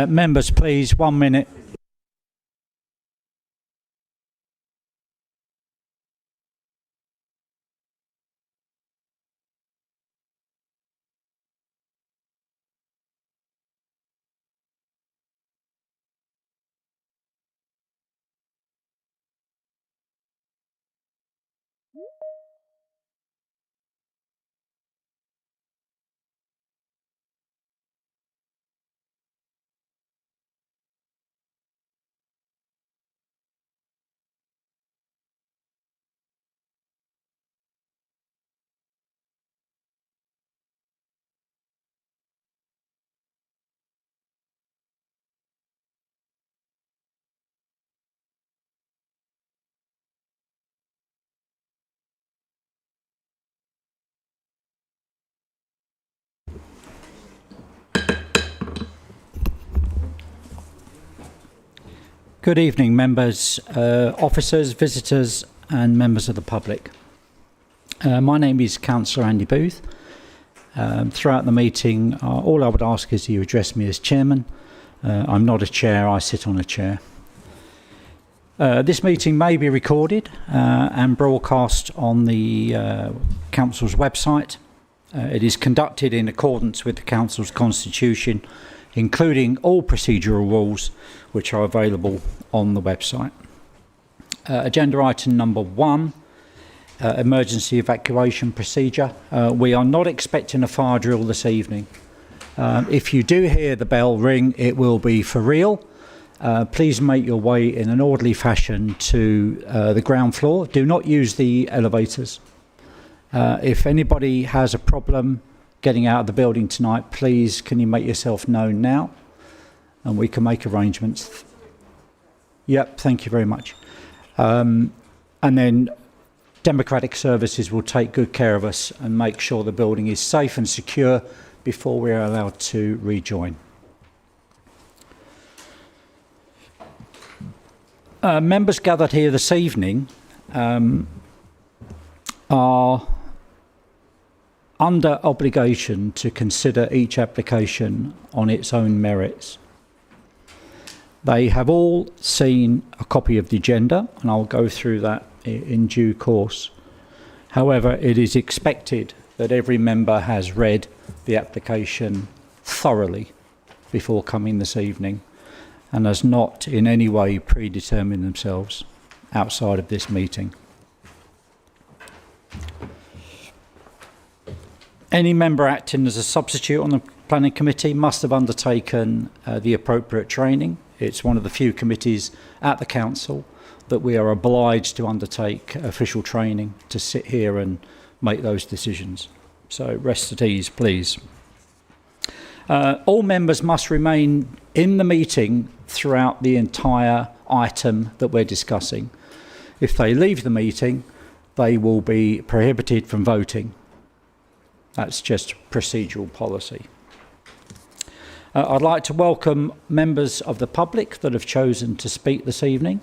Members, please, 1 minute. Good evening, members, officers, visitors and members of the public. My name is Councillor Andy Booth. Throughout the meeting, all I would ask is you address me as chairman. I'm not a chair, I sit on a chair. This meeting may be recorded and broadcast on the council's website. It is conducted in accordance with the council's constitution, including all procedural rules which are available on the website. Agenda item number 1, emergency evacuation procedure. We are not expecting a fire drill this evening. If you do hear the bell ring, it will be for real. Please make your way in an orderly fashion to the ground floor. Do not use the elevators. If anybody has a problem getting out of the building tonight, please can you make yourself known now and we can make arrangements. Yep, thank you very much. And then Democratic Services will take good care of us and make sure the building is safe and secure before we are allowed to rejoin. Members gathered here this evening are under obligation to consider each application on its own merits. They have all seen a copy of the agenda, and I'll go through that in due course. However, it is expected that every member has read the application thoroughly before coming this evening and has not in any way predetermined themselves outside of this meeting. Any member acting as a substitute on the planning committee must have undertaken the appropriate training. It's one of the few committees at the council that we are obliged to undertake official training to sit here and make those decisions. So rest at ease, please. All members must remain in the meeting throughout the entire item that we're discussing. If they leave the meeting, they will be prohibited from voting. That's just procedural policy. I'd like to welcome members of the public that have chosen to speak this evening.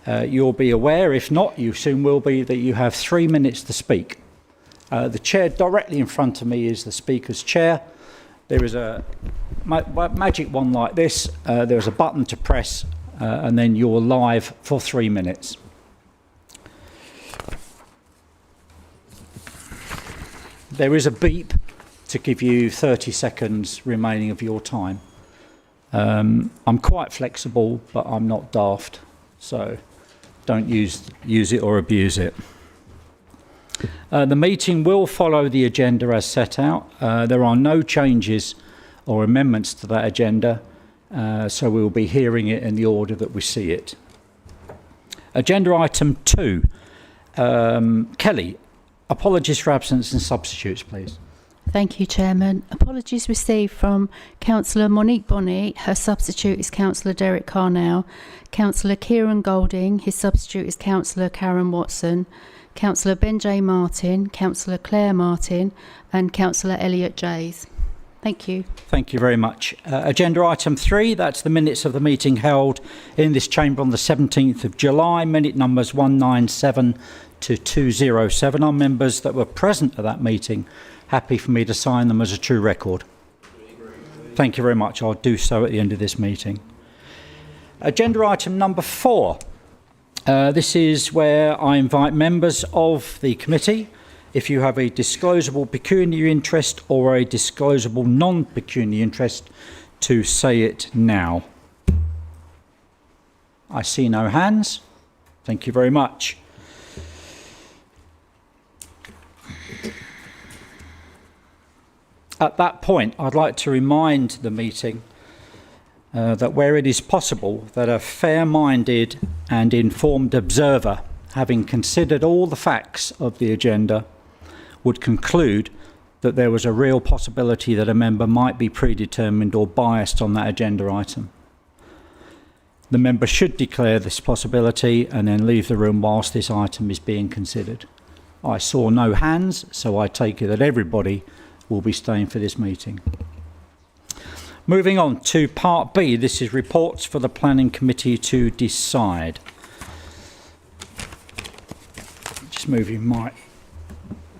You'll be aware, if not, you soon will be, that you have 3 minutes to speak. The chair directly in front of me is the speaker's chair. There is a magic one like this. There's a button to press and then you're live for 3 minutes. There is a beep to give you 30 seconds remaining of your time. I'm quite flexible, but I'm not daft, so don't use it or abuse it. The meeting will follow the agenda as set out. There are no changes or amendments to that agenda, So we will be hearing it in the order that we see it. Agenda item 2. Kelly, apologies for absence and substitutes, please. Thank you, Chairman. Apologies received from Councillor Monique Bonney. Her substitute is Councillor Derek Carnell. Councillor Kieran Golding. His substitute is Councillor Karen Watson. Councillor Ben J. Martin. Councillor Claire Martin. And Councillor Elliot Jays. Thank you. Thank you very much. Agenda item 3, that's the minutes of the meeting held in this chamber on the 17th of July, minute numbers 197 to 207. Are members that were present at that meeting happy for me to sign them as a true record? Thank you very much. I'll do so at the end of this meeting. Agenda item number 4. This is where I invite members of the committee, if you have a disclosable pecuniary interest or a disclosable non-pecuniary interest, to say it now. I see no hands. Thank you very much. At that point, I'd like to remind the meeting that where it is possible, that a fair-minded and informed observer, having considered all the facts of the agenda, would conclude that there was a real possibility that a member might be predetermined or biased on that agenda item. The member should declare this possibility and then leave the room whilst this item is being considered. I saw no hands, so I take it that everybody will be staying for this meeting. Moving on to part B, this is reports for the Planning Committee to decide. Just moving my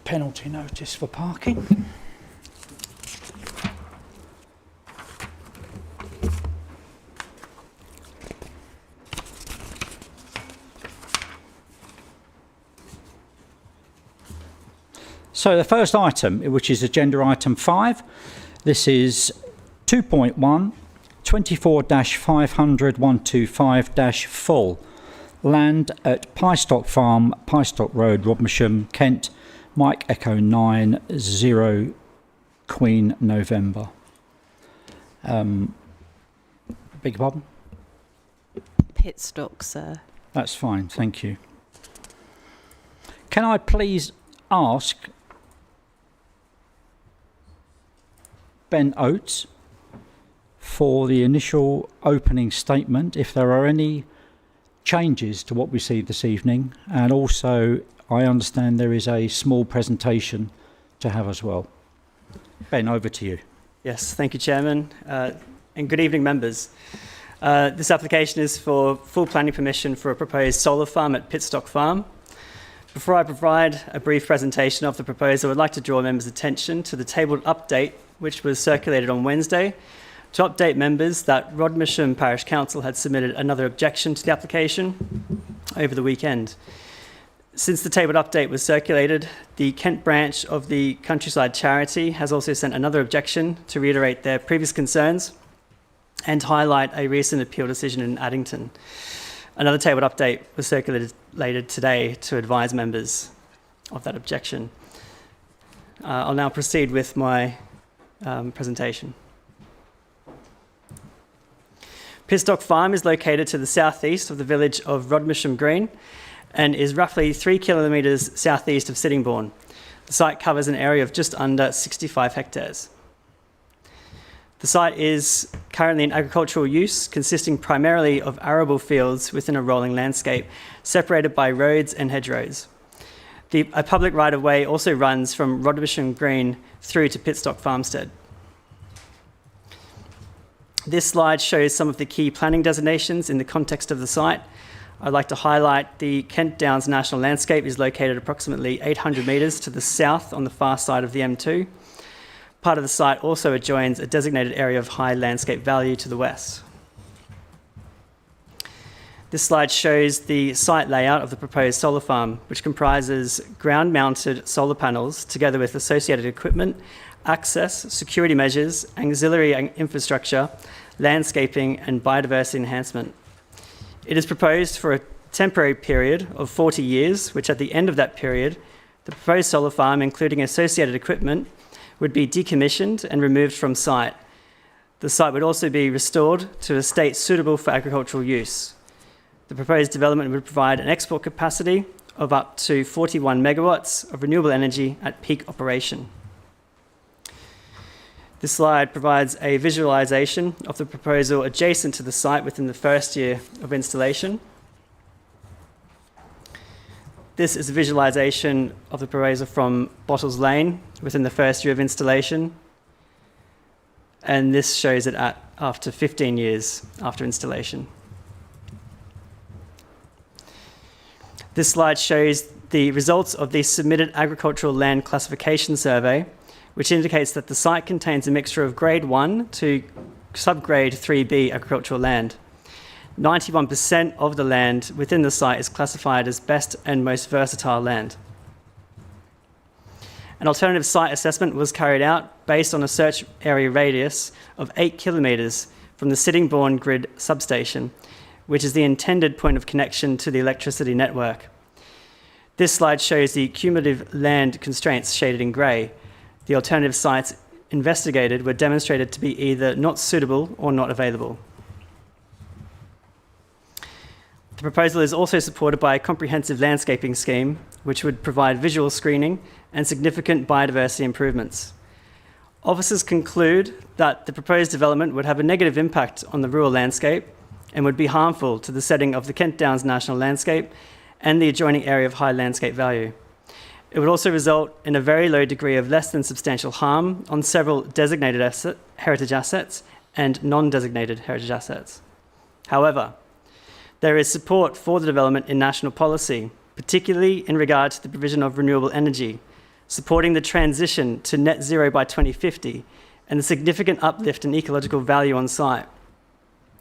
penalty notice for parking. So the first item, which is agenda item 5, this is 2.1, 24-500-125-full, land at Pyestock Farm, Pyestock Road, Rodmersham, Kent, Mike Echo 9, 0 Queen November. Beg your pardon? Pitstock, sir. That's fine, thank you. Can I please ask Ben Oates for the initial opening statement, if there are any changes to what we see this evening, and also I understand there is a small presentation to have as well. Ben, over to you. Yes, thank you, Chairman, and good evening, members. This application is for full planning permission for a proposed solar farm at Pitstock Farm. Before I provide a brief presentation of the proposal, I would like to draw members' attention to the tabled update, which was circulated on Wednesday, to update members that Rodmersham Parish Council had submitted another objection to the application over the weekend. Since the tabled update was circulated, the Kent branch of the Countryside Charity has also sent another objection to reiterate their previous concerns and highlight a recent appeal decision in Addington. Another tabled update was circulated today to advise members of that objection. I'll now proceed with my presentation. Pitstock Farm is located to the southeast of the village of Rodmersham Green and is roughly 3 kilometres southeast of Sittingbourne. The site covers an area of just under 65 hectares. The site is currently in agricultural use, consisting primarily of arable fields within a rolling landscape, separated by roads and hedgerows. A public right-of-way also runs from Rodmersham Green through to Pitstock Farmstead. This slide shows some of the key planning designations in the context of the site. I'd like to highlight the Kent Downs National Landscape is located approximately 800 metres to the south on the far side of the M2. Part of the site also adjoins a designated area of high landscape value to the west. This slide shows the site layout of the proposed solar farm, which comprises ground-mounted solar panels together with associated equipment, access, security measures, auxiliary infrastructure, landscaping and biodiversity enhancement. It is proposed for a temporary period of 40 years, which at the end of that period, the proposed solar farm, including associated equipment, would be decommissioned and removed from site. The site would also be restored to a state suitable for agricultural use. The proposed development would provide an export capacity of up to 41 megawatts of renewable energy at peak operation. This slide provides a visualization of the proposal adjacent to the site within the first year of installation. This is a visualization of the proposal from Bottles Lane within the first year of installation. And this shows it after 15 years after installation. This slide shows the results of the submitted agricultural land classification survey, which indicates that the site contains a mixture of grade 1 to subgrade 3B agricultural land. 91% of the land within the site is classified as best and most versatile land. An alternative site assessment was carried out based on a search area radius of 8 kilometres from the Sittingbourne grid substation, which is the intended point of connection to the electricity network. This slide shows the cumulative land constraints shaded in grey. The alternative sites investigated were demonstrated to be either not suitable or not available. The proposal is also supported by a comprehensive landscaping scheme, which would provide visual screening and significant biodiversity improvements. Officers conclude that the proposed development would have a negative impact on the rural landscape and would be harmful to the setting of the Kent Downs National Landscape and the adjoining area of high landscape value. It would also result in a very low degree of less than substantial harm on several designated heritage assets and non-designated heritage assets. However, there is support for the development in national policy, particularly in regard to the provision of renewable energy, supporting the transition to net zero by 2050, and the significant uplift in ecological value on site.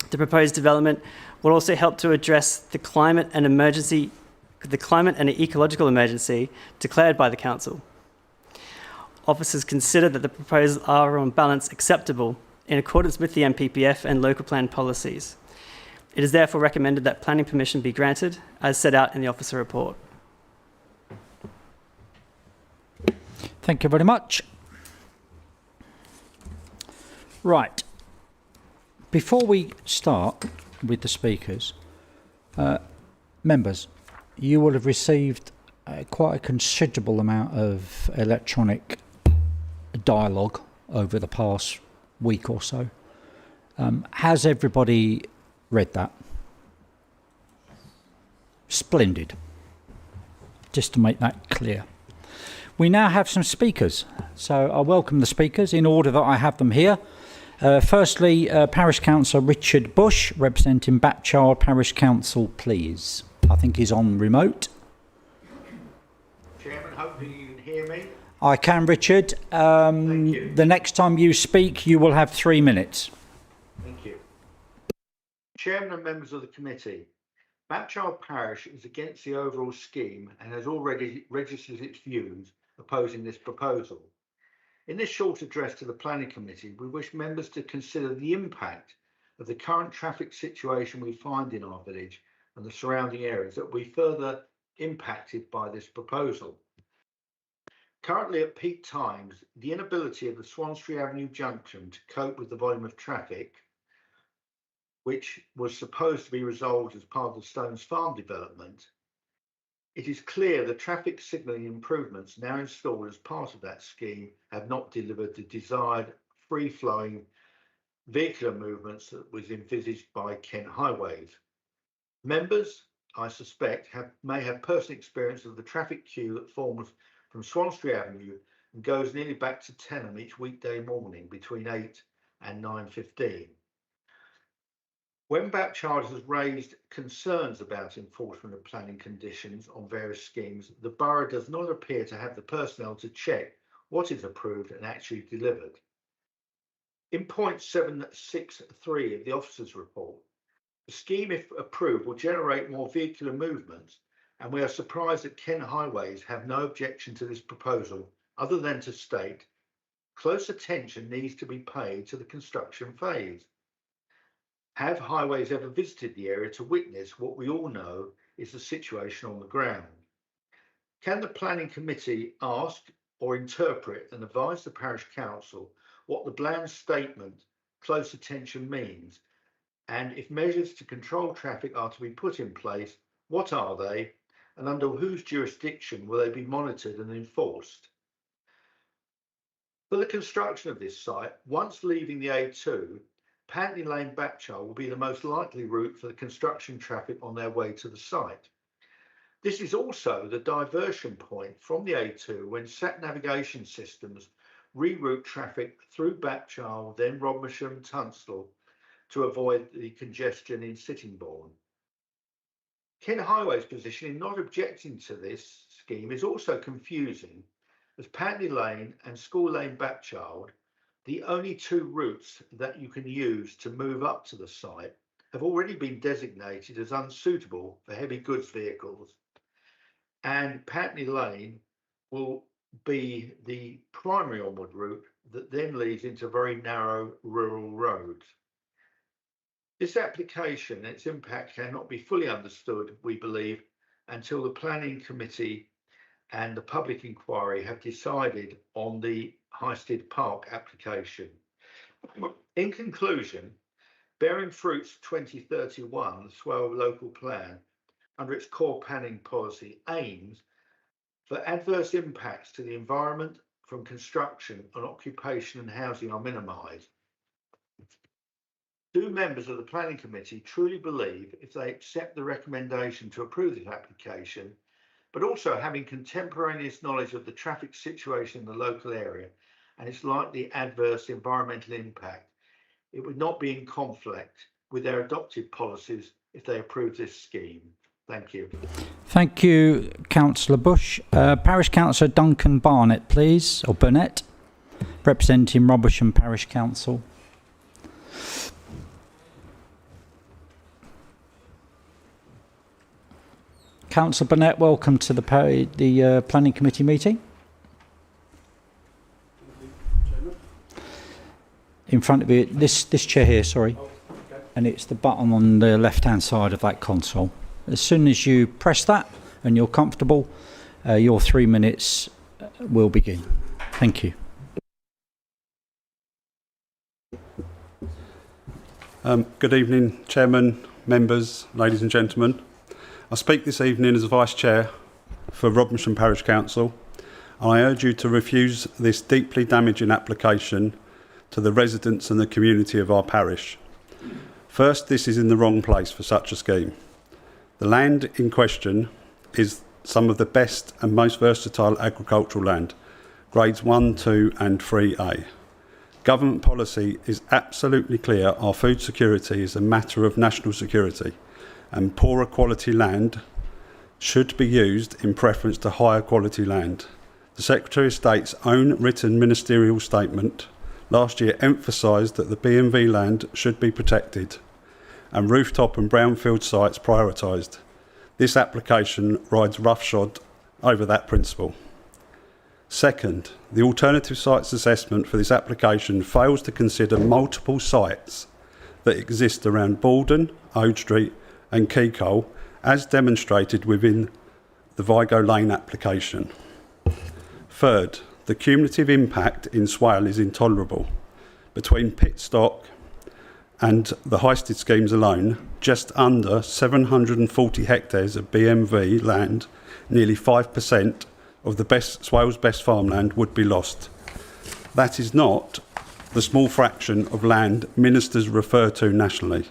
The proposed development will also help to address the climate and ecological emergency declared by the Council. Officers consider that the proposals are on balance acceptable in accordance with the MPPF and local plan policies. It is therefore recommended that planning permission be granted as set out in the officer report. Thank you very much. Right. Before we start with the speakers, members, you will have received quite a considerable amount of electronic dialogue over the past week or so. Has everybody read that? Splendid. Just to make that clear. We now have some speakers, so I welcome the speakers in order that I have them here. Firstly, Parish Councillor Richard Bush, representing Batchard Parish Council, please. I think he's on remote. Chairman, hopefully you can hear me. I can, Richard. Thank you. The next time you speak, you will have 3 minutes. Thank you. Chairman and members of the committee, Batchard Parish is against the overall scheme and has already registered its views opposing this proposal. In this short address to the Planning Committee, we wish members to consider the impact of the current traffic situation we find in our village and the surrounding areas that will be further impacted by this proposal. Currently at peak times, the inability of the Swan Street Avenue junction to cope with the volume of traffic, which was supposed to be resolved as part of the Stones Farm development, it is clear the traffic signalling improvements now installed as part of that scheme have not delivered the desired free-flowing vehicular movements that was envisaged by Kent Highways. Members, I suspect, may have personal experience of the traffic queue that forms from Swan Street Avenue and goes nearly back to Tenham each weekday morning between 8 and 9:15. When Batchard has raised concerns about enforcement of planning conditions on various schemes, the borough does not appear to have the personnel to check what is approved and actually delivered. In point 763 of the officer's report, the scheme, if approved, will generate more vehicular movements, and we are surprised that Kent Highways have no objection to this proposal other than to state close attention needs to be paid to the construction phase. Have Highways ever visited the area to witness what we all know is the situation on the ground? Can the Planning Committee ask or interpret and advise the Parish Council what the bland statement close attention means, and if measures to control traffic are to be put in place, what are they, and under whose jurisdiction will they be monitored and enforced? For the construction of this site, once leaving the A2, Pantley Lane Bacchar will be the most likely route for the construction traffic on their way to the site. This is also the diversion point from the A2 when SAT navigation systems reroute traffic through Bacchar, then Rodmersham, Tunstall, to avoid the congestion in Sittingbourne. Kent Highway's position in not objecting to this scheme is also confusing, as Pantley Lane and School Lane Bacchard, the only two routes that you can use to move up to the site, have already been designated as unsuitable for heavy goods vehicles, and Pantley Lane will be the primary onward route that then leads into very narrow rural roads. This application and its impact cannot be fully understood, we believe, until the Planning Committee and the public inquiry have decided on the Highstead Park application. In conclusion, bearing fruits 2031, the Swale Local Plan, under its core planning policy, aims for adverse impacts to the environment from construction and occupation and housing are minimised. Do members of the Planning Committee truly believe, if they accept the recommendation to approve this application, but also having contemporaneous knowledge of the traffic situation in the local area and its likely adverse environmental impact, it would not be in conflict with their adopted policies if they approve this scheme? Thank you. Thank you, Councillor Bush. Parish Councillor Duncan Barnett, please, or Burnett, representing Rodmersham Parish Council. Councillor Burnett, welcome to the Planning Committee meeting. In front of you, this chair here, sorry, and it's the button on the left-hand side of that console. As soon as you press that and you're comfortable, your 3 minutes will begin. Thank you. Good evening, Chairman, members, ladies and gentlemen. I speak this evening as Vice Chair for Rodmersham Parish Council, and I urge you to refuse this deeply damaging application to the residents and the community of our parish. First, this is in the wrong place for such a scheme. The land in question is some of the best and most versatile agricultural land, grades 1, 2 and 3A. Government policy is absolutely clear. Our food security is a matter of national security, and poorer quality land should be used in preference to higher quality land. The Secretary of State's own written ministerial statement last year emphasised that the B&V land should be protected and rooftop and brownfield sites prioritised. This application rides roughshod over that principle. Second, the alternative sites assessment for this application fails to consider multiple sites that exist around Baldon, Ode Street and Keycole, as demonstrated within the Vigo Lane application. Third, the cumulative impact in Swale is intolerable. Between Pitstock and the Highstead schemes alone, just under 740 hectares of BMV land, nearly 5% of the Swale's best farmland, would be lost. That is not the small fraction of land ministers refer to nationally.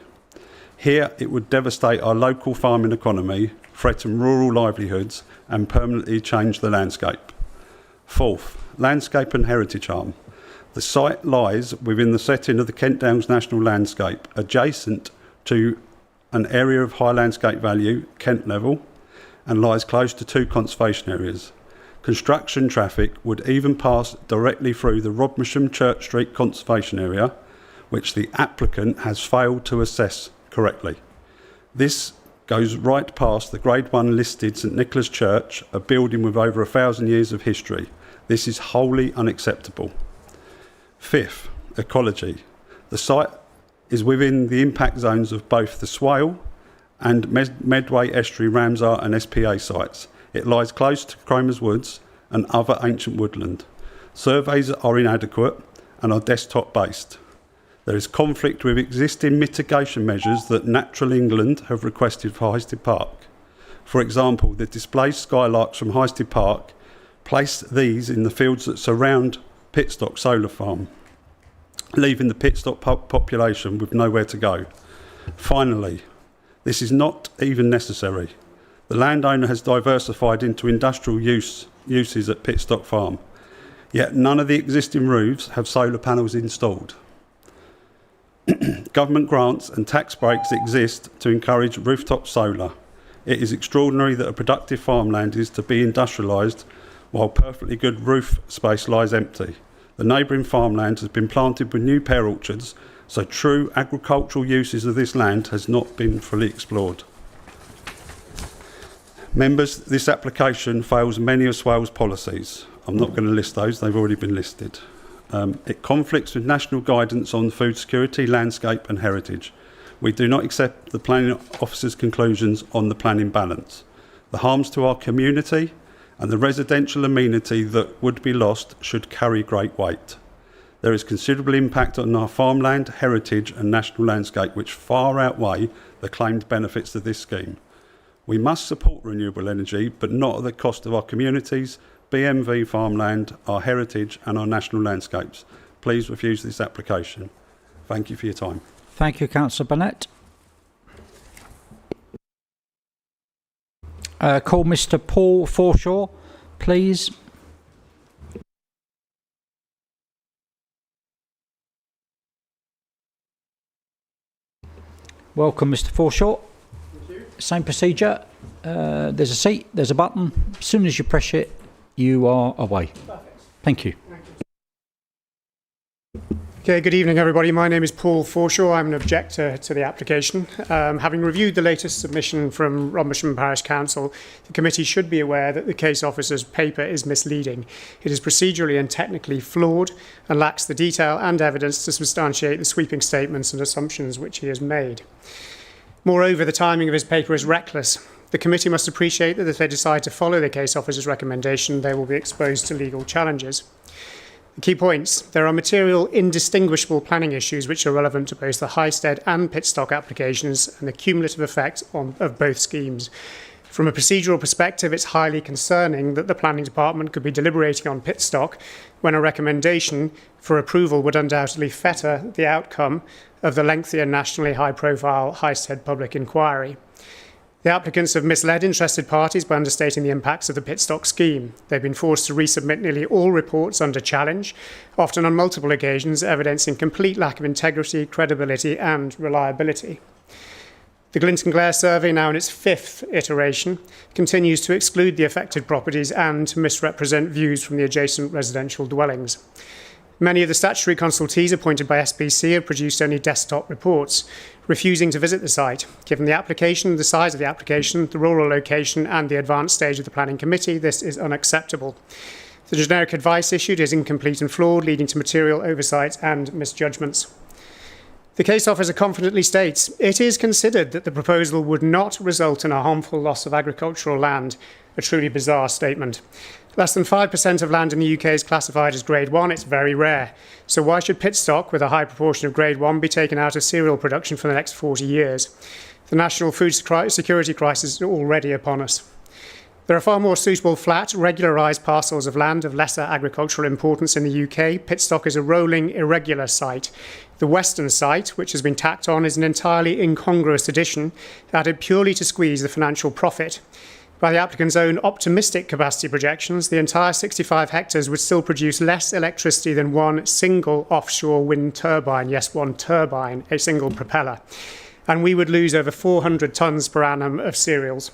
Here, it would devastate our local farming economy, threaten rural livelihoods, and permanently change the landscape. Fourth, landscape and heritage harm. The site lies within the setting of the Kent Downs National Landscape, adjacent to an area of high landscape value, Kent level, and lies close to two conservation areas. Construction traffic would even pass directly through the Rodmersham Church Street conservation area, which the applicant has failed to assess correctly. This goes right past the Grade 1 listed St Nicholas Church, a building with over 1,000 years of history. This is wholly unacceptable. Fifth, ecology. The site is within the impact zones of both the Swale and Medway Estuary Ramsar and SPA sites. It lies close to Cromer's Woods and other ancient woodland. Surveys are inadequate and are desktop based. There is conflict with existing mitigation measures that Natural England have requested for Highstead Park. For example, the displaced skylarks from Highstead Park place these in the fields that surround Pitstock Solar Farm, leaving the Pitstock population with nowhere to go. Finally, this is not even necessary. The landowner has diversified into industrial uses at Pitstock Farm, yet none of the existing roofs have solar panels installed. Government grants and tax breaks exist to encourage rooftop solar. It is extraordinary that a productive farmland is to be industrialised while perfectly good roof space lies empty. The neighbouring farmland has been planted with new pear orchards, so true agricultural uses of this land has not been fully explored. Members, this application fails many of Swales' policies. I'm not going to list those, they've already been listed. It conflicts with national guidance on food security, landscape and heritage. We do not accept the planning officer's conclusions on the planning balance. The harms to our community and the residential amenity that would be lost should carry great weight. There is considerable impact on our farmland, heritage and national landscape which far outweigh the claimed benefits of this scheme. We must support renewable energy, but not at the cost of our communities, BMV farmland, our heritage and our national landscapes. Please refuse this application. Thank you for your time. Thank you, Councillor Burnett. Call Mr. Paul Forshaw, please. Welcome, Mr. Forshaw. Same procedure. There's a seat, there's a button. As soon as you press it, you are away. Perfect. Thank you. Okay, good evening everybody. My name is Paul Forshaw. I'm an objector to the application. Having reviewed the latest submission from Rodmersham Parish Council, the committee should be aware that the case officer's paper is misleading. It is procedurally and technically flawed and lacks the detail and evidence to substantiate the sweeping statements and assumptions which he has made. Moreover, the timing of his paper is reckless. The committee must appreciate that if they decide to follow the case officer's recommendation, they will be exposed to legal challenges. The key points. There are material indistinguishable planning issues which are relevant to both the Highstead and Pitstock applications and the cumulative effect of both schemes. From a procedural perspective, it's highly concerning that the planning department could be deliberating on Pitstock when a recommendation for approval would undoubtedly fetter the outcome of the lengthy and nationally high-profile Highstead public inquiry. The applicants have misled interested parties by understating the impacts of the Pitstock scheme. They've been forced to resubmit nearly all reports under challenge, often on multiple occasions, evidencing complete lack of integrity, credibility and reliability. The Glinton Glare survey, now in its 5th iteration, continues to exclude the affected properties and to misrepresent views from the adjacent residential dwellings. Many of the statutory consultees appointed by SPC have produced only desktop reports, refusing to visit the site. Given the application, the size of the application, the rural location and the advanced stage of the planning committee, this is unacceptable. The generic advice issued is incomplete and flawed, leading to material oversight and misjudgments. The case officer confidently states, it is considered that the proposal would not result in a harmful loss of agricultural land, a truly bizarre statement. Less than 5% of land in the UK is classified as Grade 1. It's very rare. So why should Pitstock, with a high proportion of Grade 1, be taken out of cereal production for the next 40 years? The national food security crisis is already upon us. There are far more suitable flat, regularised parcels of land of lesser agricultural importance in the UK. Pitstock is a rolling, irregular site. The western site, which has been tacked on, is an entirely incongruous addition, added purely to squeeze the financial profit. By the applicant's own optimistic capacity projections, the entire 65 hectares would still produce less electricity than one single offshore wind turbine. Yes, one turbine, a single propeller. And we would lose over 400 tonnes per annum of cereals.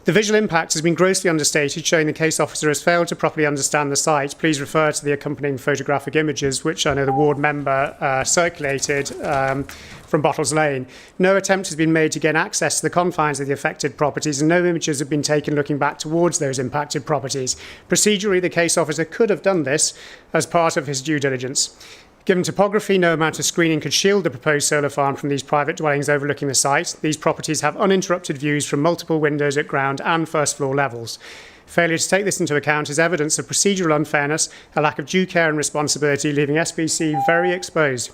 The visual impact has been grossly understated, showing the case officer has failed to properly understand the site. Please refer to the accompanying photographic images, which I know the ward member circulated from Bottles Lane. No attempt has been made to gain access to the confines of the affected properties, and no images have been taken looking back towards those impacted properties. Procedurally, the case officer could have done this as part of his due diligence. Given topography, no amount of screening could shield the proposed solar farm from these private dwellings overlooking the site. These properties have uninterrupted views from multiple windows at ground and first floor levels. Failure to take this into account is evidence of procedural unfairness, a lack of due care and responsibility, leaving SBC very exposed.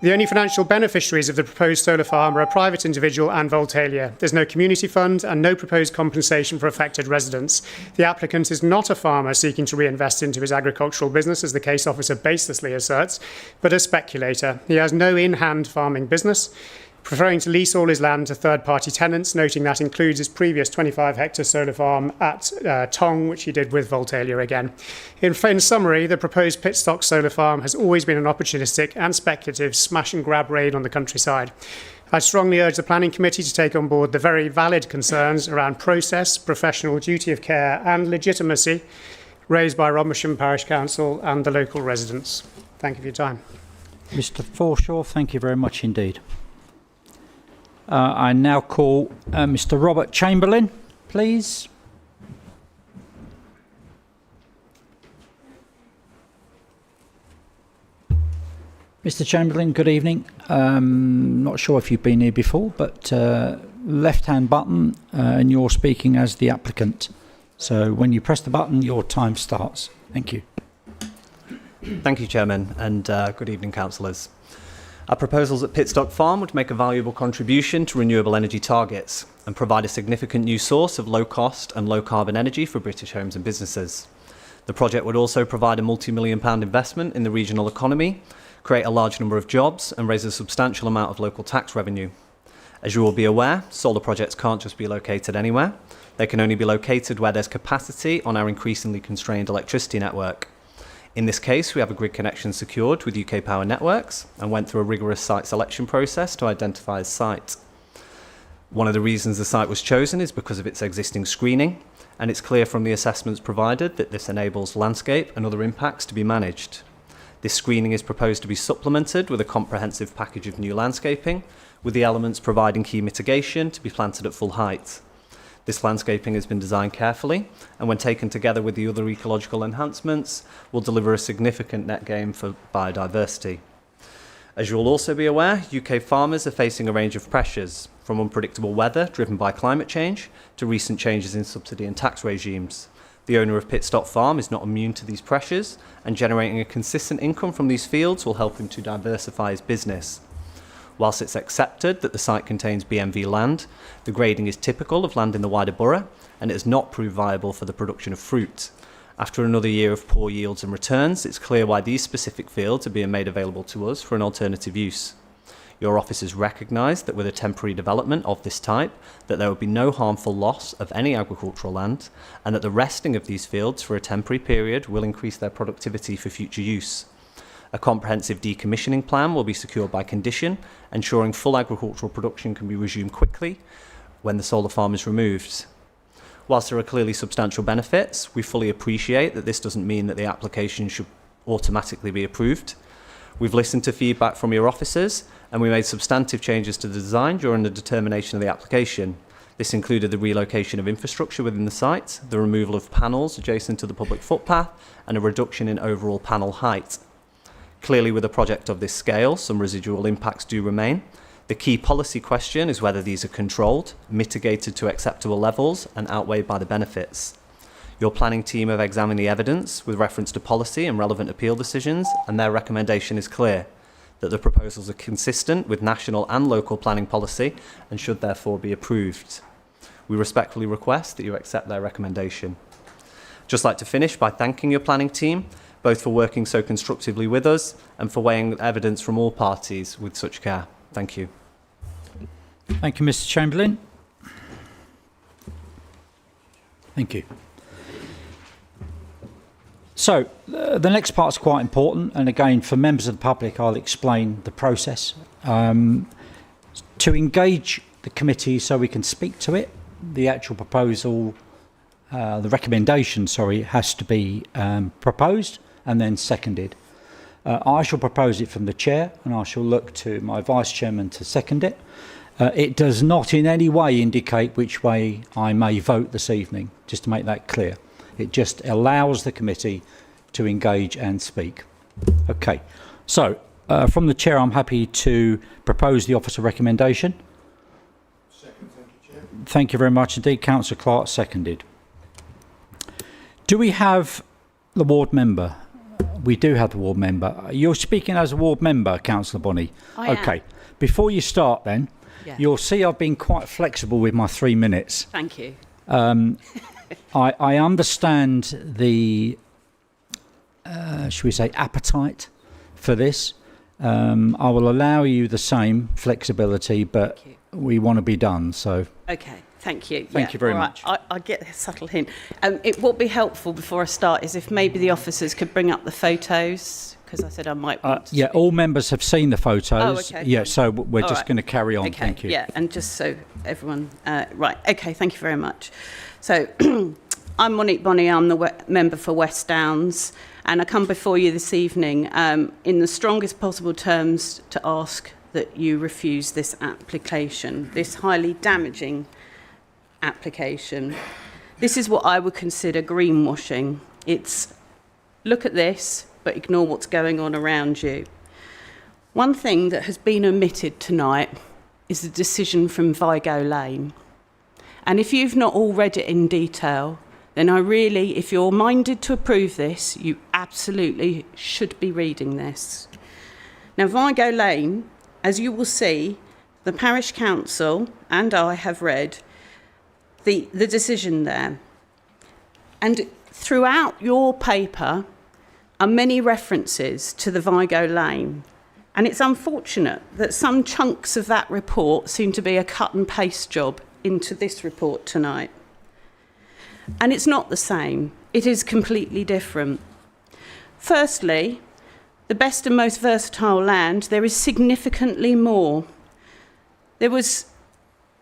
The only financial beneficiaries of the proposed solar farm are a private individual and Voltalia. There's no community fund and no proposed compensation for affected residents. The applicant is not a farmer seeking to reinvest into his agricultural business, as the case officer baselessly asserts, but a speculator. He has no in-hand farming business, preferring to lease all his land to third-party tenants, noting that includes his previous 25-hectare solar farm at Tong, which he did with Voltalia again. In summary, the proposed Pitstock solar farm has always been an opportunistic and speculative smash-and-grab raid on the countryside. I strongly urge the Planning Committee to take on board the very valid concerns around process, professional duty of care and legitimacy raised by Rodmersham Parish Council and the local residents. Thank you for your time. Mr. Forshaw, thank you very much indeed. I now call Mr. Robert Chamberlain, please. Mr. Chamberlain, good evening. Not sure if you've been here before, but left-hand button and you're speaking as the applicant. So when you press the button, your time starts. Thank you. Thank you, Chairman, and good evening, councillors. Our proposals at Pitstock Farm would make a valuable contribution to renewable energy targets and provide a significant new source of low-cost and low-carbon energy for British homes and businesses. The project would also provide a multi-million-pound investment in the regional economy, create a large number of jobs and raise a substantial amount of local tax revenue. As you will be aware, solar projects can't just be located anywhere. They can only be located where there's capacity on our increasingly constrained electricity network. In this case, we have a grid connection secured with UK Power Networks and went through a rigorous site selection process to identify a site. One of the reasons the site was chosen is because of its existing screening, and it's clear from the assessments provided that this enables landscape and other impacts to be managed. This screening is proposed to be supplemented with a comprehensive package of new landscaping, with the elements providing key mitigation to be planted at full height. This landscaping has been designed carefully, and when taken together with the other ecological enhancements, will deliver a significant net gain for biodiversity. As you will also be aware, UK farmers are facing a range of pressures, from unpredictable weather driven by climate change to recent changes in subsidy and tax regimes. The owner of Pitstock Farm is not immune to these pressures, and generating a consistent income from these fields will help him to diversify his business. Whilst it's accepted that the site contains BMV land, the grading is typical of land in the wider borough, and it has not proved viable for the production of fruit. After another year of poor yields and returns, it's clear why these specific fields are being made available to us for an alternative use. Your officers recognise that with a temporary development of this type, that there will be no harmful loss of any agricultural land, and that the resting of these fields for a temporary period will increase their productivity for future use. A comprehensive decommissioning plan will be secured by condition, ensuring full agricultural production can be resumed quickly when the solar farm is removed. Whilst there are clearly substantial benefits, we fully appreciate that this doesn't mean that the application should automatically be approved. We've listened to feedback from your officers, and we made substantive changes to the design during the determination of the application. This included the relocation of infrastructure within the site, the removal of panels adjacent to the public footpath, and a reduction in overall panel height. Clearly, with a project of this scale, some residual impacts do remain. The key policy question is whether these are controlled, mitigated to acceptable levels, and outweighed by the benefits. Your planning team have examined the evidence with reference to policy and relevant appeal decisions, and their recommendation is clear, that the proposals are consistent with national and local planning policy and should therefore be approved. We respectfully request that you accept their recommendation. I'd just like to finish by thanking your planning team, both for working so constructively with us and for weighing evidence from all parties with such care. Thank you. Thank you, Mr. Chamberlain. Thank you. So, the next part's quite important, and again, for members of the public, I'll explain the process. To engage the committee so we can speak to it, the actual proposal, the recommendation, has to be proposed and then seconded. I shall propose it from the chair, and I shall look to my vice chairman to second it. It does not in any way indicate which way I may vote this evening, just to make that clear. It just allows the committee to engage and speak. Okay, so from the chair, I'm happy to propose the officer recommendation. Second, thank you, Chair. Thank you very much indeed. Councillor Clark seconded. Do we have the ward member we do have the ward member. You're speaking as a ward member, Councillor Bonney. I am. Okay. Before you start then, Yeah. you'll see I've been quite flexible with my 3 minutes. Thank you. I understand the, should we say, appetite for this. I will allow you the same flexibility, but Thank you. we want to be done. So Okay, thank you. Thank you very all right. much. I get a subtle hint. It would be helpful before I start is if maybe the officers could bring up the photos, because I said I might want to yeah, speak. all members have seen the photos. Oh, okay, Yeah, fine. so we're All just right. going to carry on. Okay, Thank you. yeah, and just so everyone, right, okay, thank you very much. So I'm Monique Bonney, I'm the member for West Downs, and I come before you this evening in the strongest possible terms to ask that you refuse this application, this highly damaging application. This is what I would consider greenwashing. It's look at this, but ignore what's going on around you. One thing that has been omitted tonight is the decision from Vigo Lane. And if you've not all read it in detail, then I really, if you're minded to approve this, you absolutely should be reading this. Now, Vigo Lane, as you will see, the parish council and I have read the decision there. And throughout your paper are many references to the Vigo Lane. And it's unfortunate that some chunks of that report seem to be a cut and paste job into this report tonight. And it's not the same. It is completely different. Firstly, the best and most versatile land, there is significantly more. There was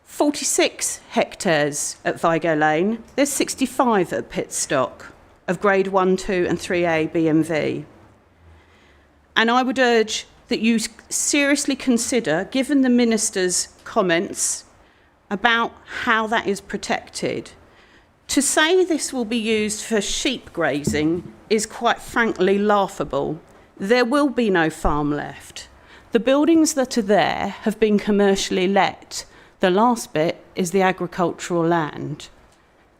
46 hectares at Vigo Lane. There's 65 at Pitstock of grade 1, 2 and 3A BMV. And I would urge that you seriously consider, given the Minister's comments about how that is protected, to say this will be used for sheep grazing is quite frankly laughable. There will be no farm left. The buildings that are there have been commercially let. The last bit is the agricultural land.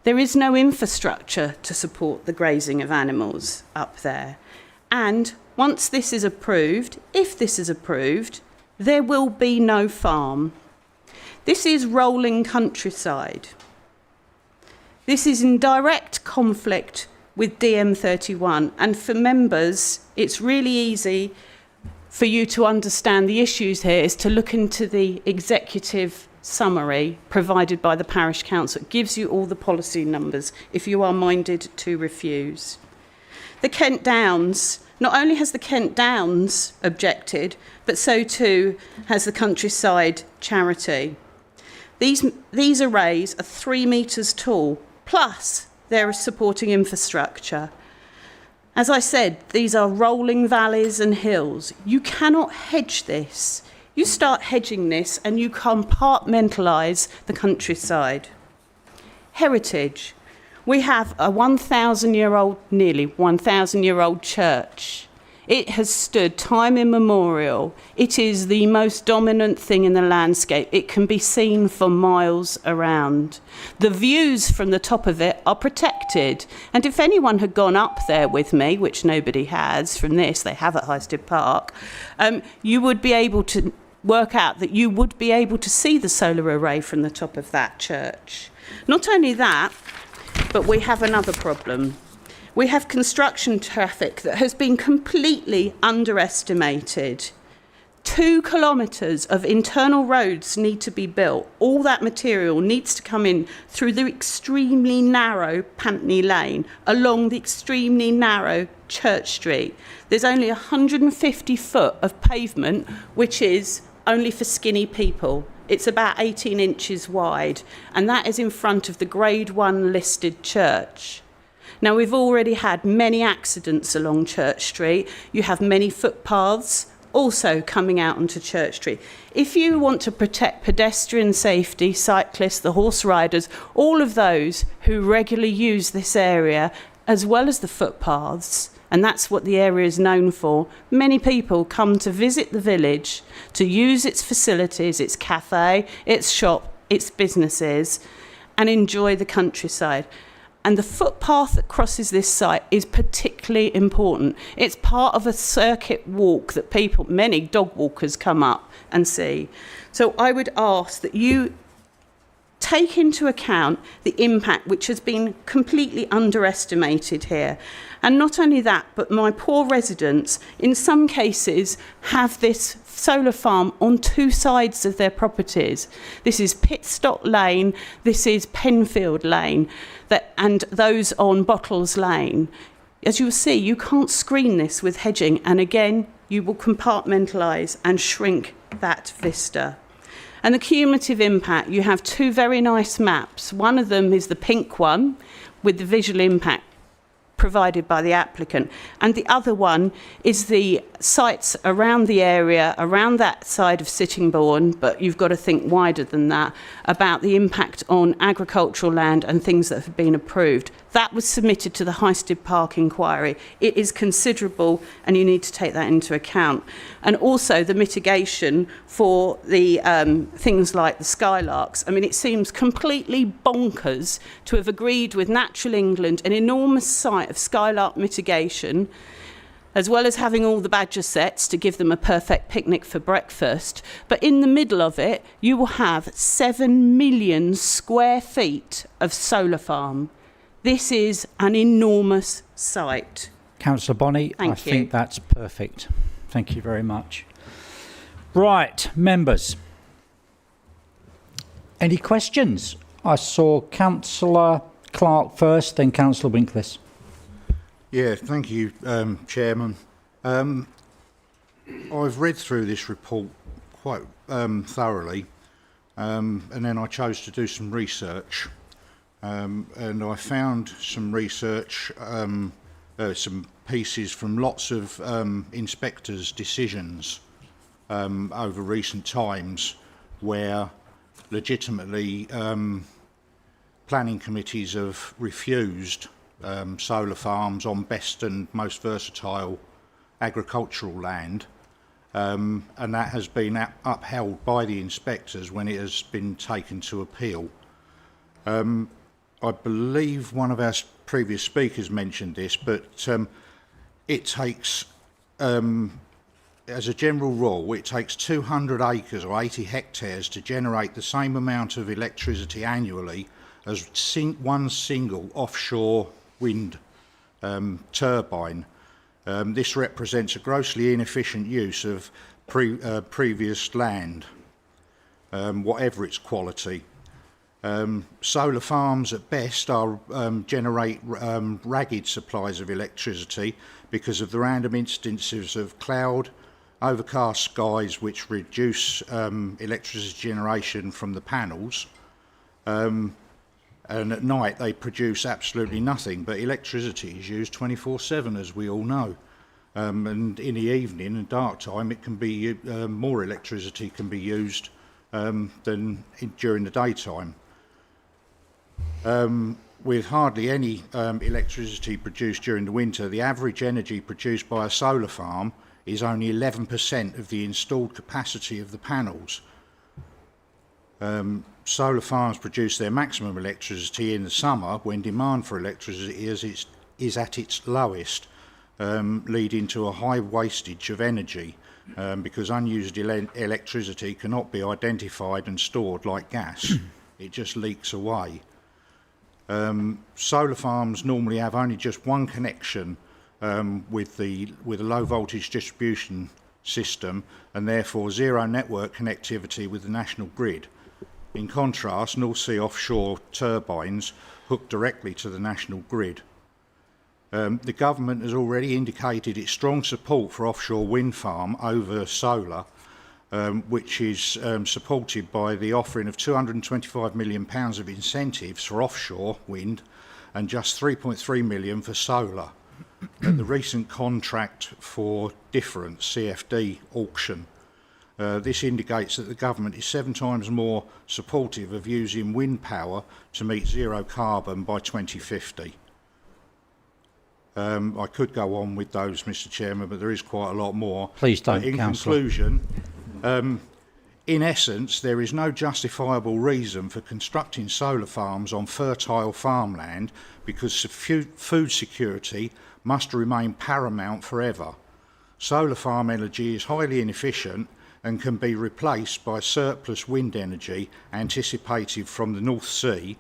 There is no infrastructure to support the grazing of animals up there. And once this is approved, if this is approved, there will be no farm. This is rolling countryside. This is in direct conflict with DM31. And for members, it's really easy for you to understand the issues here is to look into the executive summary provided by the parish council. It gives you all the policy numbers if you are minded to refuse. The Kent Downs, not only has the Kent Downs objected, but so too has the Countryside Charity. These arrays are 3 metres tall, plus there is supporting infrastructure. As I said, these are rolling valleys and hills. You cannot hedge this. You start hedging this and you compartmentalise the countryside. Heritage. We have a 1,000-year-old, nearly 1,000-year-old church. It has stood time immemorial. It is the most dominant thing in the landscape. It can be seen for miles around. The views from the top of it are protected. And if anyone had gone up there with me, which nobody has from this, they have at Highstead Park, you would be able to work out that you would be able to see the solar array from the top of that church. Not only that, but we have another problem. We have construction traffic that has been completely underestimated. 2 kilometres of internal roads need to be built. All that material needs to come in through the extremely narrow Pantney Lane, along the extremely narrow Church Street. There's only 150 foot of pavement, which is only for skinny people. It's about 18 inches wide, and that is in front of the Grade 1 listed church. Now, we've already had many accidents along Church Street. You have many footpaths also coming out onto Church Street. If you want to protect pedestrian safety, cyclists, the horse riders, all of those who regularly use this area, as well as the footpaths, and that's what the area is known for, many people come to visit the village, to use its facilities, its cafe, its shop, its businesses, and enjoy the countryside. And the footpath that crosses this site is particularly important. It's part of a circuit walk that many dog walkers come up and see. So I would ask that you take into account the impact which has been completely underestimated here. And not only that, but my poor residents, in some cases, have this solar farm on two sides of their properties. This is Pitstock Lane, this is Penfield Lane, and those on Bottles Lane. As you'll see, you can't screen this with hedging, and again, you will compartmentalise and shrink that vista. And the cumulative impact, you have two very nice maps. One of them is the pink one with the visual impact provided by the applicant, and the other one is the sites around the area, around that side of Sittingbourne, but you've got to think wider than that, about the impact on agricultural land and things that have been approved. That was submitted to the Highstead Park inquiry. It is considerable, and you need to take that into account. And also the mitigation for the things like the skylarks. I mean, it seems completely bonkers to have agreed with Natural England an enormous site of skylark mitigation, as well as having all the badger sets to give them a perfect picnic for breakfast. But in the middle of it, you will have 7 million square feet of solar farm. This is an enormous site. Councillor Bonney, I think that's perfect. Thank you very much. Right, members. Any questions? I saw Councillor Clark first, then Councillor Winklis. Yeah, thank you, Chairman. I've read through this report quite thoroughly, and then I chose to do some research. And I found some research, some pieces from lots of inspectors' decisions over recent times where legitimately planning committees have refused solar farms on best and most versatile agricultural land, and that has been upheld by the inspectors when it has been taken to appeal. I believe one of our previous speakers mentioned this, but it takes, as a general rule, it takes 200 acres or 80 hectares to generate the same amount of electricity annually as one single offshore wind turbine. This represents a grossly inefficient use of previous land, whatever its quality. Solar farms at best generate ragged supplies of electricity because of the random instances of cloud, overcast skies which reduce electricity generation from the panels, and at night they produce absolutely nothing, but electricity is used 24/7, as we all know. And in the evening and dark time it can be more electricity can be used than during the daytime. With hardly any electricity produced during the winter, the average energy produced by a solar farm is only 11% of the installed capacity of the panels. Solar farms produce their maximum electricity in the summer when demand for electricity is at its lowest, leading to a high wastage of energy because unused electricity cannot be identified and stored like gas. It just leaks away. Solar farms normally have only just one connection with a low voltage distribution system, and therefore zero network connectivity with the national grid. In contrast, North Sea offshore turbines hook directly to the national grid. The government has already indicated its strong support for offshore wind farm over solar, which is supported by the offering of £225 million of incentives for offshore wind and just £3.3 million for solar at the recent contract for difference CFD auction. This indicates that the government is 7 times more supportive of using wind power to meet zero carbon by 2050. I could go on with those, Mr. Chairman, but there is quite a lot more. Please don't, In Councillor. conclusion, In essence, there is no justifiable reason for constructing solar farms on fertile farmland because food security must remain paramount forever. Solar farm energy is highly inefficient and can be replaced by surplus wind energy anticipated from the North Sea.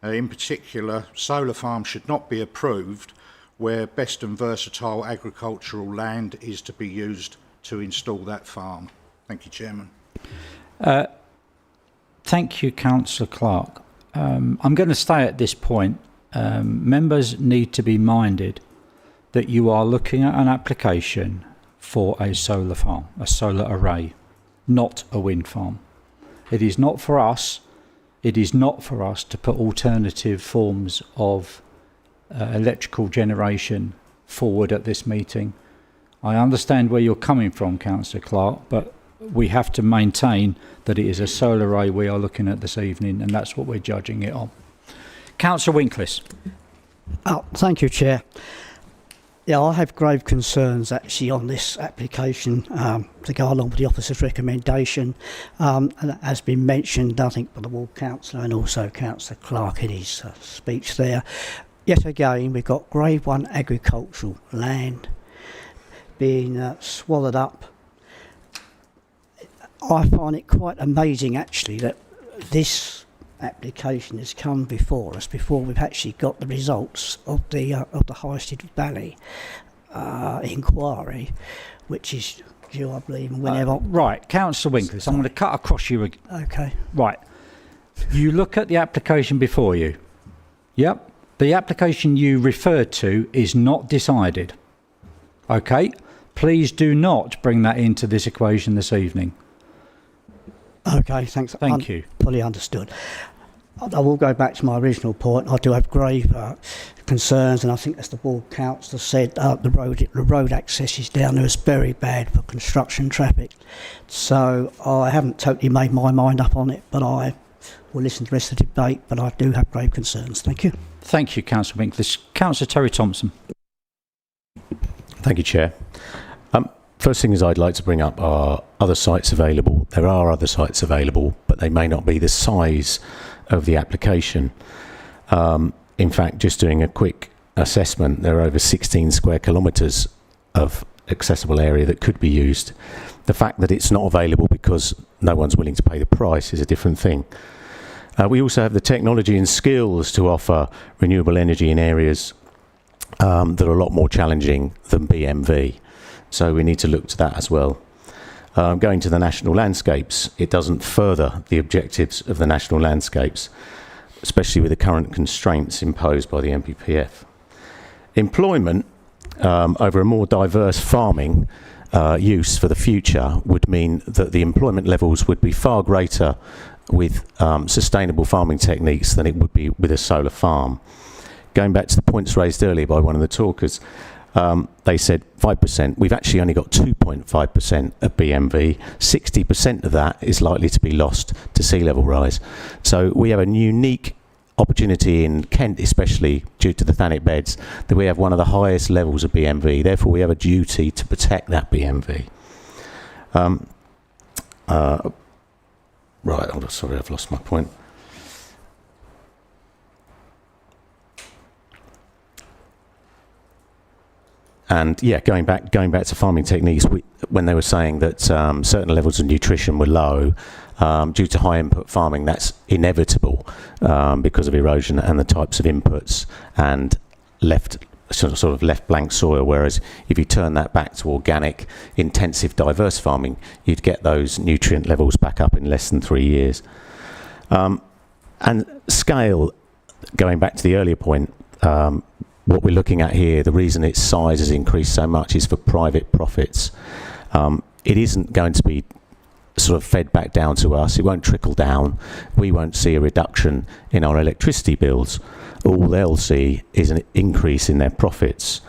In particular, solar farms should not be approved where best and versatile agricultural land is to be used to install that farm. Thank you, Chairman. Thank you, Councillor Clark. I'm going to stay at this point. Members need to be minded that you are looking at an application for a solar farm, a solar array, not a wind farm. It is not for us. It is not for us to put alternative forms of electrical generation forward at this meeting. I understand where you're coming from, Councillor Clark, but we have to maintain that it is a solar array we are looking at this evening, and that's what we're judging it on. Councillor Winklis. Thank you, Chair. Yeah, I have grave concerns actually on this application to go along with the officer's recommendation. And that has been mentioned, I think, by the ward councillor and also Councillor Clark in his speech there. Yet again, we've got Grade 1 agricultural land being swallowed up. I find it quite amazing actually that this application has come before us before we've actually got the results of the Highstead Valley inquiry, which is due, I believe, whenever. Right, Councillor Winklis, I'm going to cut across you. Okay. Right, you look at the application before you. Yep, the application you referred to is not decided. Okay, please do not bring that into this equation this evening. Okay, thanks. Thank you. Fully understood. I will go back to my original point. I do have grave concerns, and I think, as the ward councillor said, the road access is down there is very bad for construction traffic. So I haven't totally made my mind up on it, but I will listen to the rest of the debate. But I do have grave concerns. Thank you. Thank you, Councillor Winklis. Councillor Terry Thompson. Thank you, Chair. First thing is I'd like to bring up are other sites available. There are other sites available, but they may not be the size of the application. In fact, just doing a quick assessment, there are over 16 square kilometres of accessible area that could be used. The fact that it's not available because no one's willing to pay the price is a different thing. We also have the technology and skills to offer renewable energy in areas that are a lot more challenging than BMV. So we need to look to that as well. Going to the national landscapes, it doesn't further the objectives of the national landscapes, especially with the current constraints imposed by the NPPF. Employment over a more diverse farming use for the future would mean that the employment levels would be far greater with sustainable farming techniques than it would be with a solar farm. Going back to the points raised earlier by one of the talkers, they said 5%. We've actually only got 2.5% of BMV. 60% of that is likely to be lost to sea level rise. So we have a unique opportunity in Kent, especially due to the Thanet beds, that we have one of the highest levels of BMV. Therefore, we have a duty to protect that BMV. Right, hold on, sorry, I've lost my point. And yeah, going back to farming techniques, when they were saying that certain levels of nutrition were low due to high input farming, that's inevitable because of erosion and the types of inputs and sort of left blank soil. Whereas if you turn that back to organic, intensive, diverse farming, you'd get those nutrient levels back up in less than 3 years. And scale, going back to the earlier point. What we're looking at here, the reason its size has increased so much is for private profits. It isn't going to be sort of fed back down to us. It won't trickle down. We won't see a reduction in our electricity bills. All they'll see is an increase in their profits.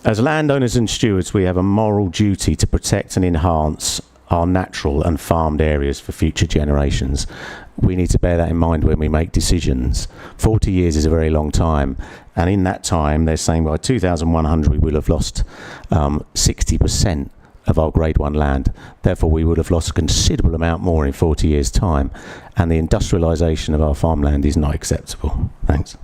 As landowners and stewards, we have a moral duty to protect and enhance our natural and farmed areas for future generations. We need to bear that in mind when we make decisions. 40 years is a very long time, and in that time they're saying by 2100 we will have lost 60% of our Grade 1 land. Therefore, we would have lost a considerable amount more in 40 years' time, and the industrialisation of our farmland is not acceptable. Thanks.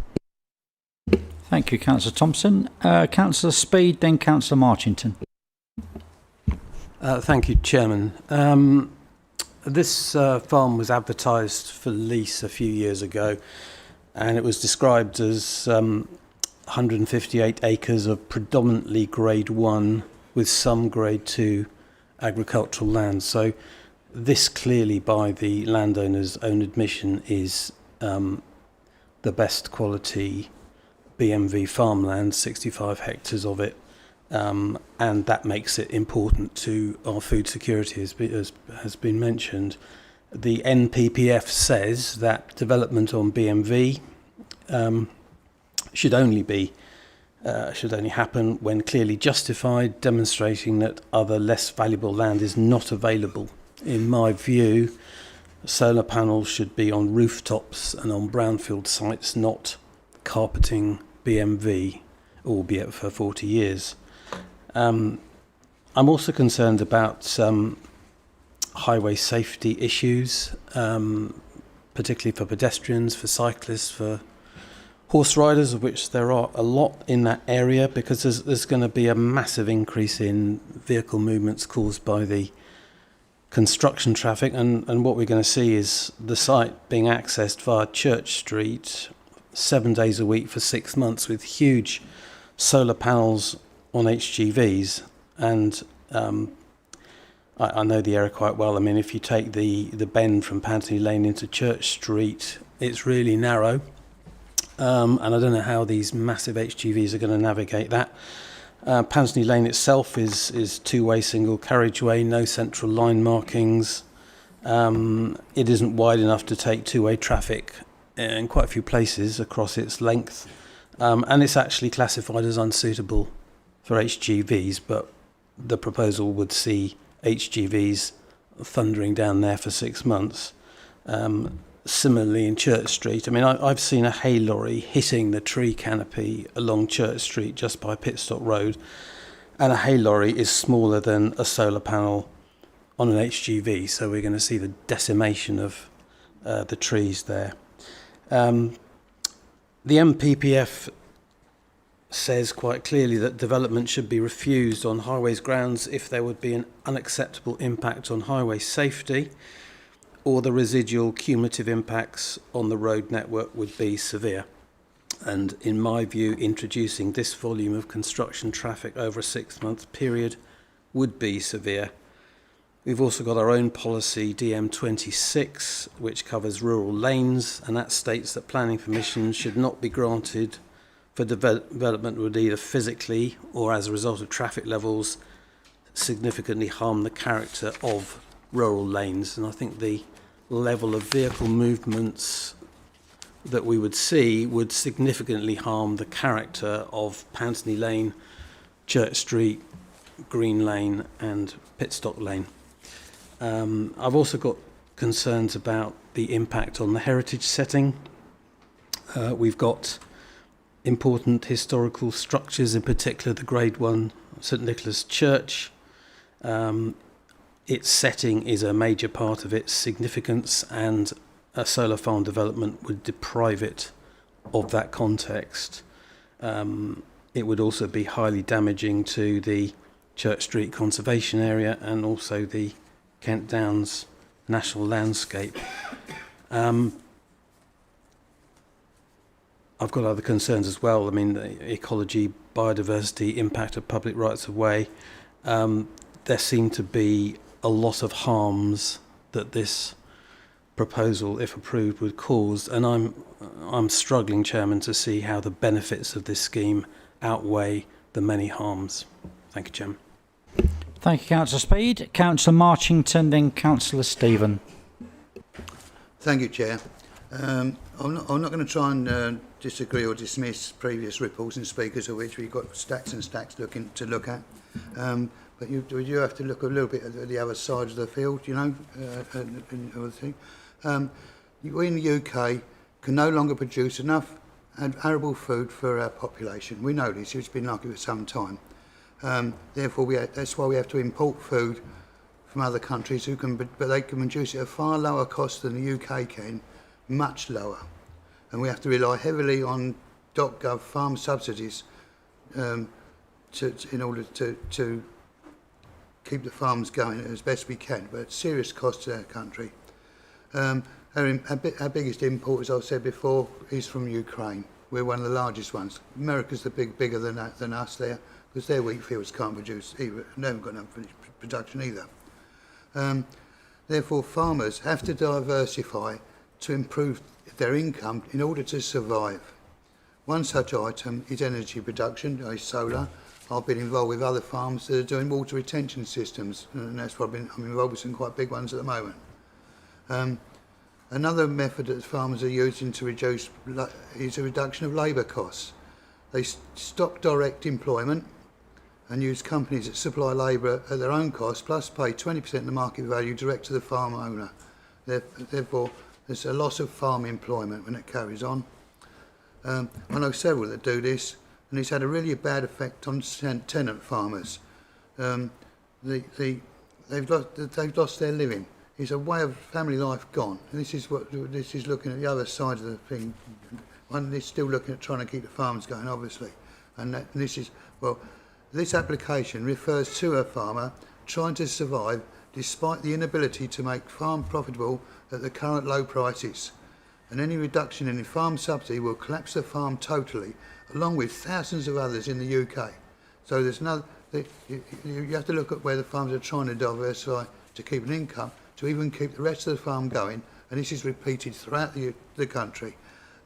Thank you, Councillor Thompson. Councillor Speed, then Councillor Marchington. Thank you, Chairman. This farm was advertised for lease a few years ago, and it was described as 158 acres of predominantly Grade 1 with some Grade 2 agricultural land. So this clearly, by the landowner's own admission, is the best quality BMV farmland, 65 hectares of it, and that makes it important to our food security, as has been mentioned. The NPPF says that development on BMV should only happen when clearly justified, demonstrating that other less valuable land is not available. In my view, solar panels should be on rooftops and on brownfield sites, not carpeting BMV, albeit for 40 years. I'm also concerned about highway safety issues, particularly for pedestrians, for cyclists, for horse riders, of which there are a lot in that area, because there's going to be a massive increase in vehicle movements caused by the construction traffic, and what we're going to see is the site being accessed via Church Street 7 days a week for 6 months with huge solar panels on HGVs. And I know the area quite well. I mean, if you take the bend from Pantony Lane into Church Street, it's really narrow, and I don't know how these massive HGVs are going to navigate that. Pantony Lane itself is two-way single carriageway, no central line markings. It isn't wide enough to take two-way traffic in quite a few places across its length, and it's actually classified as unsuitable for HGVs, but the proposal would see HGVs thundering down there for 6 months. Similarly in Church Street, I mean, I've seen a hay lorry hitting the tree canopy along Church Street just by Pitstock Road, and a hay lorry is smaller than a solar panel on an HGV, so we're going to see the decimation of the trees there. The MPPF says quite clearly that development should be refused on highways grounds if there would be an unacceptable impact on highway safety, or the residual cumulative impacts on the road network would be severe. And in my view, introducing this volume of construction traffic over a 6-month period would be severe. We've also got our own policy, DM26, which covers rural lanes, and that states that planning permission should not be granted for development would either physically or as a result of traffic levels significantly harm the character of rural lanes. And I think the level of vehicle movements that we would see would significantly harm the character of Pantony Lane, Church Street, Green Lane and Pitstock Lane. I've also got concerns about the impact on the heritage setting. We've got important historical structures, in particular the Grade 1 St Nicholas Church. Its setting is a major part of its significance, and a solar farm development would deprive it of that context. It would also be highly damaging to the Church Street conservation area and also the Kent Downs national landscape. I've got other concerns as well. I mean, the ecology, biodiversity, impact of public rights of way. There seem to be a lot of harms that this proposal, if approved, would cause, and I'm struggling, Chairman, to see how the benefits of this scheme outweigh the many harms. Thank you, Chairman. Thank you, Councillor Speed. Councillor Marchington, then Councillor Stephen. Thank you, Chair. I'm not going to try and disagree or dismiss previous reports and speakers, of which we've got stacks and stacks to look at. But you have to look a little bit at the other side of the field, you know, and other thing. We in the UK can no longer produce enough arable food for our population. We know this, it's been like it for some time. Therefore, that's why we have to import food from other countries but they can produce it at a far lower cost than the UK can, much lower. And we have to rely heavily on .gov farm subsidies in order to keep the farms going as best we can, but at serious cost to our country. Our biggest import, as I've said before, is from Ukraine. We're one of the largest ones. America's bigger than us there, because their wheat fields can't produce either, and they haven't got enough production either. Therefore, farmers have to diversify to improve their income in order to survive. One such item is energy production, solar. I've been involved with other farms that are doing water retention systems, and that's what I'm involved with some quite big ones at the moment. Another method that farmers are using to reduce is a reduction of labour costs. They stop direct employment and use companies that supply labour at their own cost, plus pay 20% of the market value direct to the farm owner. Therefore, there's a loss of farm employment when it carries on. I know several that do this, and it's had a really bad effect on tenant farmers. They've lost their living. It's a way of family life gone. And this is looking at the other side of the thing. One is still looking at trying to keep the farms going, obviously. And this application refers to a farmer trying to survive despite the inability to make farm profitable at the current low prices. And any reduction in the farm subsidy will collapse the farm totally, along with thousands of others in the UK. So you have to look at where the farmers are trying to diversify to keep an income, to even keep the rest of the farm going, and this is repeated throughout the country.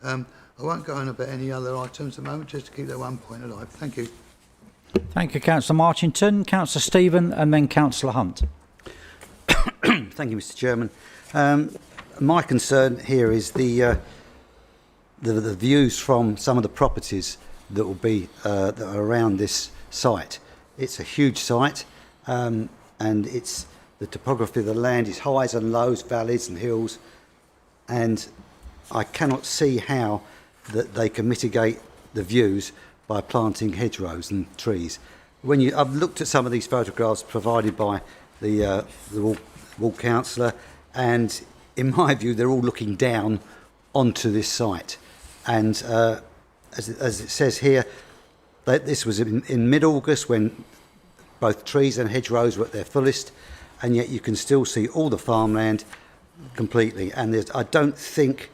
I won't go on about any other items at the moment, just to keep that one point alive. Thank you. Thank you, Councillor Marchington, Councillor Stephen, and then Councillor Hunt. Thank you, Mr. Chairman. My concern here is the views from some of the properties that will be that are around this site. It's a huge site, and the topography of the land is highs and lows, valleys and hills, and I cannot see how that they can mitigate the views by planting hedgerows and trees. I've looked at some of these photographs provided by the ward councillor, and in my view, they're all looking down onto this site. And as it says here, that this was in mid-August when both trees and hedgerows were at their fullest, and yet you can still see all the farmland completely. And I don't think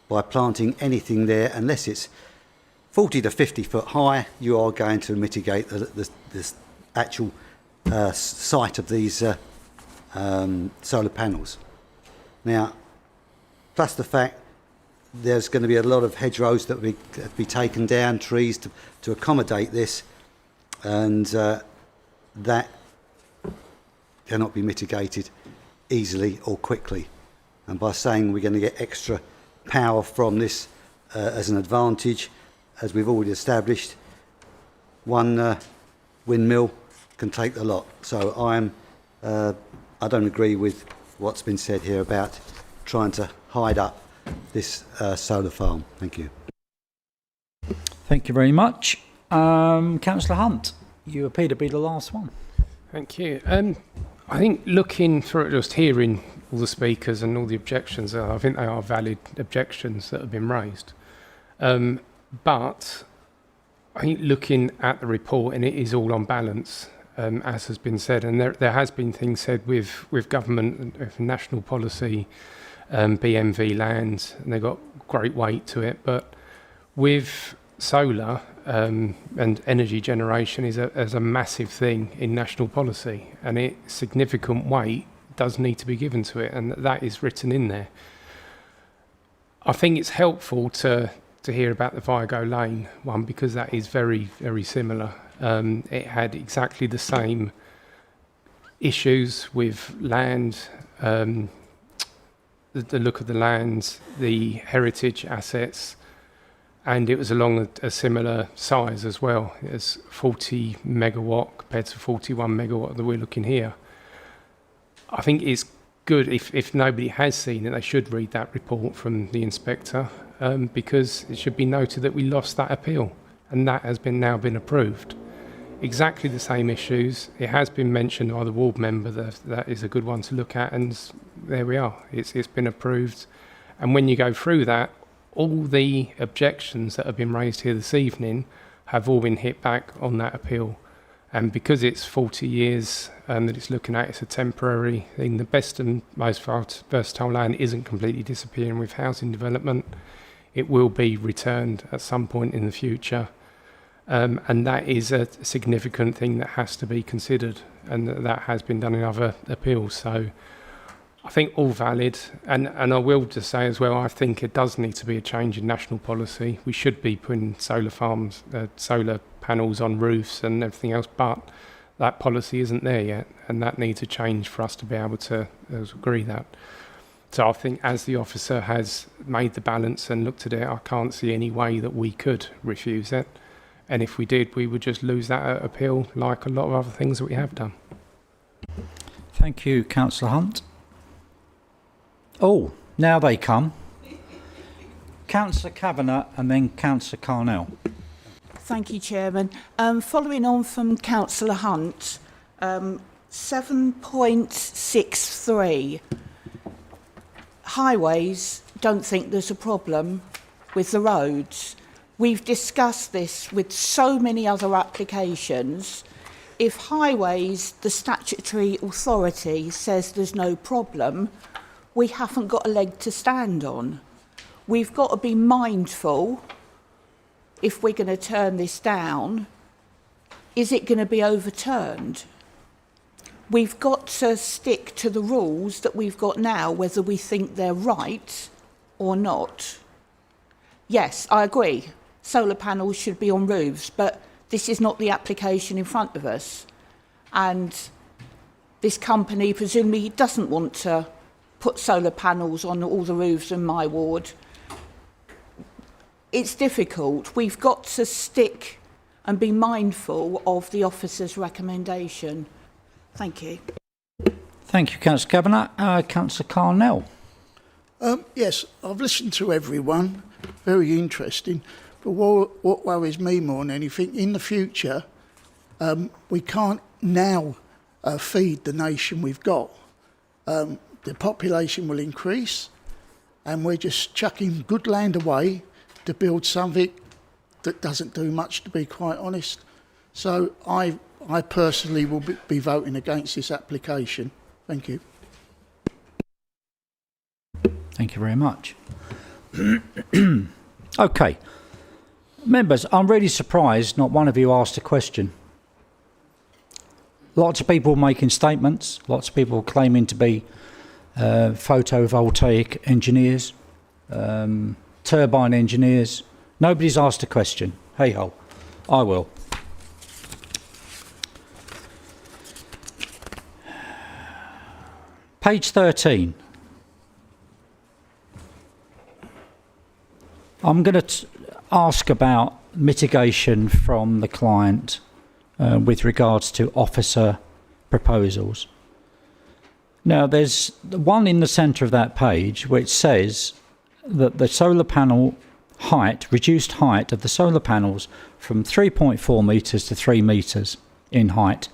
by planting anything there, unless it's 40 to 50 foot high, you are going to mitigate the actual site of these solar panels. Now, plus the fact there's going to be a lot of hedgerows that will be taken down, trees to accommodate this, and that cannot be mitigated easily or quickly. And by saying we're going to get extra power from this as an advantage, as we've already established, one windmill can take the lot. So I don't agree with what's been said here about trying to hide up this solar farm. Thank you. Thank you very much. Councillor Hunt, you appear to be the last one. Thank you. I think looking through it, just hearing all the speakers and all the objections, I think they are valid objections that have been raised. But I think looking at the report, and it is all on balance, as has been said, and there has been things said with government, with national policy, BMV lands, and they've got great weight to it. But with solar and energy generation is a massive thing in national policy, and significant weight does need to be given to it, and that is written in there. I think it's helpful to hear about the Vigo Lane one, because that is very, very similar. It had exactly the same issues with land, the look of the land, the heritage assets, and it was along a similar size as well. It's 40 megawatt compared to 41 megawatt that we're looking here. I think it's good, if nobody has seen it, they should read that report from the inspector, because it should be noted that we lost that appeal, and that has now been approved. exactly the same issues. It has been mentioned by the ward member that is a good one to look at, and there we are. It's been approved. And when you go through that, all the objections that have been raised here this evening have all been hit back on that appeal. And because it's 40 years that it's looking at, it's a temporary thing. The best and most versatile land isn't completely disappearing with housing development. It will be returned at some point in the future. And that is a significant thing that has to be considered, and that has been done in other appeals. So I think all valid. And I will just say as well, I think it does need to be a change in national policy. We should be putting solar farms, solar panels on roofs and everything else, but that policy isn't there yet, and that needs a change for us to be able to agree that. So I think as the officer has made the balance and looked at it, I can't see any way that we could refuse it. And if we did, we would just lose that appeal like a lot of other things that we have done. Thank you, Councillor Hunt. Oh, now they come. Councillor Kavanagh and then Councillor Carnell. Thank you, Chairman. Following on from Councillor Hunt, 7.63. Highways don't think there's a problem with the roads. We've discussed this with so many other applications. If Highways, the statutory authority, says there's no problem, we haven't got a leg to stand on. We've got to be mindful, if we're going to turn this down, is it going to be overturned? We've got to stick to the rules that we've got now, whether we think they're right or not. Yes, I agree. Solar panels should be on roofs, but this is not the application in front of us. And this company presumably doesn't want to put solar panels on all the roofs in my ward. It's difficult. We've got to stick and be mindful of the officer's recommendation. Thank you. Thank you, Councillor Kavanagh. Councillor Carnell. Yes, I've listened to everyone. Very interesting. But what worries me more than anything, in the future, we can't now feed the nation we've got. The population will increase, and we're just chucking good land away to build something that doesn't do much, to be quite honest. So I personally will be voting against this application. Thank you. Thank you very much. Okay. Members, I'm really surprised not one of you asked a question. Lots of people making statements, lots of people claiming to be photovoltaic engineers, turbine engineers. Nobody's asked a question. Hey ho, I will. Page 13. I'm going to ask about mitigation from the client with regards to officer proposals. Now, there's one in the centre of that page which says that the solar panel height, reduced height of the solar panels from 3.4 metres to 3 metres in height.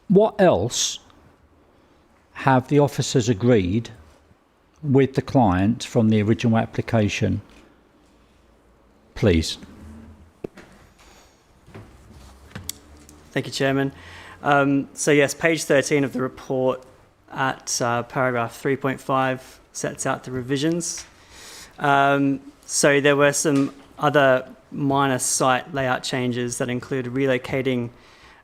What else have the officers agreed with the client from the original application, please? Thank you, Chairman. So yes, page 13 of the report at paragraph 3.5 sets out the revisions. So there were some other minor site layout changes that included relocating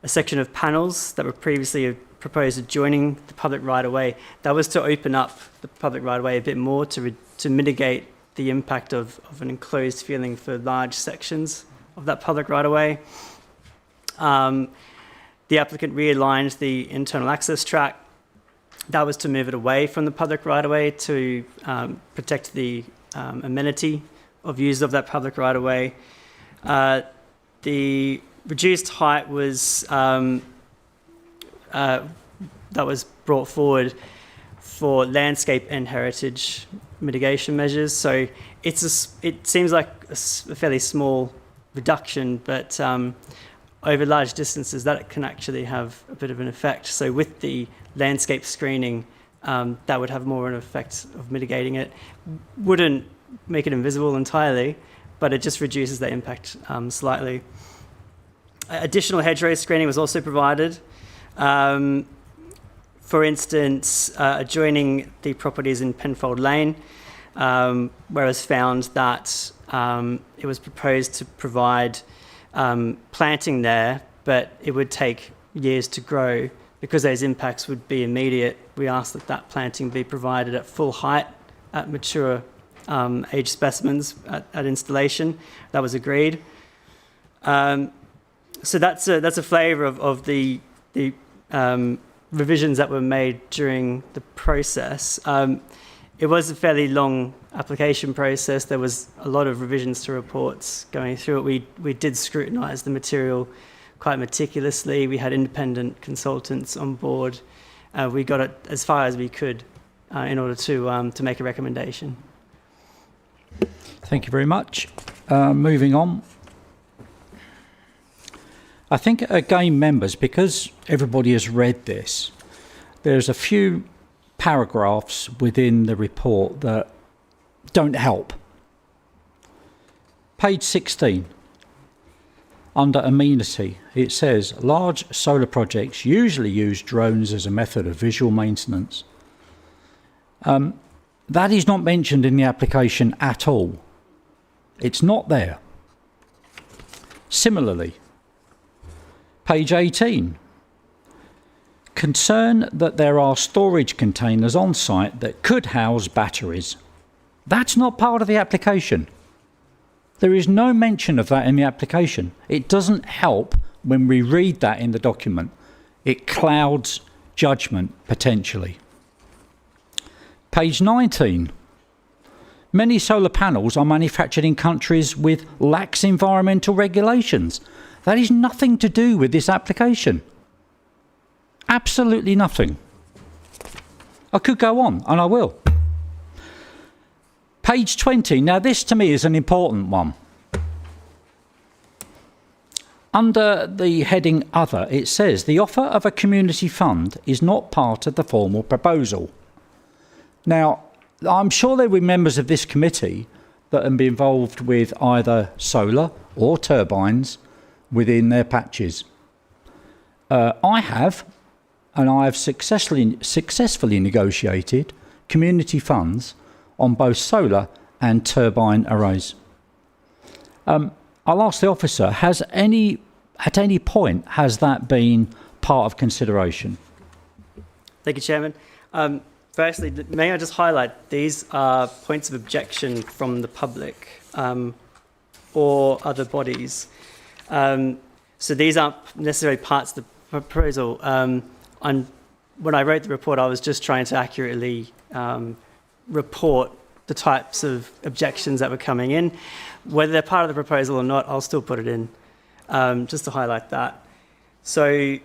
a section of panels that were previously proposed adjoining the public right-of-way. That was to open up the public right-of-way a bit more to mitigate the impact of an enclosed feeling for large sections of that public right-of-way. The applicant realigned the internal access track. That was to move it away from the public right-of-way to protect the amenity of use of that public right-of-way. The reduced height was that was brought forward for landscape and heritage mitigation measures. So it seems like a fairly small reduction, but over large distances that can actually have a bit of an effect. So with the landscape screening, that would have more of an effect of mitigating it. Wouldn't make it invisible entirely, but it just reduces the impact slightly. Additional hedgerow screening was also provided. For instance, adjoining the properties in Penfold Lane, where it was found that it was proposed to provide planting there, but it would take years to grow. Because those impacts would be immediate, we asked that that planting be provided at full height at mature age specimens at installation. That was agreed. So that's a flavour of the revisions that were made during the process. It was a fairly long application process. There was a lot of revisions to reports going through it. We did scrutinise the material quite meticulously. We had independent consultants on board. We got it as far as we could in order to make a recommendation. Thank you very much. Moving on. I think, again, members, because everybody has read this, there's a few paragraphs within the report that don't help. Page 16. Under amenity, it says, large solar projects usually use drones as a method of visual maintenance. That is not mentioned in the application at all. It's not there. Similarly, page 18. Concern that there are storage containers on site that could house batteries. That's not part of the application. There is no mention of that in the application. It doesn't help when we read that in the document. It clouds judgment, potentially. Page 19. Many solar panels are manufactured in countries with lax environmental regulations. That is nothing to do with this application. Absolutely nothing. I could go on, and I will. Page 20. Now, this to me is an important one. Under the heading Other, it says, the offer of a community fund is not part of the formal proposal. Now, I'm sure there will be members of this committee that have been involved with either solar or turbines within their patches. I have, and I have successfully negotiated community funds on both solar and turbine arrays. I'll ask the officer, at any point, has that been part of consideration? Thank you, Chairman. Firstly, may I just highlight, these are points of objection from the public or other bodies. So these aren't necessarily parts of the proposal. When I wrote the report, I was just trying to accurately report the types of objections that were coming in. Whether they're part of the proposal or not, I'll still put it in, just to highlight that. So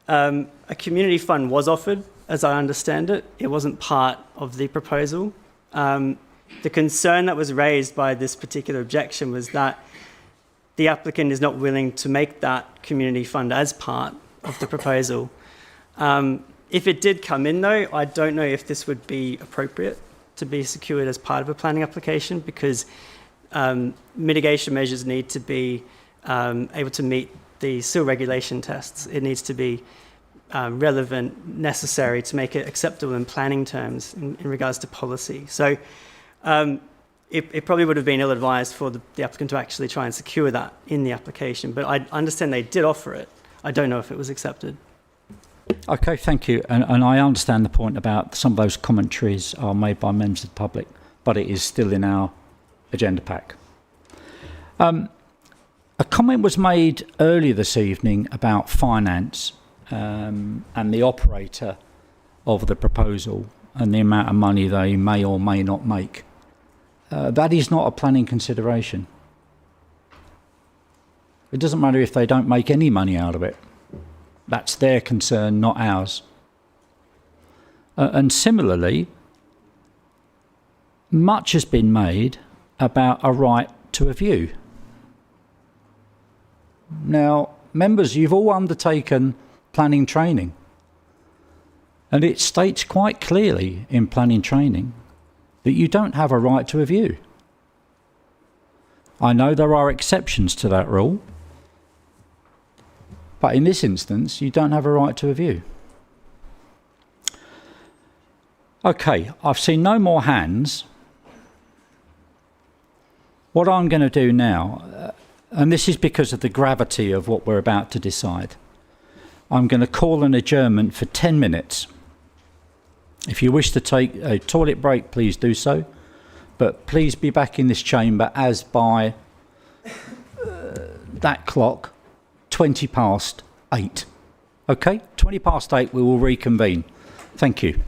a community fund was offered, as I understand it. It wasn't part of the proposal. The concern that was raised by this particular objection was that the applicant is not willing to make that community fund as part of the proposal. If it did come in, though, I don't know if this would be appropriate to be secured as part of a planning application, because mitigation measures need to be able to meet the SIL regulation tests. It needs to be relevant, necessary to make it acceptable in planning terms in regards to policy. So it probably would have been ill-advised for the applicant to actually try and secure that in the application. But I understand they did offer it. I don't know if it was accepted. Okay, thank you. And I understand the point about some of those commentaries are made by members of the public, but it is still in our agenda pack. A comment was made earlier this evening about finance and the operator of the proposal and the amount of money they may or may not make. That is not a planning consideration. It doesn't matter if they don't make any money out of it. That's their concern, not ours. And similarly, much has been made about a right to a view. Now, members, you've all undertaken planning training. And it states quite clearly in planning training that you don't have a right to a view. I know there are exceptions to that rule, but in this instance, you don't have a right to a view. Okay, I've seen no more hands. What I'm going to do now, and this is because of the gravity of what we're about to decide, I'm going to call an adjournment for 10 minutes. If you wish to take a toilet break, please do so. But please be back in this chamber as by that clock, 8:20. Okay, 8:20 we will reconvene. Thank you.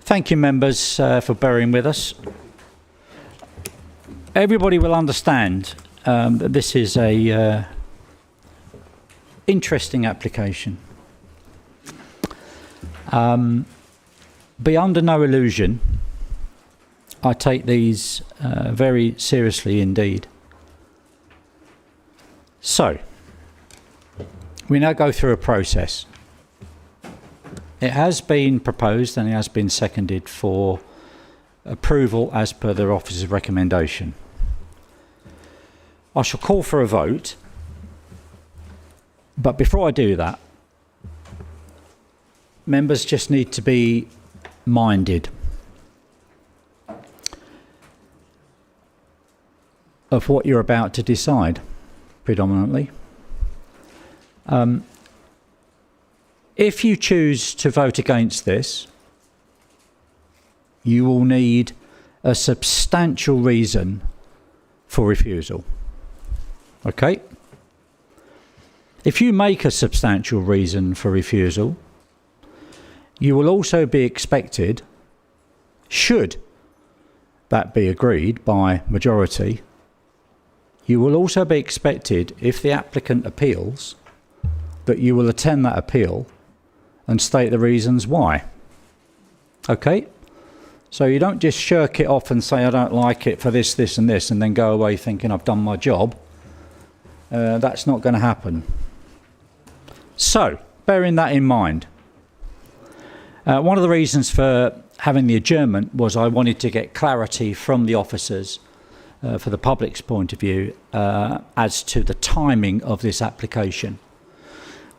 Thank you, members, for bearing with us. Everybody will understand that this is a interesting application. Be under no illusion, I take these very seriously indeed. So, we now go through a process. It has been proposed and it has been seconded for approval as per the officer's recommendation. I shall call for a vote, but before I do that, members just need to be minded of what you're about to decide, predominantly. If you choose to vote against this, you will need a substantial reason for refusal. Okay? If you make a substantial reason for refusal, you will also be expected, should that be agreed by majority, you will also be expected, if the applicant appeals, that you will attend that appeal and state the reasons why. Okay? So you don't just shirk it off and say, I don't like it for this, this and this, and then go away thinking I've done my job. That's not going to happen. So, bearing that in mind, one of the reasons for having the adjournment was I wanted to get clarity from the officers, for the public's point of view, as to the timing of this application.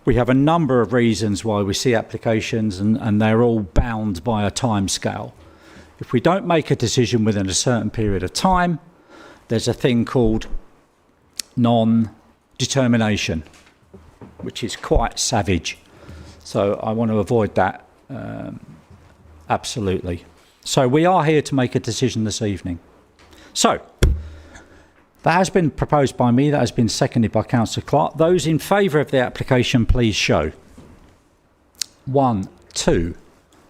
We have a number of reasons why we see applications and they're all bound by a time scale. If we don't make a decision within a certain period of time, there's a thing called non-determination, which is quite savage. So I want to avoid that absolutely. So we are here to make a decision this evening. So that has been proposed by me, that has been seconded by Councillor Clark. Those in favour of the application, please show. 1, 2,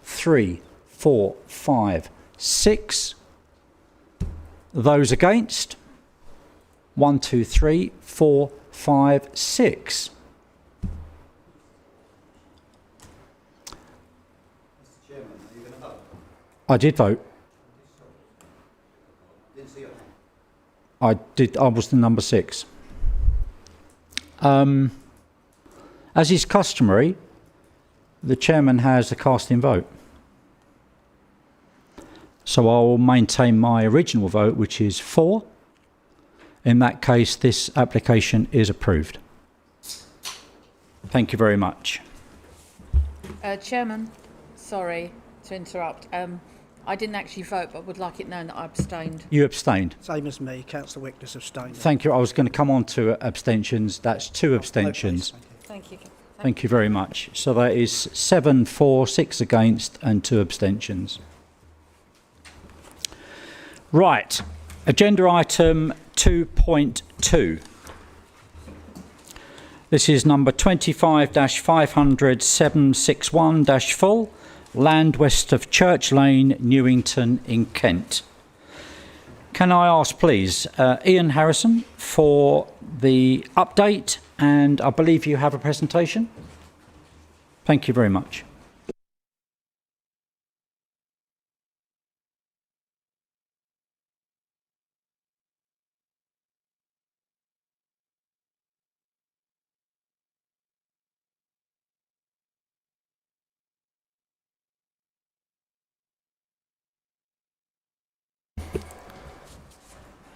3, 4, 5, 6. Those against? 1, 2, 3, 4, 5, 6. I did vote. I did. I was the number 6. As is customary, the chairman has a casting vote. So I will maintain my original vote, which is 4. In that case, this application is approved. Thank you very much. Chairman, sorry to interrupt. I didn't actually vote, but would like it known that I abstained. You abstained? Same as me, Councillor Wickness abstained. Thank you. I was going to come on to abstentions. That's 2 abstentions. Thank you. Thank you very much. So that is 7 for, 6 against and 2 abstentions. Right. Agenda item 2.2. This is number 25-500-761-full. Land west of Church Lane, Newington in Kent. Can I ask, please, Ian Harrison for the update, and I believe you have a presentation? Thank you very much.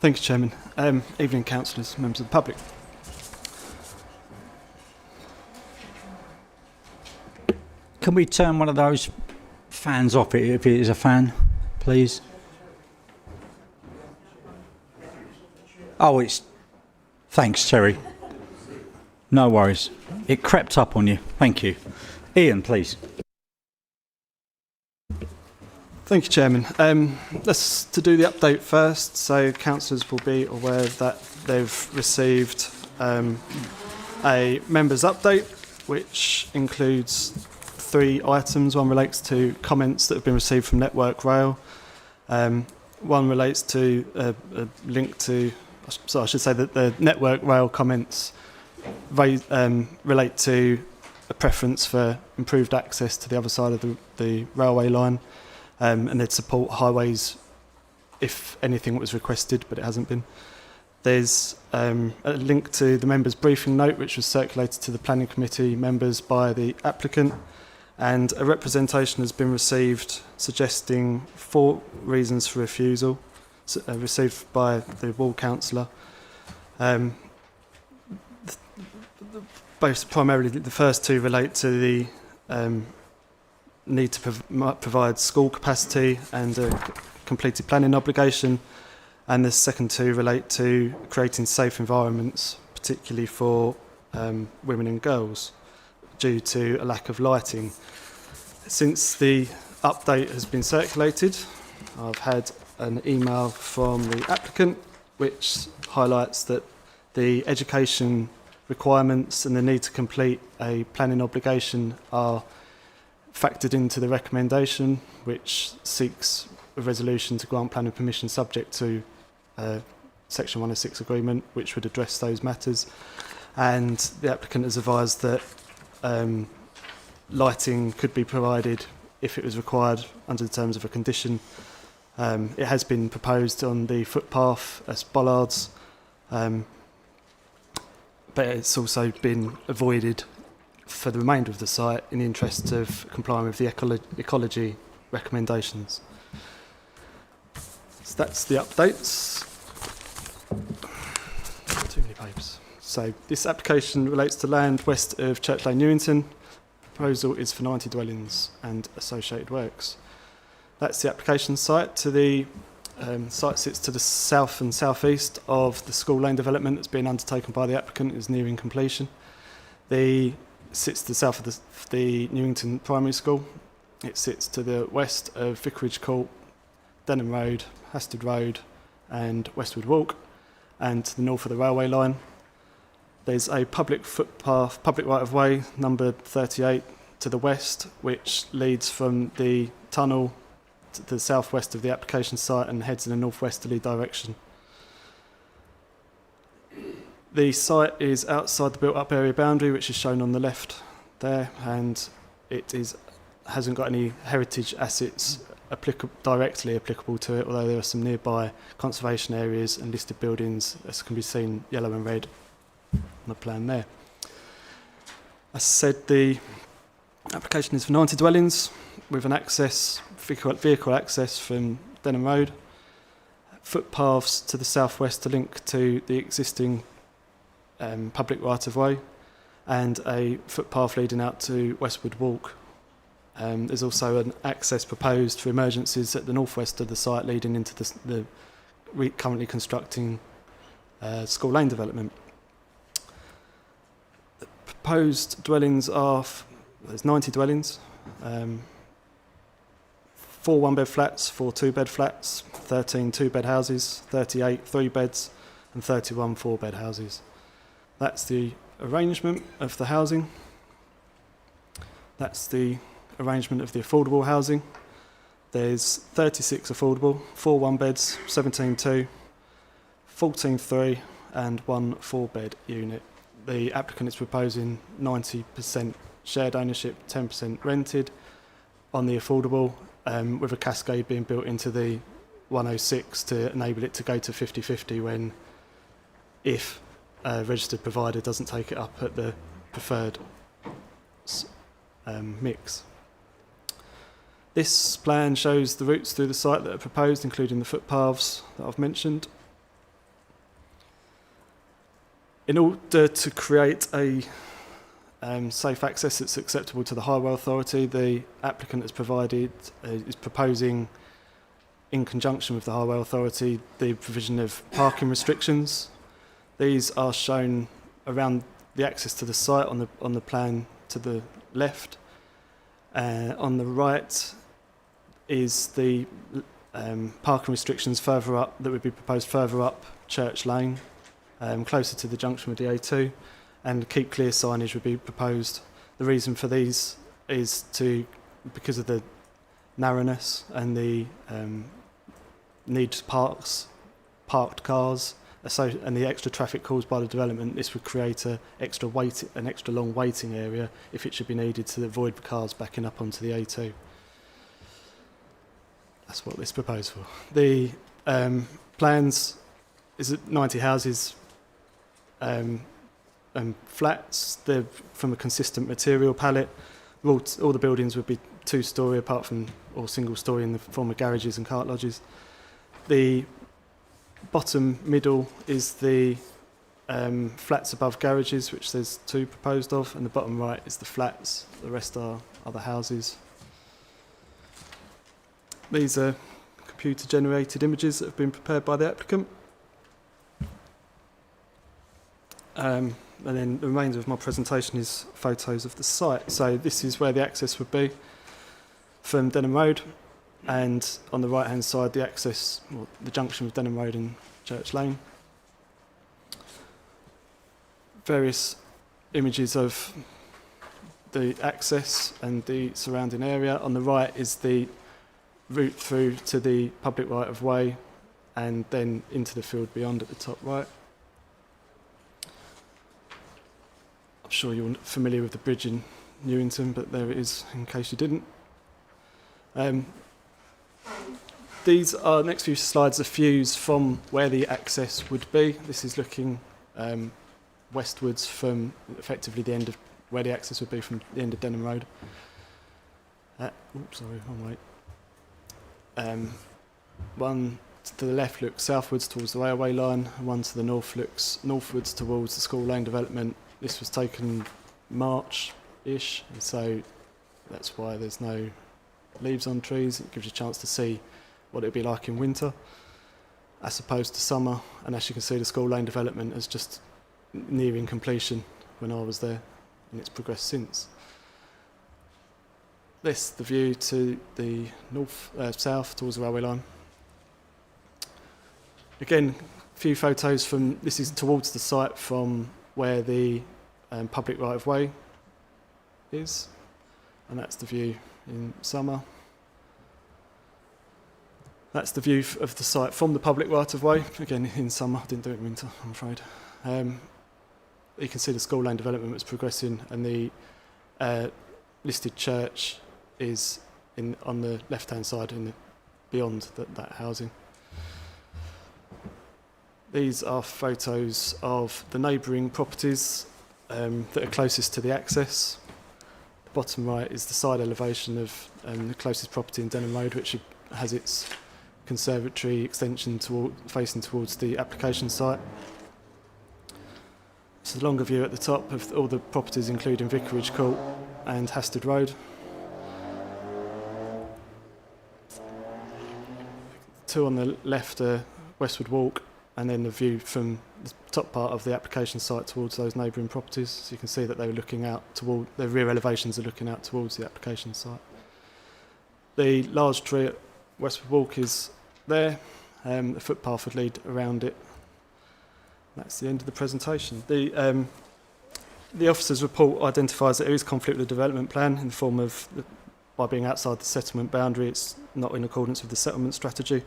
Thank you, Chairman. Evening, councillors, members of the public. Can we turn one of those fans off, if it is a fan, please? Oh, it's... Thanks, Terry. No worries. It crept up on you. Thank you. Ian, please. Thank you, Chairman. Let's to do the update first. So councillors will be aware that they've received a members' update, which includes three items. One relates to comments that have been received from Network Rail. One relates to a link to, so I should say that the Network Rail comments relate to a preference for improved access to the other side of the railway line, and they'd support highways if anything was requested, but it hasn't been. There's a link to the members' briefing note, which was circulated to the planning committee members by the applicant, and a representation has been received suggesting 4 reasons for refusal, received by the ward councillor. Both primarily, the first 2 relate to the need to provide school capacity and a completed planning obligation, and the second 2 relate to creating safe environments, particularly for women and girls, due to a lack of lighting. Since the update has been circulated, I've had an email from the applicant which highlights that the education requirements and the need to complete a planning obligation are factored into the recommendation, which seeks a resolution to grant planning permission subject to Section 106 agreement, which would address those matters. And the applicant has advised that lighting could be provided if it was required under the terms of a condition. It has been proposed on the footpath as bollards, but it's also been avoided for the remainder of the site in the interest of complying with the ecology recommendations. So that's the updates. Too many papers. So this application relates to land west of Church Lane, Newington. Proposal is for 90 dwellings and associated works. That's the application site. To the site sits to the south and southeast of the school lane development that's being undertaken by the applicant, is nearing completion. It sits to the south of the Newington Primary School. It sits to the west of Vicarage Court, Denham Road, Hastad Road and Westwood Walk, and to the north of the railway line. There's a public footpath, public right-of-way, number 38, to the west, which leads from the tunnel to the southwest of the application site and heads in a northwesterly direction. The site is outside the built-up area boundary, which is shown on the left there, and it hasn't got any heritage assets directly applicable to it, although there are some nearby conservation areas and listed buildings, as can be seen yellow and red on the plan there. As said, the application is for 90 dwellings with an vehicle access from Denham Road, footpaths to the southwest to link to the existing public right-of-way, and a footpath leading out to Westwood Walk. There's also an access proposed for emergencies at the northwest of the site, leading into the currently constructing school lane development. The proposed dwellings there's 90 dwellings, 4 one-bed flats, 4 two-bed flats, 13 two-bed houses, 38 three-beds, and 31 four-bed houses. That's the arrangement of the housing. That's the arrangement of the affordable housing. There's 36 affordable, 4 one-beds, 17 two, 14 three, and 1 4-bed unit. The applicant is proposing 90% shared ownership, 10% rented on the affordable, with a cascade being built into the 106 to enable it to go to 50-50 if a registered provider doesn't take it up at the preferred mix. This plan shows the routes through the site that are proposed, including the footpaths that I've mentioned. In order to create a safe access that's acceptable to the Highway Authority, the applicant is proposing, in conjunction with the Highway Authority, the provision of parking restrictions. These are shown around the access to the site on the plan to the left. On the right is the parking restrictions further up that would be proposed further up Church Lane, closer to the junction with the A2, and keep clear signage would be proposed. The reason for these is to, because of the narrowness and the need to parked cars, and the extra traffic caused by the development, this would create an extra long waiting area if it should be needed to avoid cars backing up onto the A2. That's what this proposed for. The plans is at 90 houses and flats. They're from a consistent material palette. All the buildings would be two-storey, apart from or single-storey in the form of garages and cart lodges. The bottom middle is the flats above garages, which there's 2 proposed of, and the bottom right is the flats. The rest are other houses. These are computer-generated images that have been prepared by the applicant. And then the remainder of my presentation is photos of the site. So this is where the access would be from Denham Road, and on the right-hand side, the access, well, the junction of Denham Road and Church Lane. Various images of the access and the surrounding area. On the right is the route through to the public right-of-way and then into the field beyond at the top right. I'm sure you're familiar with the bridge in Newington, but there it is in case you didn't. These are, next few slides, are views from where the access would be. This is looking westwards from effectively the end of where the access would be from the end of Denham Road. Sorry, wrong way. One to the left looks southwards towards the railway line, and one to the north looks northwards towards the School Lane development. This was taken March-ish, so that's why there's no leaves on trees. It gives you a chance to see what it would be like in winter as opposed to summer. And as you can see, the School Lane development is just nearing completion when I was there, and it's progressed since. This, the view to the south towards the railway line. Again, a few photos from, this is towards the site from where the public right-of-way is, and that's the view in summer. That's the view of the site from the public right-of-way, again in summer. I didn't do it in winter, I'm afraid. You can see the School Lane development was progressing, and the listed church is on the left-hand side beyond that housing. These are photos of the neighbouring properties that are closest to the access. The bottom right is the side elevation of the closest property in Denham Road, which has its conservatory extension facing towards the application site. It's a longer view at the top of all the properties, including Vicarage Court and Hasted Road. Two on the left are Westward Walk, and then the view from the top part of the application site towards those neighbouring properties. So you can see that they were looking out toward, their rear elevations are looking out towards the application site. The large tree at Westward Walk is there. The footpath would lead around it. That's the end of the presentation. The officer's report identifies that there is conflict with the development plan in the form of, by being outside the settlement boundary, it's not in accordance with the settlement strategy.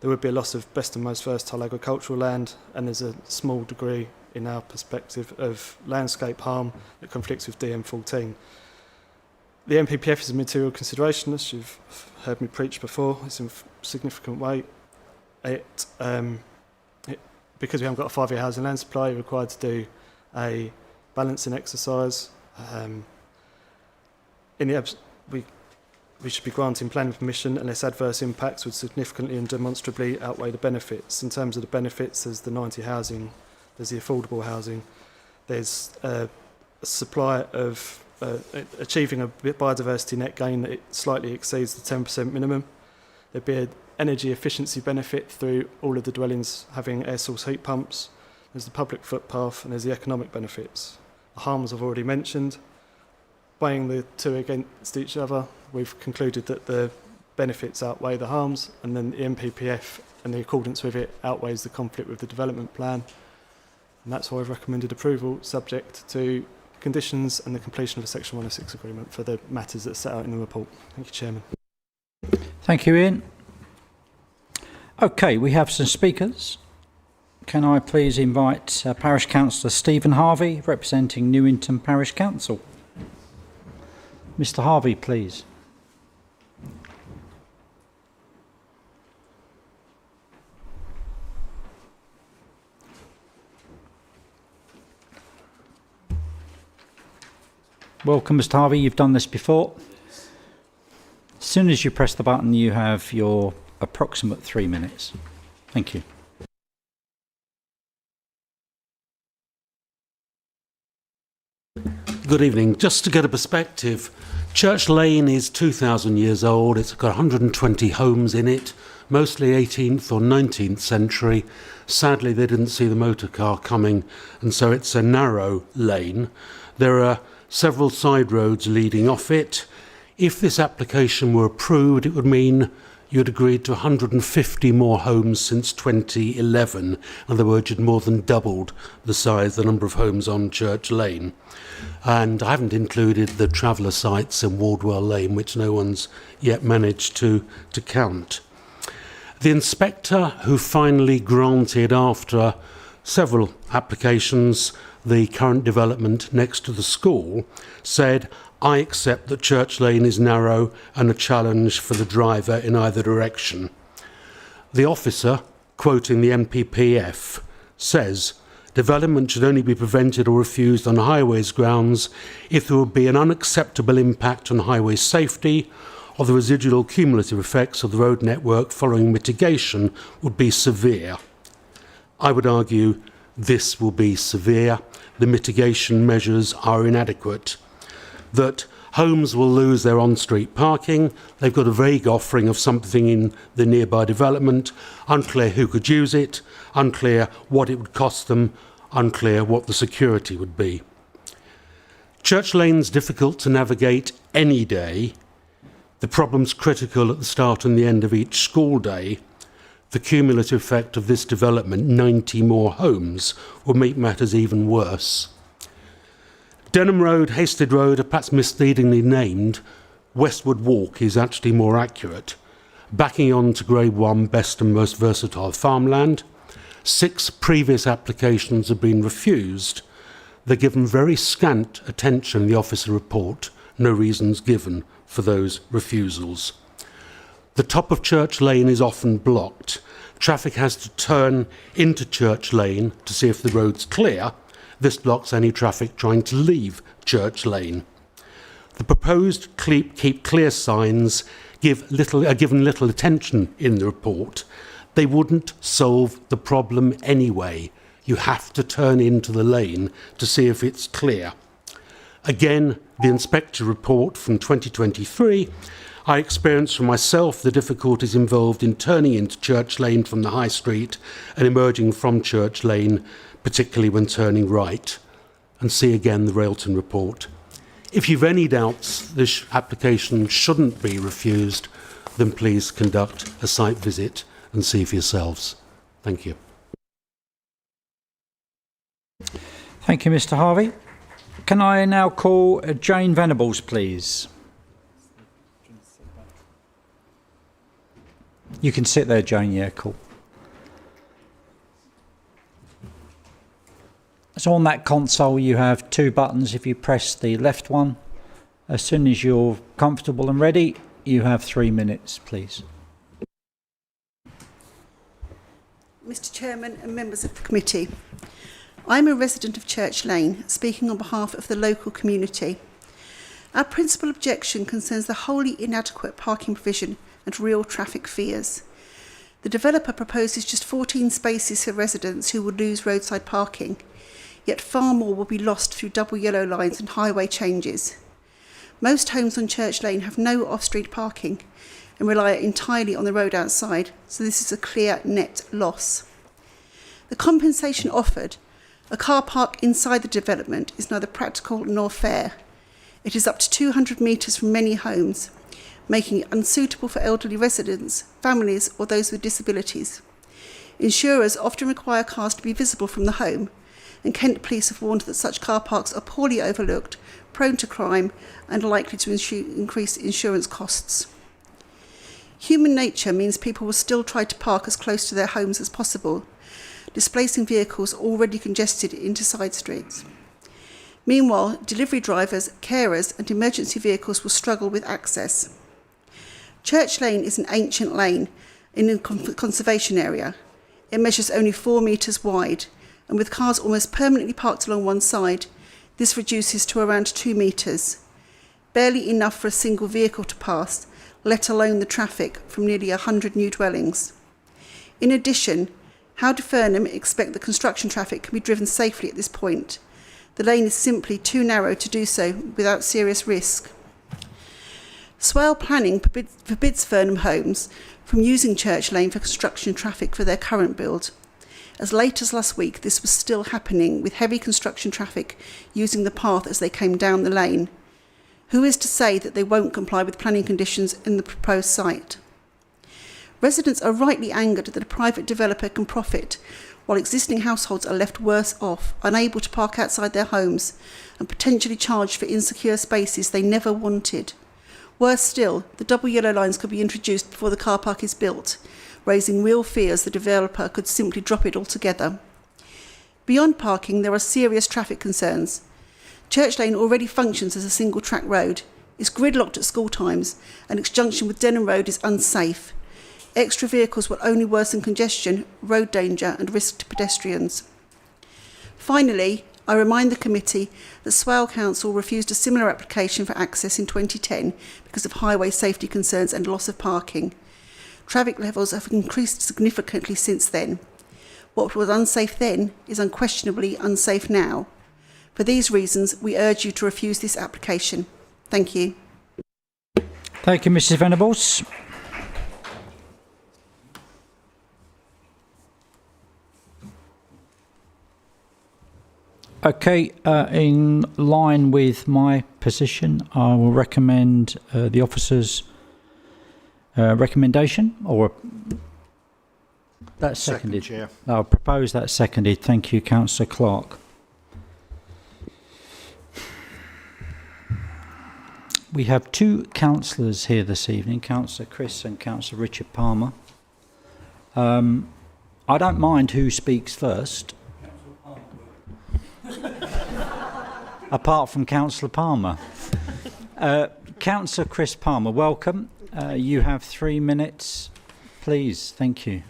There would be a loss of best and most versatile agricultural land, and there's a small degree, in our perspective, of landscape harm that conflicts with DM14. The MPPF is a material consideration, as you've heard me preach before. It's in a significant way. Because we haven't got a 5-year housing land supply, you're required to do a balancing exercise. We should be granting planning permission unless adverse impacts would significantly and demonstrably outweigh the benefits. In terms of the benefits, there's the 90 housing, there's the affordable housing, there's a supply of achieving a biodiversity net gain that it slightly exceeds the 10% minimum. There'd be an energy efficiency benefit through all of the dwellings having air source heat pumps. There's the public footpath, and there's the economic benefits. The harms I've already mentioned. Weighing the two against each other, we've concluded that the benefits outweigh the harms, and then the MPPF and the accordance with it outweighs the conflict with the development plan. And that's why I've recommended approval, subject to conditions and the completion of a Section 106 agreement for the matters that are set out in the report. Thank you, Chairman. Thank you, Ian. Okay, we have some speakers. Can I please invite Parish Councillor Stephen Harvey, representing Newington Parish Council. Mr Harvey, please. Welcome, Mr Harvey. You've done this before. As soon as you press the button, you have your approximate 3 minutes. Thank you. Good evening. Just to get a perspective, Church Lane is 2,000 years old. It's got 120 homes in it, mostly 18th or 19th century. Sadly, they didn't see the motor car coming, and so it's a narrow lane. There are several side roads leading off it. If this application were approved, it would mean you'd agreed to 150 more homes since 2011. In other words, you'd more than doubled the number of homes on Church Lane. And I haven't included the traveller sites in Wardwell Lane, which no one's yet managed to count. The inspector, who finally granted, after several applications, the current development next to the school, said, "I accept that Church Lane is narrow and a challenge for the driver in either direction." The officer, quoting the NPPF, says, "Development should only be prevented or refused on highways grounds if there would be an unacceptable impact on highway safety, or the residual cumulative effects of the road network following mitigation would be severe." I would argue this will be severe. The mitigation measures are inadequate. That homes will lose their on-street parking. They've got a vague offering of something in the nearby development, unclear who could use it, unclear what it would cost them, unclear what the security would be. Church Lane's difficult to navigate any day. The problem's critical at the start and the end of each school day. The cumulative effect of this development, 90 more homes, will make matters even worse. Denham Road, Hasted Road are perhaps misleadingly named. Westwood Walk is actually more accurate. Backing on to Grade 1, best and most versatile farmland. 6 previous applications have been refused. They're given very scant attention in the officer report. No reasons given for those refusals. The top of Church Lane is often blocked. Traffic has to turn into Church Lane to see if the road's clear. This blocks any traffic trying to leave Church Lane. The proposed keep clear signs are given little attention in the report. They wouldn't solve the problem anyway. You have to turn into the lane to see if it's clear. Again, the inspector report from 2023, I experienced for myself the difficulties involved in turning into Church Lane from the High Street and emerging from Church Lane, particularly when turning right. And see again the Railton report. If you've any doubts this application shouldn't be refused, then please conduct a site visit and see for yourselves. Thank you. Thank you, Mr Harvey. Can I now call Jane Venables, please? You can sit there, Jane. Yeah, cool. So on that console, you have 2 buttons. If you press the left one, as soon as you're comfortable and ready, you have 3 minutes, please. Mr Chairman and members of the committee, I'm a resident of Church Lane, speaking on behalf of the local community. Our principal objection concerns the wholly inadequate parking provision and real traffic fears. The developer proposes just 14 spaces for residents who would lose roadside parking, yet far more will be lost through double yellow lines and highway changes. Most homes on Church Lane have no off-street parking and rely entirely on the road outside, so this is a clear net loss. The compensation offered, a car park inside the development, is neither practical nor fair. It is up to 200 metres from many homes, making it unsuitable for elderly residents, families or those with disabilities. Insurers often require cars to be visible from the home, and Kent Police have warned that such car parks are poorly overlooked, prone to crime, and likely to increase insurance costs. Human nature means people will still try to park as close to their homes as possible, displacing vehicles already congested into side streets. Meanwhile, delivery drivers, carers, and emergency vehicles will struggle with access. Church Lane is an ancient lane in a conservation area. It measures only 4 metres wide, and with cars almost permanently parked along one side, this reduces to around 2 metres, barely enough for a single vehicle to pass, let alone the traffic from nearly 100 new dwellings. In addition, how do Furnham expect the construction traffic can be driven safely at this point? The lane is simply too narrow to do so without serious risk. Swale planning forbids Furnham Homes from using Church Lane for construction traffic for their current build. As late as last week, this was still happening, with heavy construction traffic using the path as they came down the lane. Who is to say that they won't comply with planning conditions in the proposed site? Residents are rightly angered that a private developer can profit, while existing households are left worse off, unable to park outside their homes and potentially charged for insecure spaces they never wanted. Worse still, the double yellow lines could be introduced before the car park is built, raising real fears the developer could simply drop it altogether. Beyond parking, there are serious traffic concerns. Church Lane already functions as a single-track road, is gridlocked at school times, and its junction with Denham Road is unsafe. Extra vehicles will only worsen congestion, road danger, and risk to pedestrians. Finally, I remind the committee that Swale Council refused a similar application for access in 2010 because of highway safety concerns and loss of parking. Traffic levels have increased significantly since then. What was unsafe then is unquestionably unsafe now. For these reasons, we urge you to refuse this application. Thank you. Thank you, Mrs Venables. Okay, in line with my position, I will recommend the officer's recommendation, or that's seconded. Chair. I'll propose that seconded. Thank you, Councillor Clark. We have two councillors here this evening, Councillor Chris and Councillor Richard Palmer. I don't mind who speaks first. Apart from Councillor Palmer. Councillor Chris Palmer, welcome. You have 3 minutes, please. Thank you.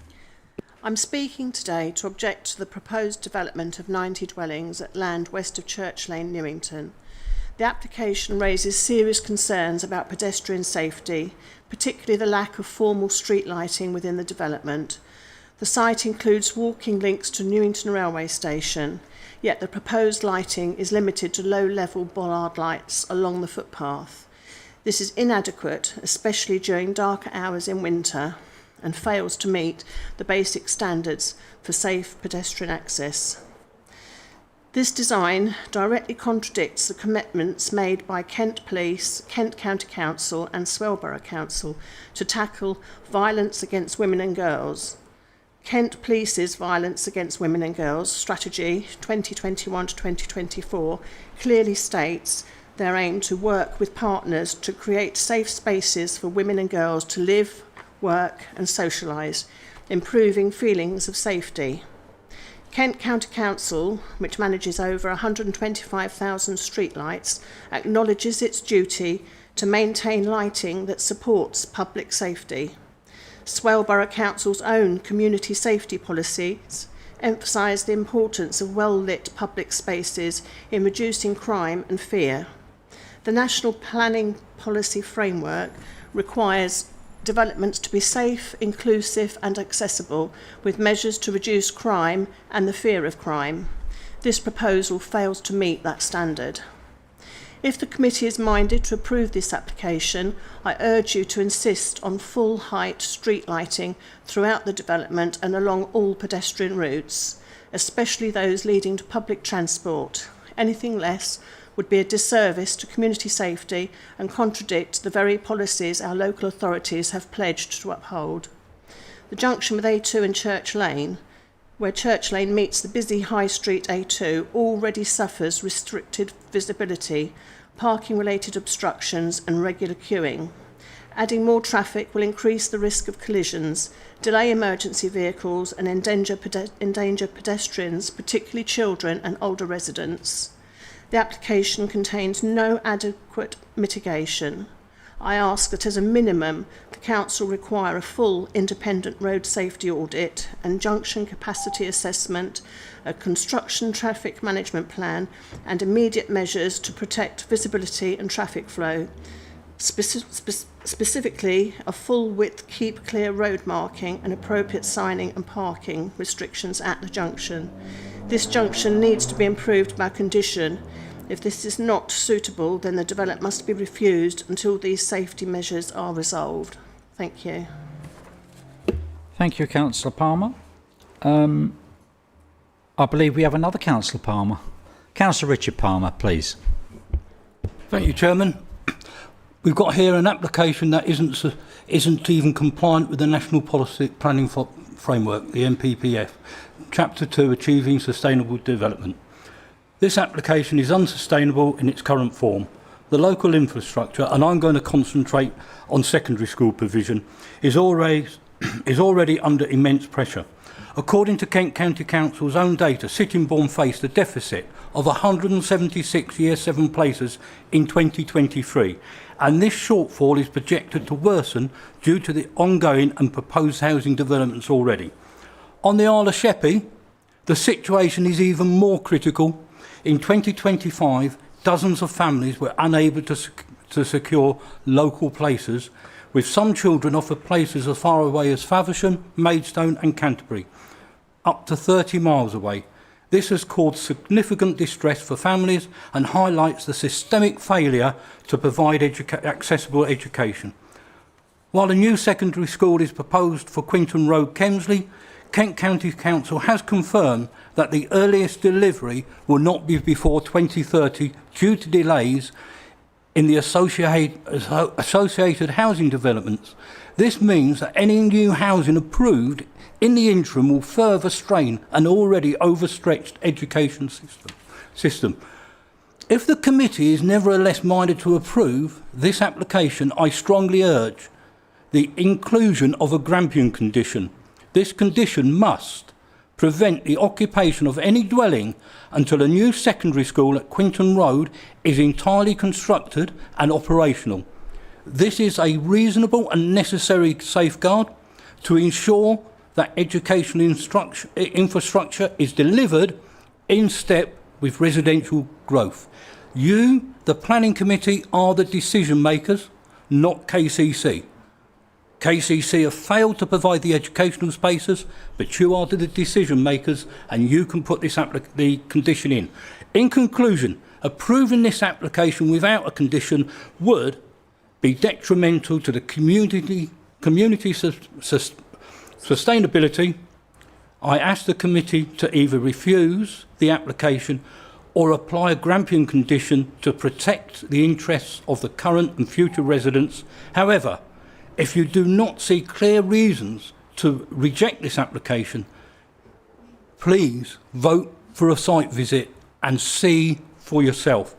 I'm speaking today to object to the proposed development of 90 dwellings at land west of Church Lane, Newington. The application raises serious concerns about pedestrian safety, particularly the lack of formal street lighting within the development. The site includes walking links to Newington Railway Station, yet the proposed lighting is limited to low-level bollard lights along the footpath. This is inadequate, especially during darker hours in winter, and fails to meet the basic standards for safe pedestrian access. This design directly contradicts the commitments made by Kent Police, Kent County Council and Swale Borough Council to tackle violence against women and girls. Kent Police's Violence Against Women and Girls strategy 2021 to 2024 clearly states their aim to work with partners to create safe spaces for women and girls to live, work and socialise, improving feelings of safety. Kent County Council, which manages over 125,000 streetlights, acknowledges its duty to maintain lighting that supports public safety. Swale Borough Council's own community safety policies emphasise the importance of well-lit public spaces in reducing crime and fear. The National Planning Policy Framework requires developments to be safe, inclusive and accessible, with measures to reduce crime and the fear of crime. This proposal fails to meet that standard. If the committee is minded to approve this application, I urge you to insist on full height street lighting throughout the development and along all pedestrian routes, especially those leading to public transport. Anything less would be a disservice to community safety and contradict the very policies our local authorities have pledged to uphold. The junction with A2 and Church Lane where Church Lane meets the busy High Street A2, already suffers restricted visibility, parking-related obstructions and regular queuing. Adding more traffic will increase the risk of collisions, delay emergency vehicles and endanger pedestrians, particularly children and older residents. The application contains no adequate mitigation. I ask that as a minimum, the Council require a full independent road safety audit and junction capacity assessment, a construction traffic management plan and immediate measures to protect visibility and traffic flow. Specifically, a full-width keep clear road marking and appropriate signing and parking restrictions at the junction. This junction needs to be improved by condition. If this is not suitable, then the development must be refused until these safety measures are resolved. Thank you. Thank you, Councillor Palmer. I believe we have another Councillor Palmer. Councillor Richard Palmer, please. Thank you, Chairman. We've got here an application that isn't even compliant with the National Policy Planning Framework, the NPPF, Chapter 2, Achieving Sustainable Development. This application is unsustainable in its current form. The local infrastructure, and I'm going to concentrate on secondary school provision, is already under immense pressure. According to Kent County Council's own data, Sittingbourne faced a deficit of 176 Year 7 places in 2023, and this shortfall is projected to worsen due to the ongoing and proposed housing developments already. On the Isle of Sheppey, the situation is even more critical. In 2025, dozens of families were unable to secure local places, with some children offered places as far away as Faversham, Maidstone and Canterbury, up to 30 miles away. This has caused significant distress for families and highlights the systemic failure to provide accessible education. While a new secondary school is proposed for Quinton Road, Kemsley, Kent County Council has confirmed that the earliest delivery will not be before 2030 due to delays in the associated housing developments. This means that any new housing approved in the interim will further strain an already overstretched education system. If the committee is nevertheless minded to approve this application, I strongly urge the inclusion of a Grampian condition. This condition must prevent the occupation of any dwelling until a new secondary school at Quinton Road is entirely constructed and operational. This is a reasonable and necessary safeguard to ensure that educational infrastructure is delivered in step with residential growth. You, the Planning Committee, are the decision makers, not KCC. KCC have failed to provide the educational spaces, but you are the decision makers and you can put the condition in. In conclusion, approving this application without a condition would be detrimental to the community sustainability. I ask the committee to either refuse the application or apply a Grampian condition to protect the interests of the current and future residents. However, if you do not see clear reasons to reject this application, please vote for a site visit and see for yourself.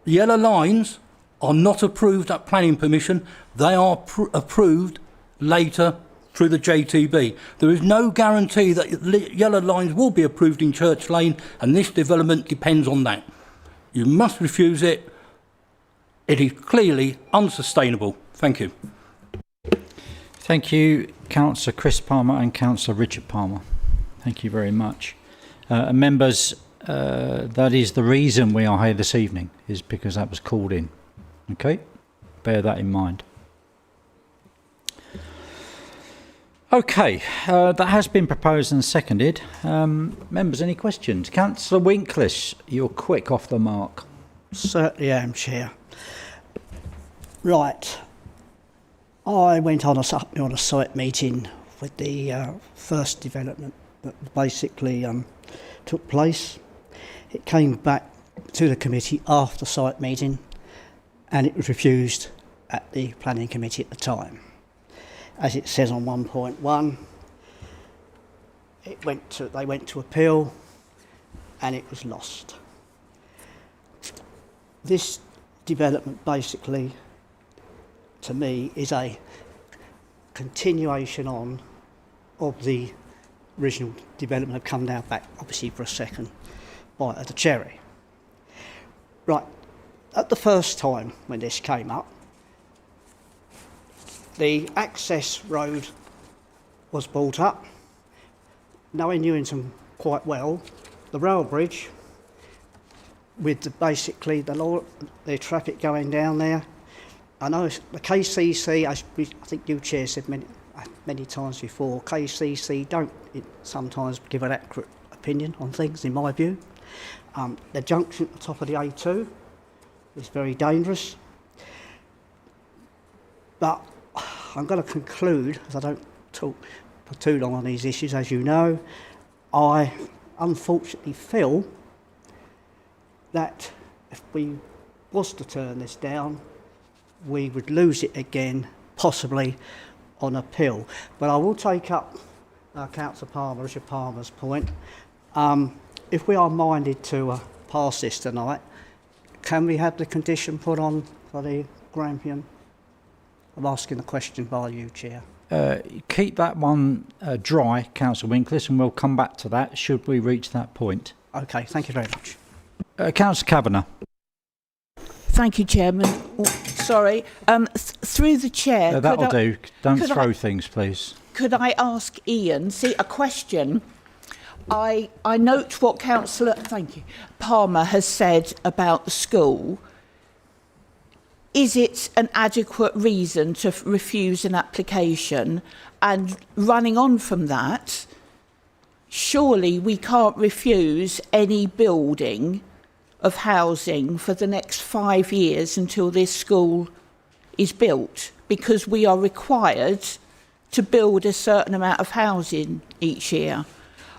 The yellow lines are not approved at planning permission. They are approved later through the JTB. There is no guarantee that yellow lines will be approved in Church Lane, and this development depends on that. You must refuse it. It is clearly unsustainable. Thank you. Thank you, Councillor Chris Palmer and Councillor Richard Palmer. Thank you very much. Members, that is the reason we are here this evening, is because that was called in. Okay? Bear that in mind. Okay, that has been proposed and seconded. Members, any questions? Councillor Winklish, you're quick off the mark. Certainly am, Chair. Right. I went on a site meeting with the first development that basically took place. It came back to the committee after site meeting and it was refused at the planning committee at the time. As it says on 1.1, they went to appeal, and it was lost. This development basically, to me, is a continuation on of the original development. Have come now back, obviously, for a second bite of the cherry. Right, at the first time when this came up, the access road was brought up. Knowing Newington quite well, the rail bridge with basically the traffic going down there. I know the KCC, I think you, Chair, said many times before, KCC don't sometimes give an accurate opinion on things, in my view. The junction at the top of the A2 is very dangerous. But I'm going to conclude, as I don't talk for too long on these issues, as you know, I unfortunately feel that if we was to turn this down, we would lose it again, possibly on appeal. But I will take up Councillor Palmer, Richard Palmer's point. If we are minded to pass this tonight, can we have the condition put on for the Grampian? I'm asking the question by you, Chair. Keep that one dry, Councillor Winklis, and we'll come back to that should we reach that point. Okay, thank you very much. Councillor Kavanagh. Thank you, Chairman. Oh, sorry. Through the Chair... that'll do. Don't throw things, please. Could I ask Ian, a question? I note what Councillor Palmer has said about the school. Is it an adequate reason to refuse an application? And running on from that, surely we can't refuse any building of housing for the next 5 years until this school is built, because we are required to build a certain amount of housing each year.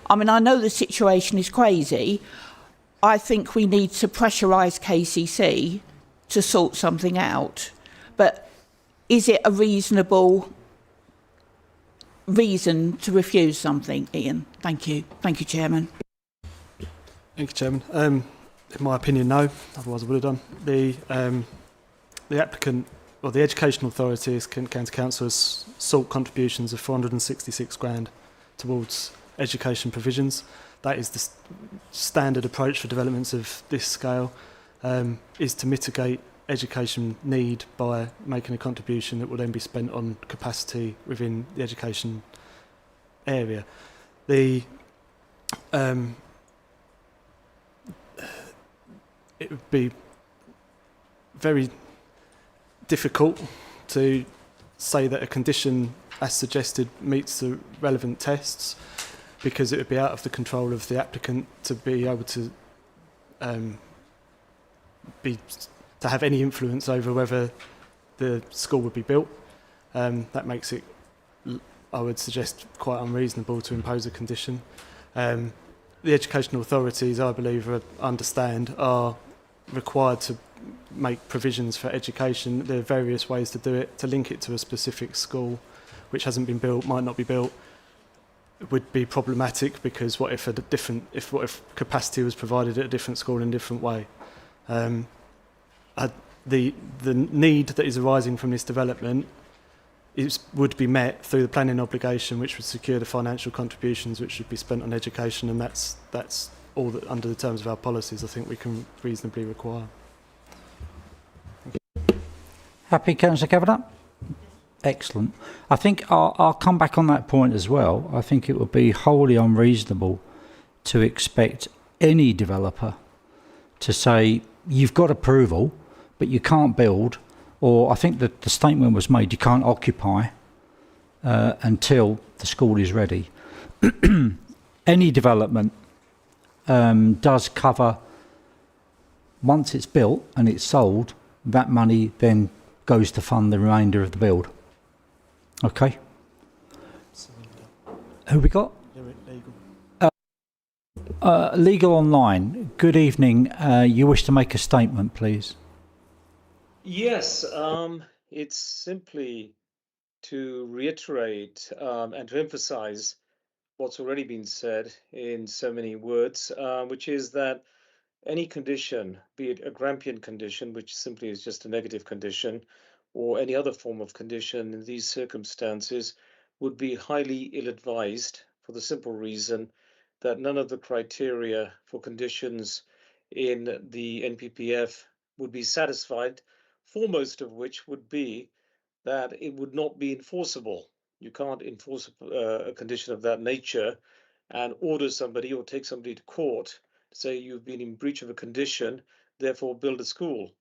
I mean, I know the situation is crazy. I think we need to pressurise KCC to sort something out. But is it a reasonable reason to refuse something, Ian? Thank you. Thank you, Chairman. Thank you, Chairman. In my opinion, no. Otherwise, I would have done. The applicant, or the education authorities, County Council, has sought contributions of 466 grand towards education provisions. That is the standard approach for developments of this scale, is to mitigate education need by making a contribution that will then be spent on capacity within the education area. It would be very difficult to say that a condition, as suggested, meets the relevant tests, because it would be out of the control of the applicant to be able to have any influence over whether the school would be built. That makes it, I would suggest, quite unreasonable to impose a condition. The educational authorities, I believe, are required to make provisions for education. There are various ways to do it. To link it to a specific school which hasn't been built, might not be built, would be problematic, because what if capacity was provided at a different school in a different way? The need that is arising from this development would be met through the planning obligation, which would secure the financial contributions which should be spent on education, and that's all that, under the terms of our policies, I think we can reasonably require. Happy, Councillor Kavanagh? Excellent. I think I'll come back on that point as well. I think it would be wholly unreasonable to expect any developer to say, you've got approval, but you can't build, or I think that the statement was made, you can't occupy until the school is ready. Any development does cover, once it's built and it's sold, that money then goes to fund the remainder of the build. Okay. Who we got? Legal online. Good evening. You wish to make a statement, please? Yes, it's simply to reiterate and to emphasize what's already been said in so many words, which is that any condition, be it a Grampian condition, which simply is just a negative condition, or any other form of condition in these circumstances, would be highly ill-advised for the simple reason that none of the criteria for conditions in the NPPF would be satisfied, foremost of which would be that it would not be enforceable. You can't enforce a condition of that nature and order somebody or take somebody to court to say you've been in breach of a condition, therefore build a school.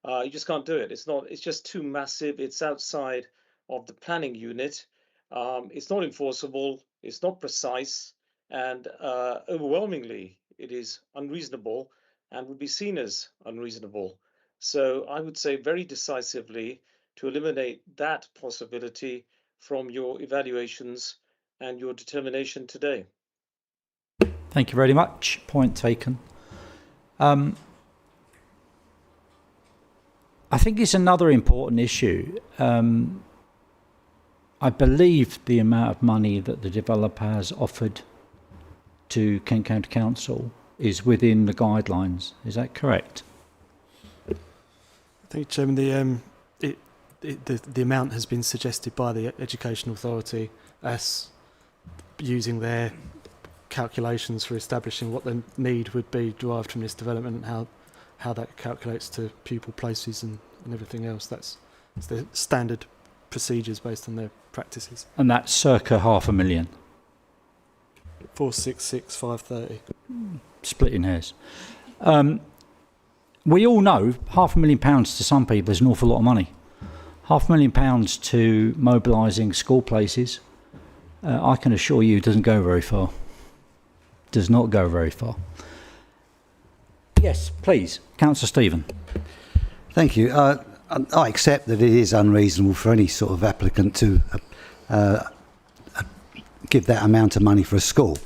You just can't do it. It's just too massive. It's outside of the planning unit. It's not enforceable. It's not precise. And overwhelmingly, it is unreasonable and would be seen as unreasonable. So I would say very decisively to eliminate that possibility from your evaluations and your determination today. Thank you very much. Point taken. I think it's another important issue. I believe the amount of money that the developer has offered to Kent County Council is within the guidelines. Is that correct? Thank you, Chairman. The amount has been suggested by the Education Authority as using their calculations for establishing what the need would be derived from this development and how that calculates to pupil places and everything else. That's the standard procedures based on their practices. And that's circa £500,000. 466,530. Splitting hairs. We all know £500,000 to some people is an awful lot of money. £500,000 to mobilising school places, I can assure you, doesn't go very far. Does not go very far. Yes, please, Councillor Stephen. Thank you. I accept that it is unreasonable for any sort of applicant to give that amount of money for a school.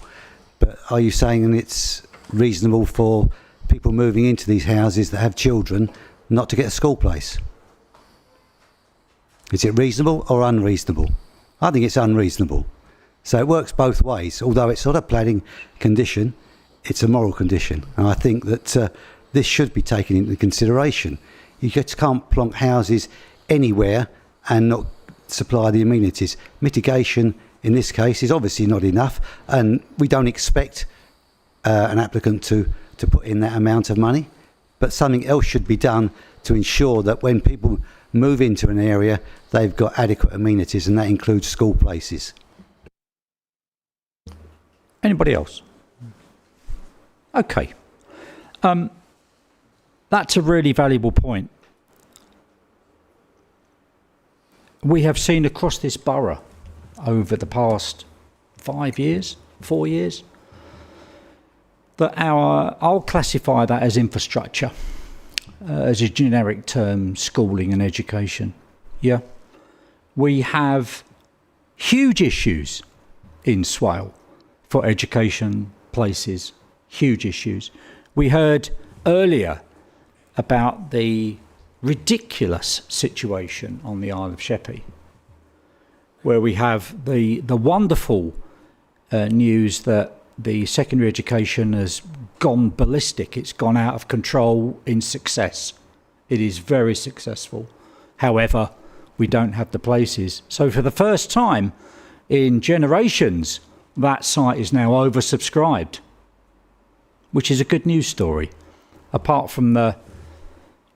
But are you saying it's reasonable for people moving into these houses that have children not to get a school place? Is it reasonable or unreasonable? I think it's unreasonable. So it works both ways. Although it's not a planning condition, it's a moral condition. And I think that this should be taken into consideration. You just can't plonk houses anywhere and not supply the amenities. Mitigation in this case is obviously not enough, and we don't expect an applicant to put in that amount of money. But something else should be done to ensure that when people move into an area, they've got adequate amenities, and that includes school places. Anybody else? Okay. That's a really valuable point. We have seen across this borough over the past 4 years, that I'll classify that as infrastructure, as a generic term, schooling and education. Yeah. We have huge issues in Swale for education places, huge issues. We heard earlier about the ridiculous situation on the Isle of Sheppey, where we have the wonderful news that the secondary education has gone ballistic. It's gone out of control in success. It is very successful. However, we don't have the places. So for the first time in generations, that site is now oversubscribed, which is a good news story, apart from the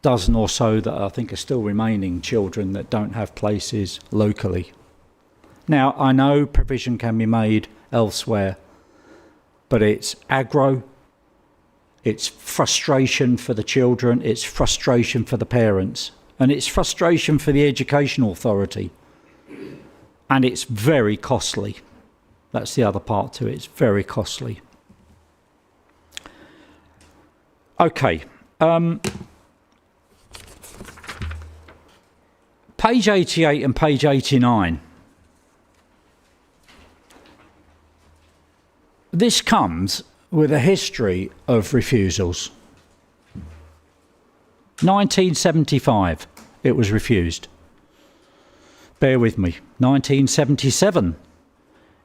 dozen or so that I think are still remaining children that don't have places locally. Now, I know provision can be made elsewhere, but it's aggro, it's frustration for the children, it's frustration for the parents, and it's frustration for the Education Authority. And it's very costly. That's the other part to it. It's very costly. Okay. Page 88 and page 89. This comes with a history of refusals. 1975, it was refused. Bear with me. 1977,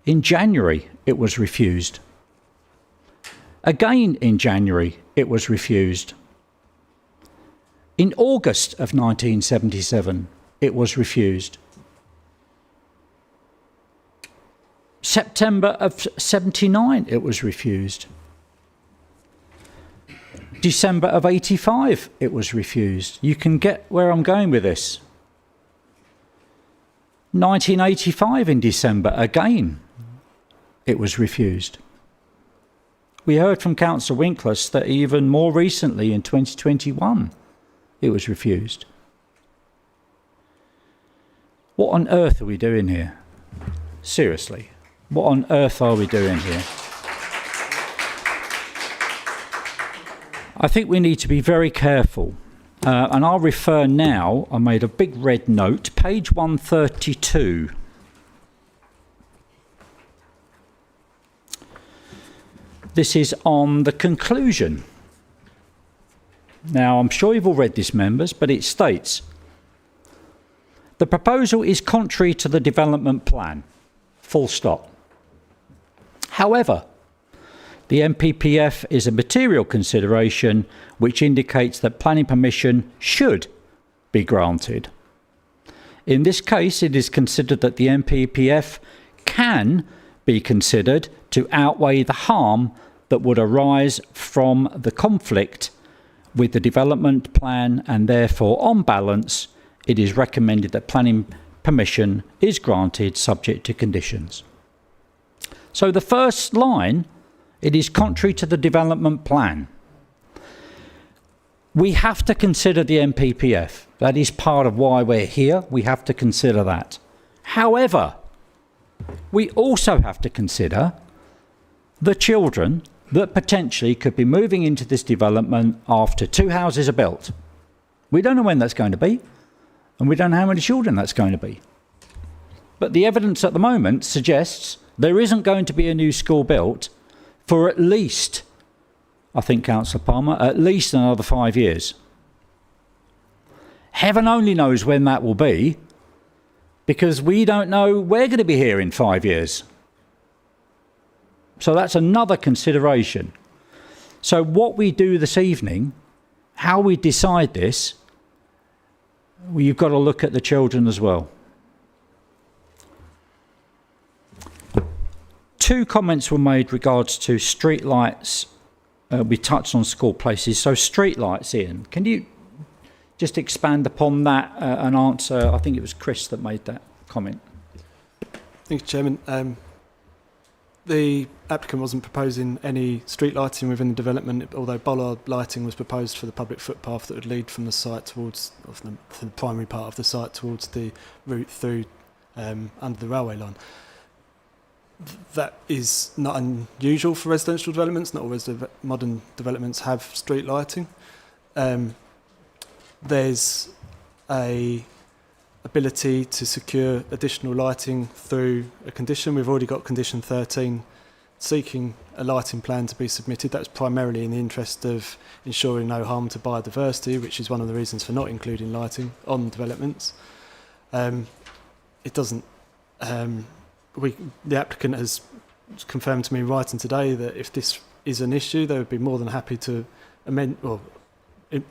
In January, it was refused. Again in January, it was refused. In August of 1977, it was refused. September of 79, it was refused. December of 85, it was refused. You can get where I'm going with this. 1985 in December, again, it was refused. We heard from Councillor Winkler that even more recently in 2021, it was refused. What on earth are we doing here? Seriously, what on earth are we doing here? I think we need to be very careful. And I'll refer now, I made a big red note, page 132. This is on the conclusion. Now, I'm sure you've all read this, members, but it states, the proposal is contrary to the development plan, full stop. However, the MPPF is a material consideration which indicates that planning permission should be granted. In this case, it is considered that the MPPF can be considered to outweigh the harm that would arise from the conflict with the development plan, and therefore, on balance, it is recommended that planning permission is granted subject to conditions. So the first line, it is contrary to the development plan. We have to consider the MPPF. That is part of why we're here. We have to consider that. However, we also have to consider the children that potentially could be moving into this development after 2 houses are built. We don't know when that's going to be, and we don't know how many children that's going to be. But the evidence at the moment suggests there isn't going to be a new school built for at least, I think, Councillor Palmer, at least another 5 years. Heaven only knows when that will be, because we don't know we're going to be here in 5 years. So that's another consideration. So what we do this evening, how we decide this, well, you've got to look at the children as well. 2 comments were made regards to street lights. We touched on school places. So street lights, Ian, can you just expand upon that and answer? I think it was Chris that made that comment. Thank you, Chairman. The applicant wasn't proposing any street lighting within the development, although bollard lighting was proposed for the public footpath that would lead from the site towards the primary part of the site towards the route through under the railway line. That is not unusual for residential developments. Not all modern developments have street lighting. There's a ability to secure additional lighting through a condition. We've already got condition 13 seeking a lighting plan to be submitted. That's primarily in the interest of ensuring no harm to biodiversity, which is one of the reasons for not including lighting on developments. It doesn't. The applicant has confirmed to me in writing today that if this is an issue, they would be more than happy to amend or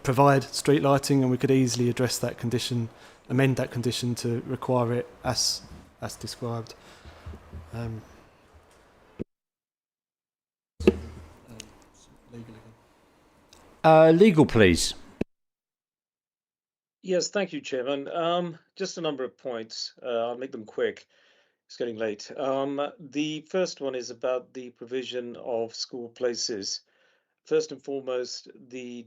provide street lighting, and we could easily address that condition, amend that condition to require it as described. Legal, please. Yes, thank you, Chairman. Just a number of points. I'll make them quick. It's getting late. The first one is about the provision of school places. First and foremost, the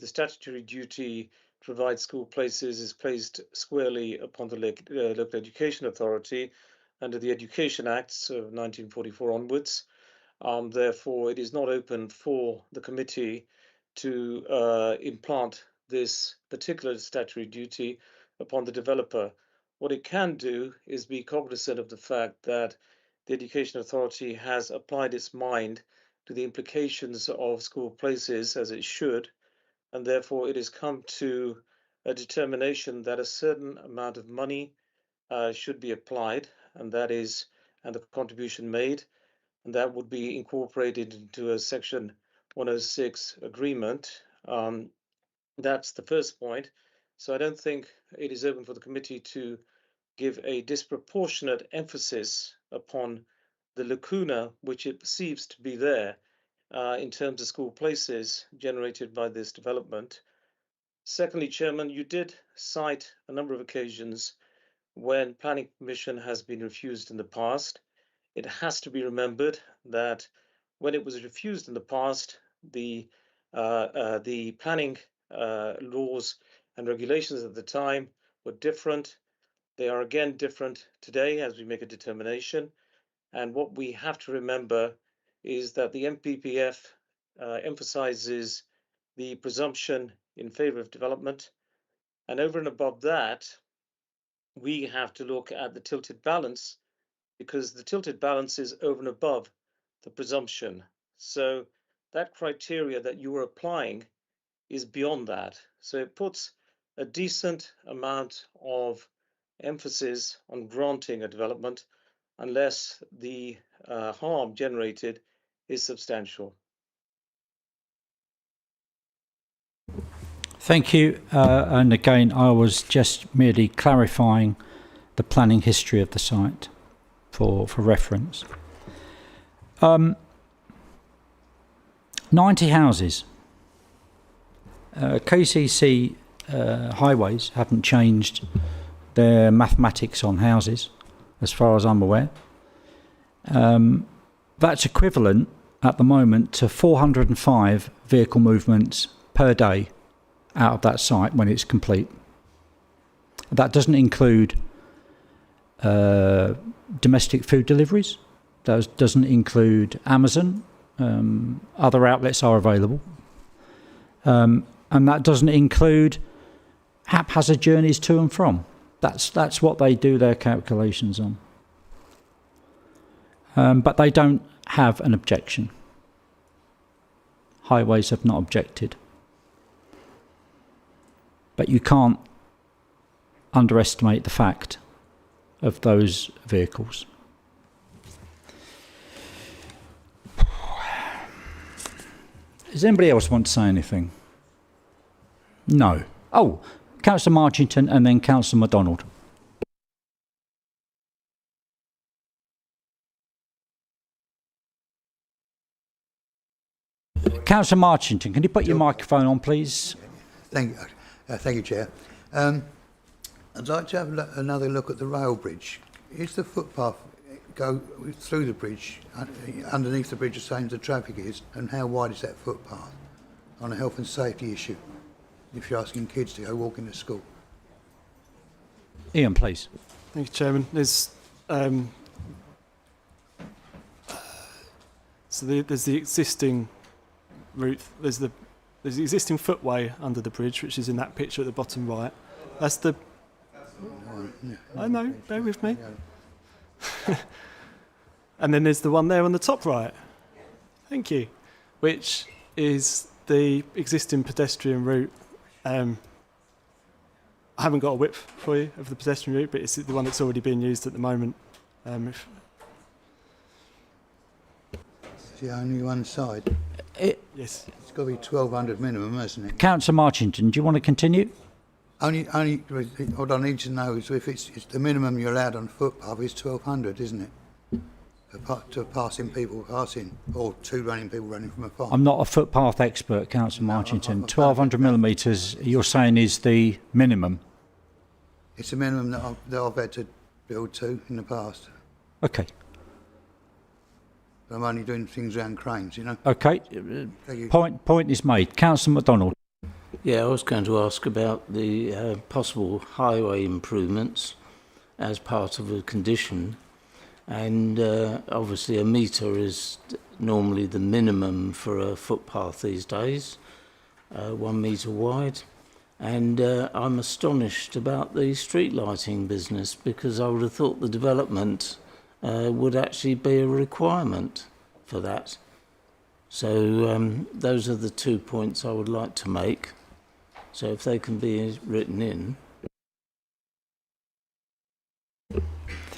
statutory duty to provide school places is placed squarely upon the local education authority under the Education Acts of 1944 onwards. Therefore, it is not open for the committee to implant this particular statutory duty upon the developer. What it can do is be cognizant of the fact that the Education Authority has applied its mind to the implications of school places as it should, and therefore it has come to a determination that a certain amount of money should be applied, and that is and the contribution made, and that would be incorporated into a Section 106 agreement. That's the first point. So I don't think it is open for the committee to give a disproportionate emphasis upon the lacuna which it perceives to be there in terms of school places generated by this development. Secondly, Chairman, you did cite a number of occasions when planning permission has been refused in the past. It has to be remembered that when it was refused in the past, the planning laws and regulations at the time were different. They are again different today as we make a determination. And what we have to remember is that the MPPF emphasizes the presumption in favor of development. And over and above that, we have to look at the tilted balance, because the tilted balance is over and above the presumption. So that criteria that you are applying is beyond that. So it puts a decent amount of emphasis on granting a development unless the harm generated is substantial. Thank you. And again, I was just merely clarifying the planning history of the site for reference. 90 houses. KCC highways haven't changed their mathematics on houses, as far as I'm aware. That's equivalent at the moment to 405 vehicle movements per day out of that site when it's complete. That doesn't include domestic food deliveries. That doesn't include Amazon. Other outlets are available. And that doesn't include haphazard journeys to and from. That's what they do their calculations on. But they don't have an objection. Highways have not objected. But you can't underestimate the fact of those vehicles. Does anybody else want to say anything? No. Oh, Councillor Marchington and then Councillor MacDonald. Councillor Marchington, can you put your microphone on, please? Thank you, Chair. I'd like to have another look at the rail bridge. Is the footpath go through the bridge, underneath the bridge, the same as the traffic is, and how wide is that footpath on a health and safety issue if you're asking kids to go walking to school? Ian, please. Thank you, Chairman. There's there's the existing route. There's the existing footway under the bridge, which is in that picture at the bottom right. That's the. I know. Bear with me. And then there's the one there on the top right. Thank you. Which is the existing pedestrian route. I haven't got a width for you of the pedestrian route, but it's the one that's already being used at the moment. It's the only one side. Yes. It's got to be 1,200 minimum, hasn't it? Councillor Marchington, do you want to continue? Only. What I need to know is if it's the minimum you're allowed on footpath is 1,200, isn't it? To passing people passing, or two running people running from afar. I'm not a footpath expert, Councillor Marchington. 1,200 millimetres, you're saying, is the minimum? It's the minimum that I've had to build to in the past. Okay. I'm only doing things around cranes, you know. Okay. Point is made. Councillor MacDonald. Yeah, I was going to ask about the possible highway improvements as part of a condition. And obviously a metre is normally the minimum for a footpath these days, 1 metre wide. And I'm astonished about the street lighting business, because I would have thought the development would actually be a requirement for that. So those are the 2 points I would like to make. So if they can be written in.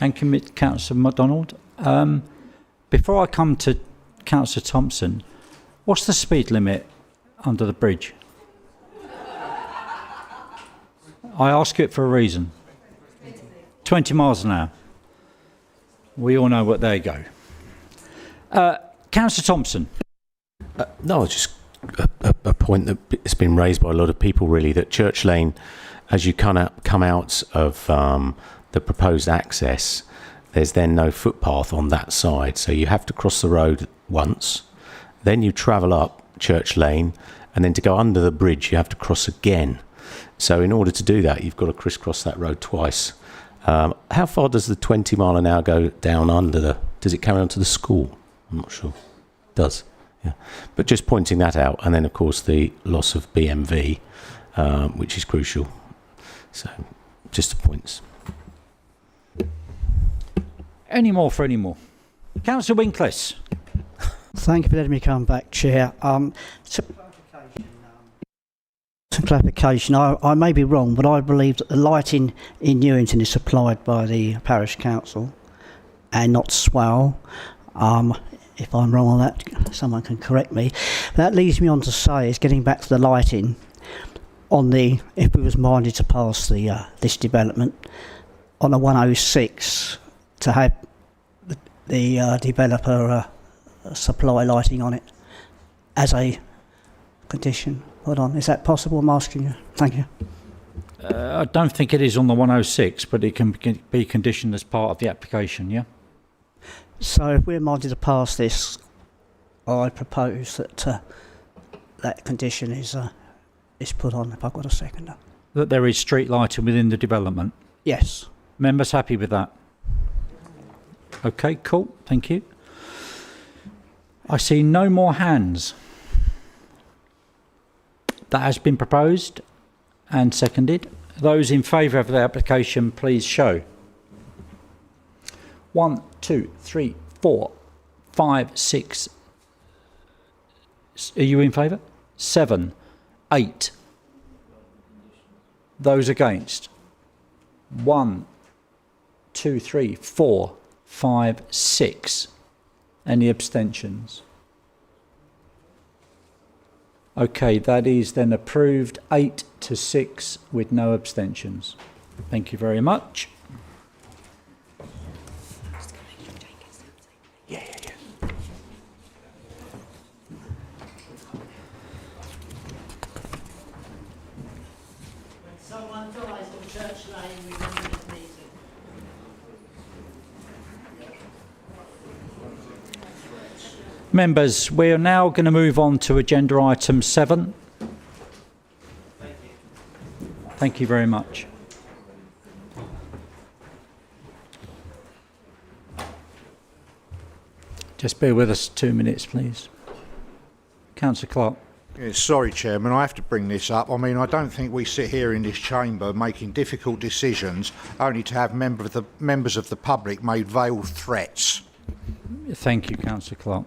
Thank you, Councillor MacDonald. Before I come to Councillor Thompson, what's the speed limit under the bridge? I ask it for a reason. 20 miles an hour. We all know what they go. Councillor Thompson. No, just a point that has been raised by a lot of people, really, that Church Lane, as you come out of the proposed access, there's then no footpath on that side. So you have to cross the road once, then you travel up Church Lane, and then to go under the bridge, you have to cross again. So in order to do that, you've got to crisscross that road twice. How far does the 20 mile an hour go down under the... Does it carry on to the school? I'm not sure. It does, yeah. But just pointing that out. And then, of course, the loss of BMV, which is crucial. So, just the points. Any more for any more? Councillor Winkles. Thank you for letting me come back, Chair. Some clarification. I may be wrong, but I believe that the lighting in Newington is supplied by the parish council and not Swell. If I'm wrong on that, someone can correct me. That leads me on to say, is getting back to the lighting on the, if we was minded to pass the this development on a 106 to have the developer supply lighting on it as a condition. Hold on, is that possible? I'm asking you. Thank you. I don't think it is on the 106, but it can be conditioned as part of the application, yeah? So if we're minded to pass this, I propose that that condition is put on, if I've got a seconder. That there is street lighting within the development? Yes. Members happy with that? Okay, cool, thank you. I see no more hands. That has been proposed and seconded. Those in favour of the application, please show. 1, 2, 3, 4, 5, 6. Are you in favour? 7, 8. Those against? 1, 2, 3, 4, 5, 6. Any abstentions? Okay, that is then approved 8-6 with no abstentions. Thank you very much. Yeah. When someone dies on Church Lane, we remember this meeting. Members, we are now going to move on to agenda item 7. Thank you very much. Just bear with us 2 minutes, please. Councillor Clark. Yeah, sorry, Chairman, I have to bring this up. I mean, I don't think we sit here in this chamber making difficult decisions only to have members of the public made veiled threats. Thank you, Councillor Clark.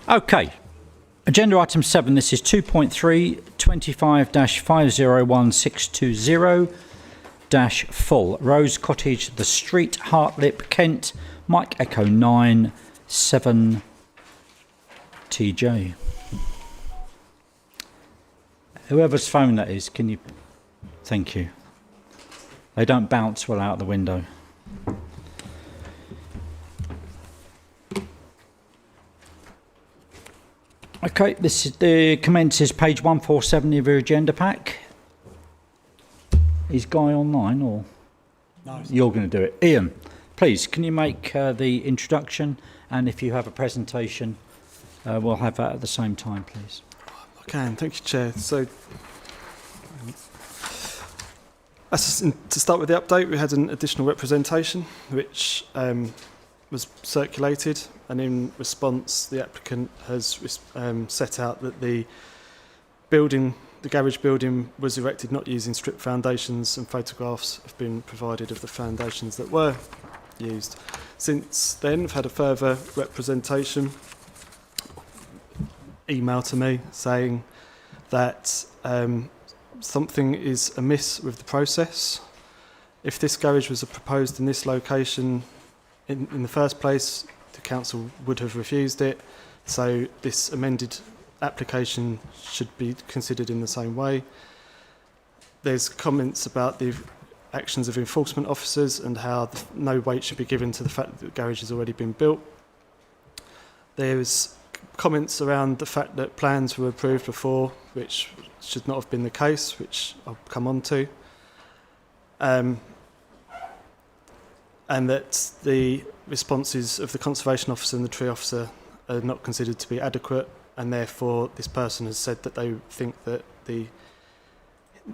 Okay, agenda item 7, this is 2.3, 25-501620-full, Rose Cottage, The Street, Hartlip, Kent, Mike Echo 9, 7 TJ. Whoever's phone that is, can you... Thank you. They don't bounce well out the window. Okay, this is commences page 147 of your agenda pack. Is Guy online or? No. You're going to do it. Ian, please, can you make the introduction? And if you have a presentation, we'll have that at the same time, please. I can, thank you, Chair. So, To start with the update, we had an additional representation which was circulated, and in response the applicant has set out that the garage building was erected not using strip foundations, and photographs have been provided of the foundations that were used. Since then, I've had a further representation email to me saying that something is amiss with the process. If this garage was proposed in this location in the first place, the council would have refused it, so this amended application should be considered in the same way. There's comments about the actions of enforcement officers and how no weight should be given to the fact that the garage has already been built. There's comments around the fact that plans were approved before, which should not have been the case, which I'll come on to. And that the responses of the conservation officer and the tree officer are not considered to be adequate, and therefore this person has said that they think that the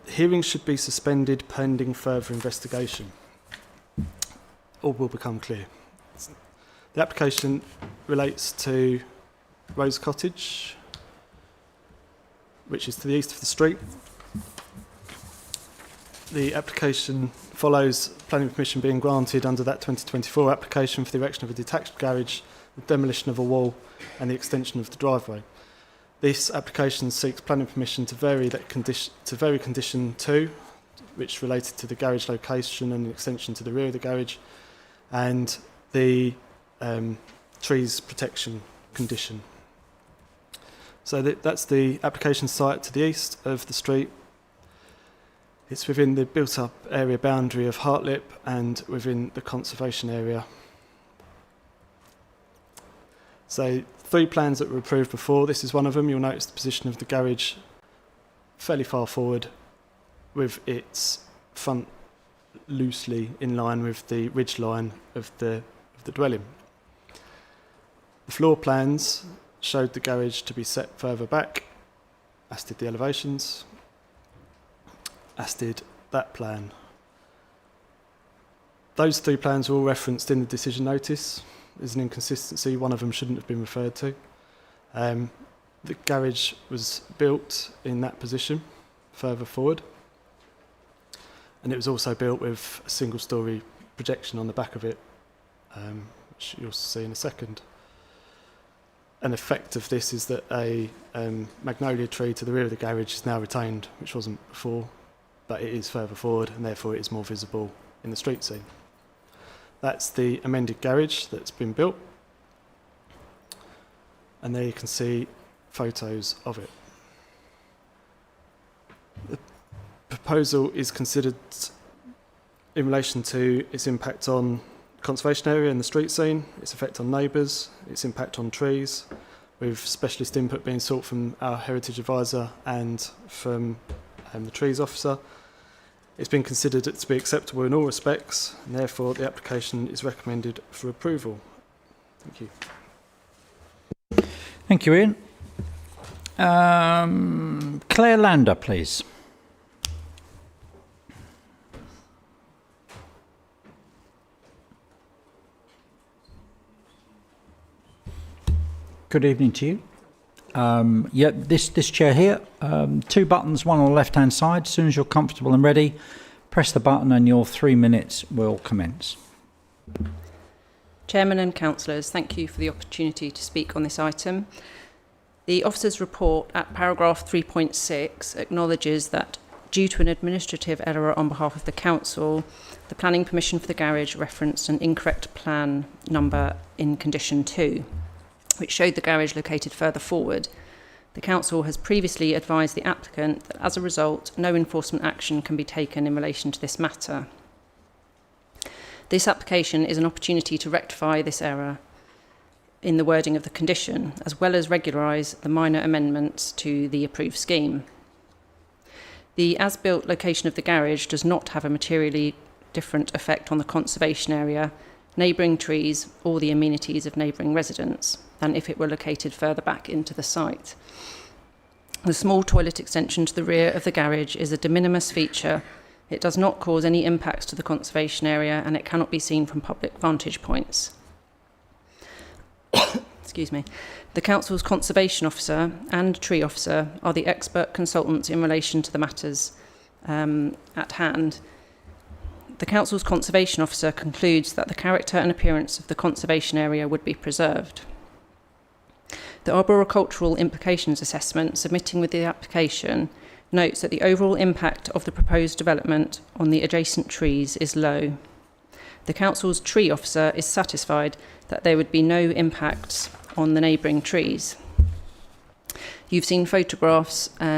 hearing should be suspended pending further investigation. All will become clear. The application relates to Rose Cottage, which is to the east of the street. The application follows planning permission being granted under that 2024 application for the erection of a detached garage, the demolition of a wall and the extension of the driveway. This application seeks planning permission to vary that condition 2, which related to the garage location and an extension to the rear of the garage, and the trees protection condition. So that's the application site to the east of the street. It's within the built-up area boundary of Hartlip and within the conservation area. So 3 plans that were approved before, this is one of them. You'll notice the position of the garage fairly far forward with its front loosely in line with the ridge line of the dwelling. The floor plans showed the garage to be set further back, as did the elevations, as did that plan. Those 3 plans were all referenced in the decision notice. There's an inconsistency, one of them shouldn't have been referred to. The garage was built in that position, further forward, and it was also built with a single-storey projection on the back of it, which you'll see in a second. An effect of this is that a magnolia tree to the rear of the garage is now retained, which wasn't before, but it is further forward and therefore it is more visible in the street scene. That's the amended garage that's been built, and there you can see photos of it. The proposal is considered in relation to its impact on conservation area and the street scene, its effect on neighbours, its impact on trees, with specialist input being sought from our heritage advisor and from the trees officer. It's been considered to be acceptable in all respects, and therefore the application is recommended for approval. Thank you. Thank you, Ian. Claire Lander, please. Good evening to you. This chair here, 2 buttons, one on the left-hand side. As soon as you're comfortable and ready, press the button and your 3 minutes will commence. Chairman and councillors, thank you for the opportunity to speak on this item. The officer's report at paragraph 3.6 acknowledges that due to an administrative error on behalf of the council, the planning permission for the garage referenced an incorrect plan number in condition 2, which showed the garage located further forward. The council has previously advised the applicant that as a result, no enforcement action can be taken in relation to this matter. This application is an opportunity to rectify this error in the wording of the condition, as well as regularise the minor amendments to the approved scheme. The as-built location of the garage does not have a materially different effect on the conservation area, neighbouring trees or the amenities of neighbouring residents than if it were located further back into the site. The small toilet extension to the rear of the garage is a de minimis feature It does not cause any impacts to the conservation area and it cannot be seen from public vantage points. Excuse me. The Council's Conservation Officer and Tree Officer are the expert consultants in relation to the matters at hand. The Council's Conservation Officer concludes that the character and appearance of the conservation area would be preserved. The Arboricultural Implications Assessment submitting with the application notes that the overall impact of the proposed development on the adjacent trees is low. The Council's Tree Officer is satisfied that there would be no impacts on the neighbouring trees. You've seen photographs, I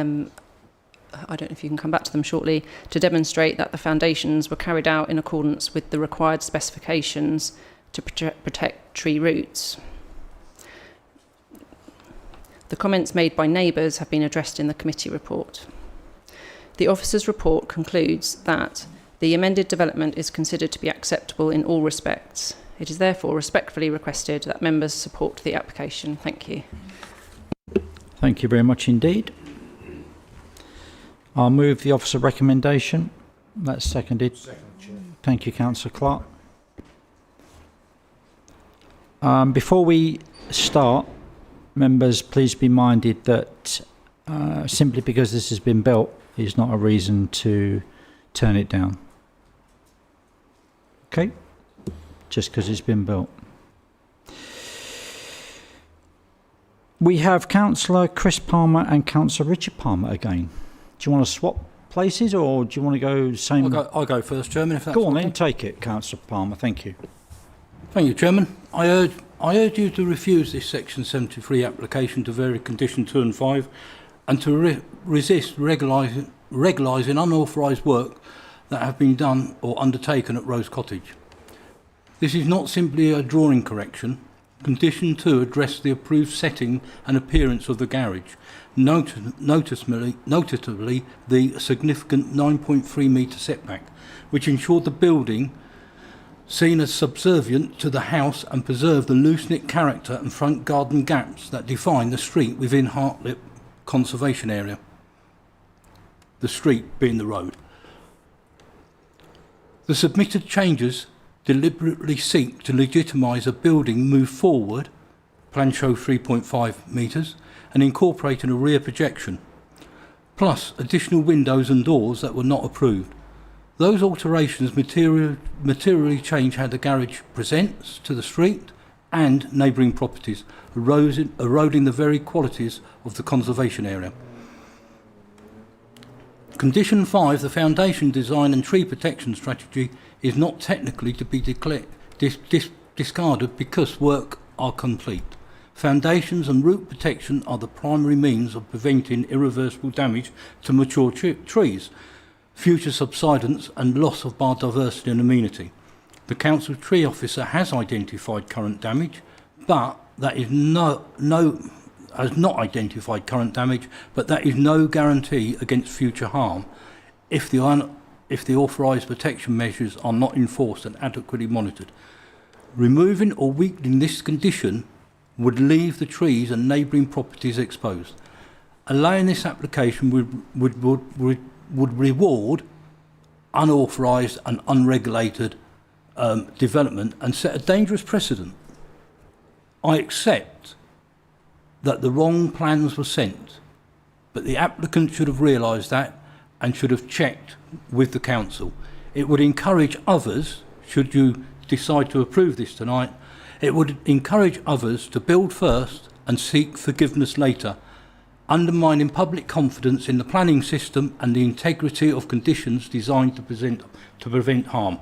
don't know if you can come back to them shortly, to demonstrate that the foundations were carried out in accordance with the required specifications to protect tree roots. The comments made by neighbours have been addressed in the committee report. The officer's report concludes that the amended development is considered to be acceptable in all respects. It is therefore respectfully requested that members support the application. Thank you. Thank you very much indeed. I'll move the officer recommendation. That's seconded. Thank you, Councillor Clark. Before we start, members, please be minded that simply because this has been built is not a reason to turn it down. Okay? Just because it's been built. We have Councillor Chris Palmer and Councillor Richard Palmer again. Do you want to swap places or do you want to go same? I'll go first, Chairman, if that's Go on okay. then, take it, Councillor Palmer. Thank you. Thank you, Chairman. I urge you to refuse this Section 73 application to vary Condition 2 and 5 and to resist regularising unauthorised work that have been done or undertaken at Rose Cottage. This is not simply a drawing correction. Condition 2 addressed the approved setting and appearance of the garage, noticeably the significant 9.3 metre setback, which ensured the building seen as subservient to the house and preserved the loose-knit character and front garden gaps that define the street within Hartlip Conservation Area. The street being the road. The submitted changes deliberately seek to legitimise a building move forward, plan show 3.5 metres, and incorporating a rear projection, plus additional windows and doors that were not approved. Those alterations materially change how the garage presents to the street and neighbouring properties, eroding the very qualities of the conservation area. Condition 5, the foundation design and tree protection strategy is not technically to be discarded because work are complete. Foundations and root protection are the primary means of preventing irreversible damage to mature trees, future subsidence and loss of biodiversity and amenity. The Council Tree Officer has identified current damage, but that is has not identified current damage, but that is no guarantee against future harm if the authorised protection measures are not enforced and adequately monitored. Removing or weakening this condition would leave the trees and neighbouring properties exposed. Allowing this application would reward unauthorised and unregulated development and set a dangerous precedent. I accept that the wrong plans were sent, but the applicant should have realised that and should have checked with the council. It would encourage others, should you decide to approve this tonight, it would encourage others to build first and seek forgiveness later, undermining public confidence in the planning system and the integrity of conditions designed to prevent harm.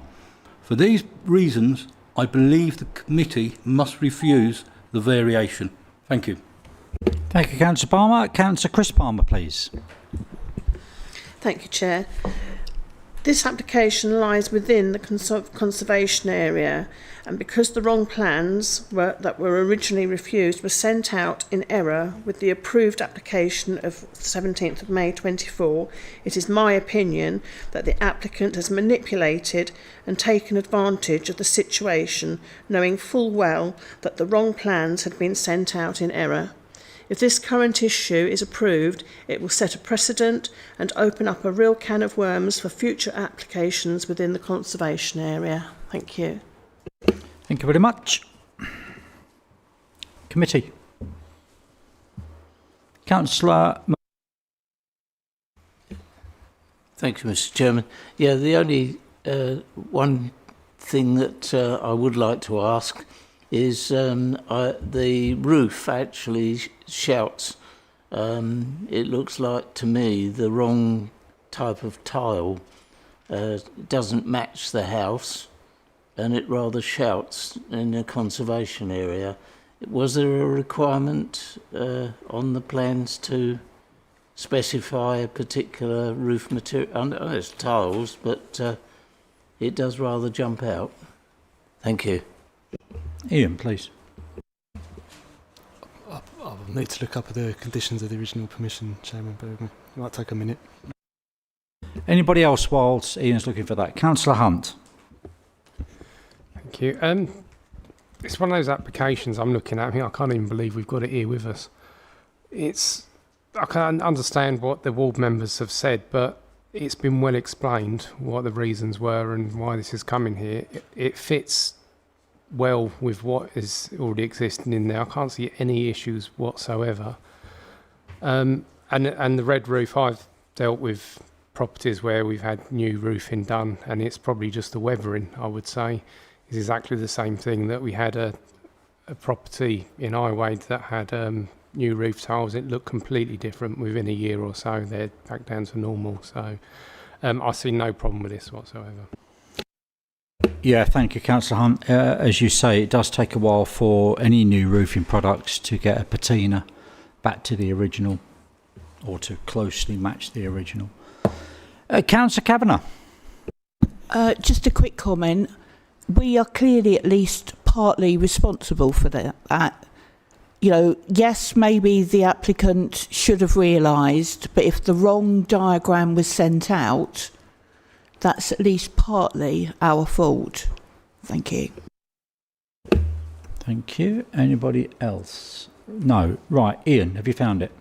For these reasons, I believe the committee must refuse the variation. Thank you. Thank you, Councillor Palmer. Councillor Chris Palmer, please. Thank you, Chair. This application lies within the conservation area, and because the wrong plans that were originally refused were sent out in error with the approved application of 17th of May 24, it is my opinion that the applicant has manipulated and taken advantage of the situation, knowing full well that the wrong plans had been sent out in error. If this current issue is approved, it will set a precedent and open up a real can of worms for future applications within the conservation area. Thank you. Thank you very much. Committee. Councillor. Thank you, Mr. Chairman. Yeah, the only one thing that I would like to ask is the roof actually shouts. It looks like to me the wrong type of tile. Doesn't match the house, and it rather shouts in a conservation area. Was there a requirement on the plans to specify a particular roof material? I know it's tiles, but it does rather jump out. Thank you. Ian, please. I'll need to look up the conditions of the original permission, Chairman, but it might take a minute. Anybody else whilst Ian's looking for that? Councillor Hunt. Thank you. It's one of those applications I'm looking at. I can't even believe we've got it here with us. I can understand what the ward members have said, but it's been well explained what the reasons were and why this is coming here. It fits well with what is already existing in there. I can't see any issues whatsoever. And the red roof, I've dealt with properties where we've had new roofing done, and it's probably just the weathering, I would say. It's exactly the same thing that we had a property in Iwade that had new roof tiles. It looked completely different within a year or so. They're back down to normal. So I see no problem with this whatsoever. Yeah, thank you, Councillor Hunt. As you say, it does take a while for any new roofing products to get a patina back to the original, or to closely match the original. Councillor Kavanagh. Just a quick comment. We are clearly at least partly responsible for that. You know, yes, maybe the applicant should have realised, but if the wrong diagram was sent out, that's at least partly our fault. Thank you. Thank you. Anybody else? No. Right, Ian, have you found it?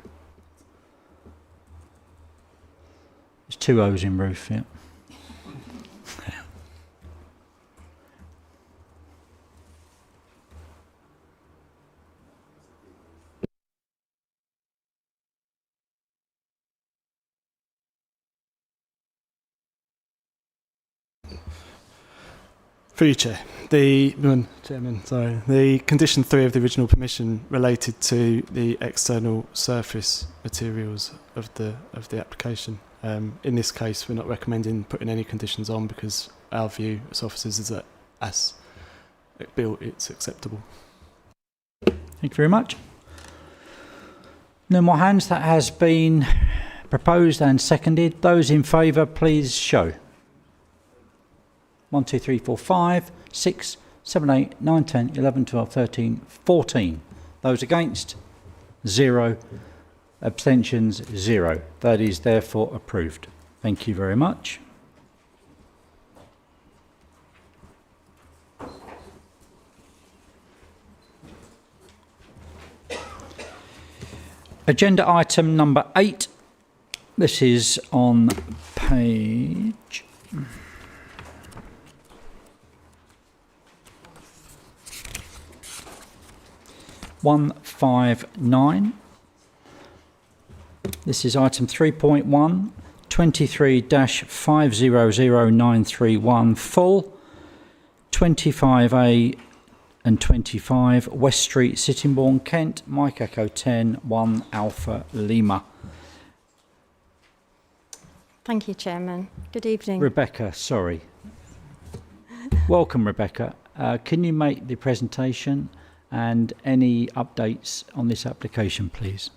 There's 2 O's in roof, yeah. Through you, Chair. The condition 3 of the original permission related to the external surface materials of the application. In this case, we're not recommending putting any conditions on because our view as officers is that as built, it's acceptable. Thank you very much. No more hands. That has been proposed and seconded. Those in favour, please show. 1, 2, 3, 4, 5, 6, 7, 8, 9, 10, 11, 12, 13, 14. Those against? 0. Abstentions? 0. That is therefore approved. Thank you very much. Agenda item number 8. This is on page 159. This is item 3.1, 23-500931 full, 25A and 25 West Street, Sittingbourne, Kent, Mike Echo 10, 1 Alpha Lima. Thank you, Chairman. Good evening. Rebecca, sorry. Welcome, Rebecca. Can you make the presentation and any updates on this application, please?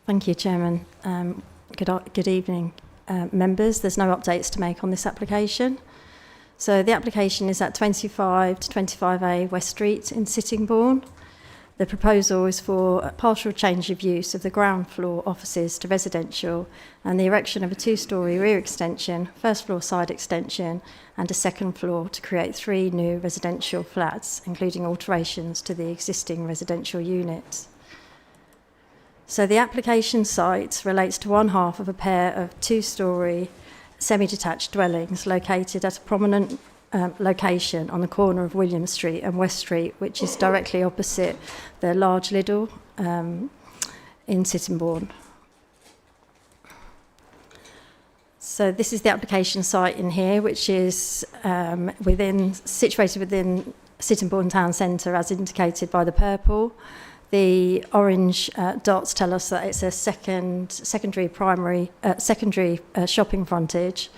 Thank you, Chairman. Good evening, members. There's no updates to make on this application. So the application is at 25 to 25A West Street in Sittingbourne. The proposal is for a partial change of use of the ground floor offices to residential and the erection of a 2-storey rear extension, first floor side extension and a second floor to create 3 new residential flats, including alterations to the existing residential units. So the application site relates to one half of a pair of two-storey semi-detached dwellings located at a prominent location on the corner of William Street and West Street, which is directly opposite the large Lidl in Sittingbourne. So this is the application site in here, which is situated within Sittingbourne Town Centre, as indicated by the purple. The orange dots tell us that it's a secondary shopping frontage,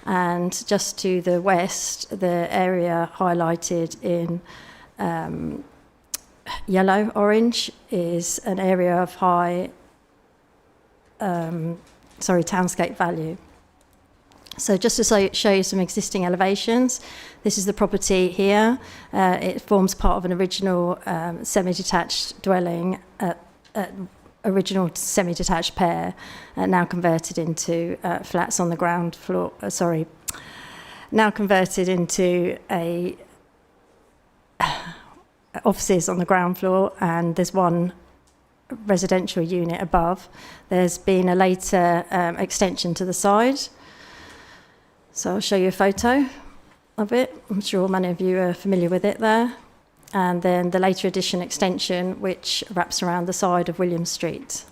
and just to the west, the area highlighted in yellow orange is an area of high townscape value. So just to show you some existing elevations, this is the property here. It forms part of an original semi-detached dwelling, original semi-detached pair, now converted into flats on the ground floor. Now converted into offices on the ground floor, and there's one residential unit above. There's been a later extension to the side. So I'll show you a photo of it. I'm sure many of you are familiar with it there. And then the later addition extension, which wraps around the side of William Street.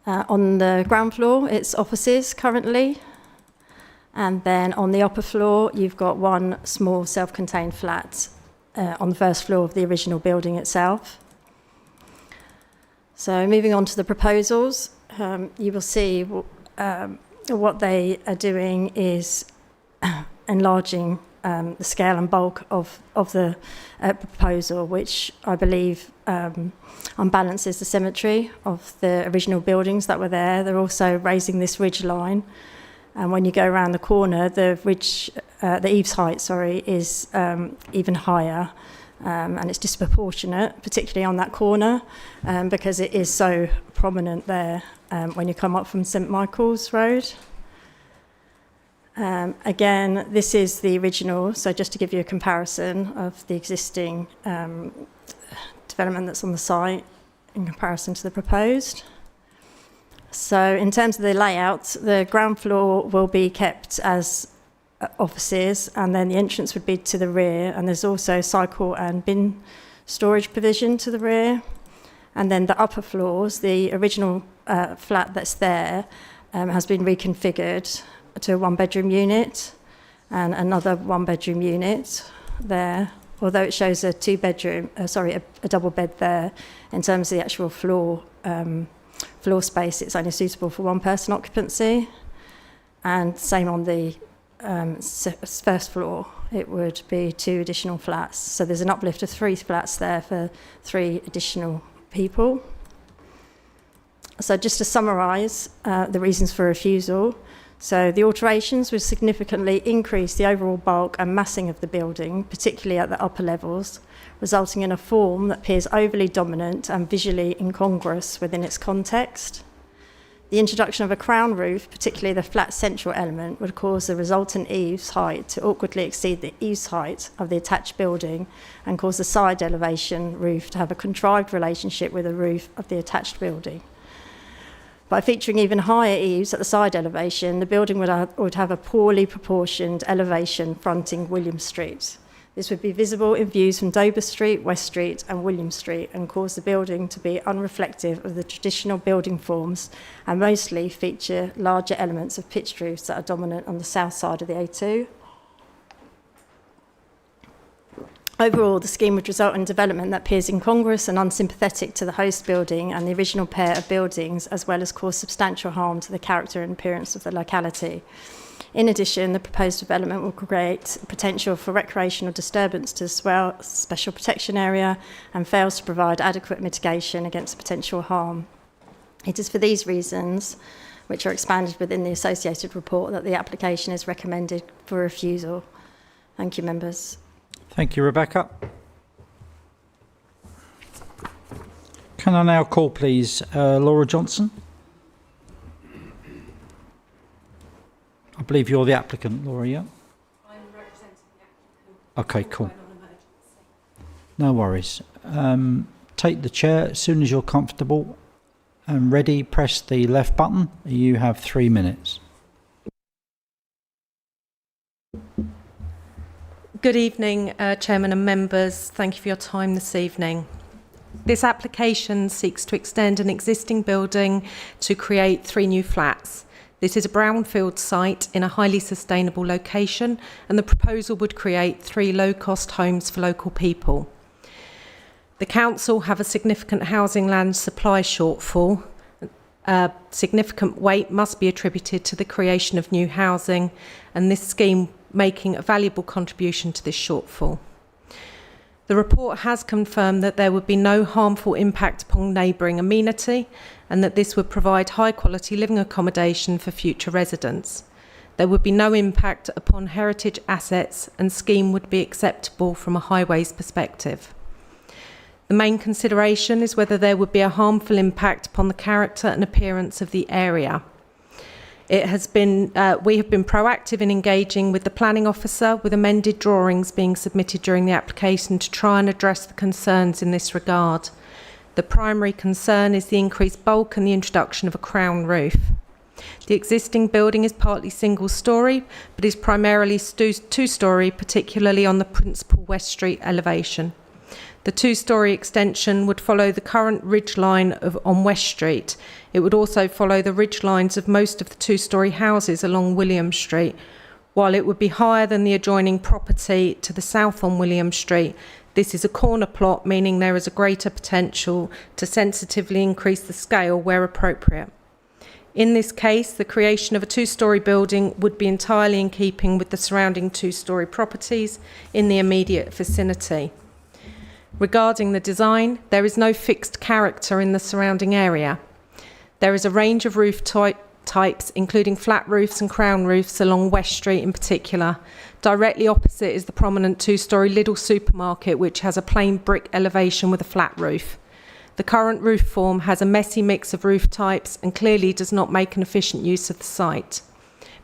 On the ground floor, it's offices currently. And then on the upper floor, you've got one small self-contained flat on the first floor of the original building itself. So moving on to the proposals, you will see what they are doing is enlarging the scale and bulk of the proposal, which I believe unbalances the symmetry of the original buildings that were there. They're also raising this ridge line, and when you go around the corner, the eaves height, is even higher, and it's disproportionate, particularly on that corner, because it is so prominent there when you come up from St Michael's Road. Again, this is the original, so just to give you a comparison of the existing development that's on the site in comparison to the proposed. So in terms of the layout, the ground floor will be kept as offices, and then the entrance would be to the rear, and there's also cycle and bin storage provision to the rear. And then the upper floors, the original flat that's there has been reconfigured to a one-bedroom unit and another one-bedroom unit there, although it shows a a double bed there. In terms of the actual floor space, it's only suitable for one person occupancy, and same on the first floor, it would be 2 additional flats. So there's an uplift of 3 flats there for 3 additional people. So just to summarise the reasons for refusal, so the alterations would significantly increase the overall bulk and massing of the building, particularly at the upper levels, resulting in a form that appears overly dominant and visually incongruous within its context. The introduction of a crown roof, particularly the flat central element, would cause the resultant eaves height to awkwardly exceed the eaves height of the attached building and cause the side elevation roof to have a contrived relationship with the roof of the attached building. By featuring even higher eaves at the side elevation, the building would have a poorly proportioned elevation fronting William Street. This would be visible in views from Dover Street, West Street and William Street, and cause the building to be unreflective of the traditional building forms and mostly feature larger elements of pitched roofs that are dominant on the south side of the A2. Overall, the scheme would result in development that appears incongruous and unsympathetic to the host building and the original pair of buildings, as well as cause substantial harm to the character and appearance of the locality. In addition, the proposed development will create potential for recreational disturbance to the special protection area and fails to provide adequate mitigation against potential harm. It is for these reasons, which are expanded within the associated report, that the application is recommended for refusal. Thank you, members. Thank you, Rebecca. Can I now call, please, Laura Johnson? I believe you're the applicant, Laura, yeah? I'm representing the applicant. Okay, cool. No worries. take the chair as soon as you're comfortable and ready. Press the left button. You have 3 minutes. Good evening, Chairman and members. Thank you for your time this evening. This application seeks to extend an existing building to create 3 new flats. This is a brownfield site in a highly sustainable location, and the proposal would create 3 low-cost homes for local people. The council have a significant housing land supply shortfall. Significant weight must be attributed to the creation of new housing, and this scheme making a valuable contribution to this shortfall. The report has confirmed that there would be no harmful impact upon neighbouring amenity and that this would provide high quality living accommodation for future residents. There would be no impact upon heritage assets and scheme would be acceptable from a highways perspective. The main consideration is whether there would be a harmful impact upon the character and appearance of the area. We have been proactive in engaging with the planning officer, with amended drawings being submitted during the application to try and address the concerns in this regard. The primary concern is the increased bulk and the introduction of a crown roof. The existing building is partly single-storey, but is primarily two-storey, particularly on the principal West Street elevation. The 2-storey extension would follow the current ridge line on West Street. It would also follow the ridge lines of most of the 2-storey houses along William Street. While it would be higher than the adjoining property to the south on William Street, this is a corner plot, meaning there is a greater potential to sensitively increase the scale where appropriate. In this case, the creation of a 2-storey building would be entirely in keeping with the surrounding 2-storey properties in the immediate vicinity. Regarding the design, there is no fixed character in the surrounding area. There is a range of roof types, including flat roofs and crown roofs along West Street in particular. Directly opposite is the prominent 2-storey Lidl supermarket, which has a plain brick elevation with a flat roof. The current roof form has a messy mix of roof types and clearly does not make an efficient use of the site.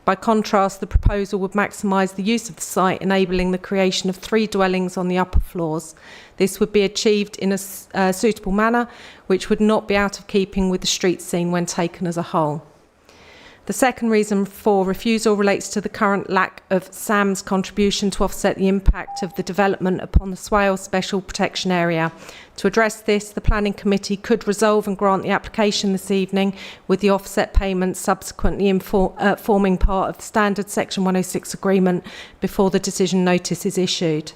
By contrast, the proposal would maximise the use of the site, enabling the creation of 3 dwellings on the upper floors. This would be achieved in a suitable manner, which would not be out of keeping with the street scene when taken as a whole. The second reason for refusal relates to the current lack of SAM's contribution to offset the impact of the development upon the Swale Special Protection Area. To address this, the Planning Committee could resolve and grant the application this evening, with the offset payments subsequently forming part of the standard Section 106 agreement before the decision notice is issued.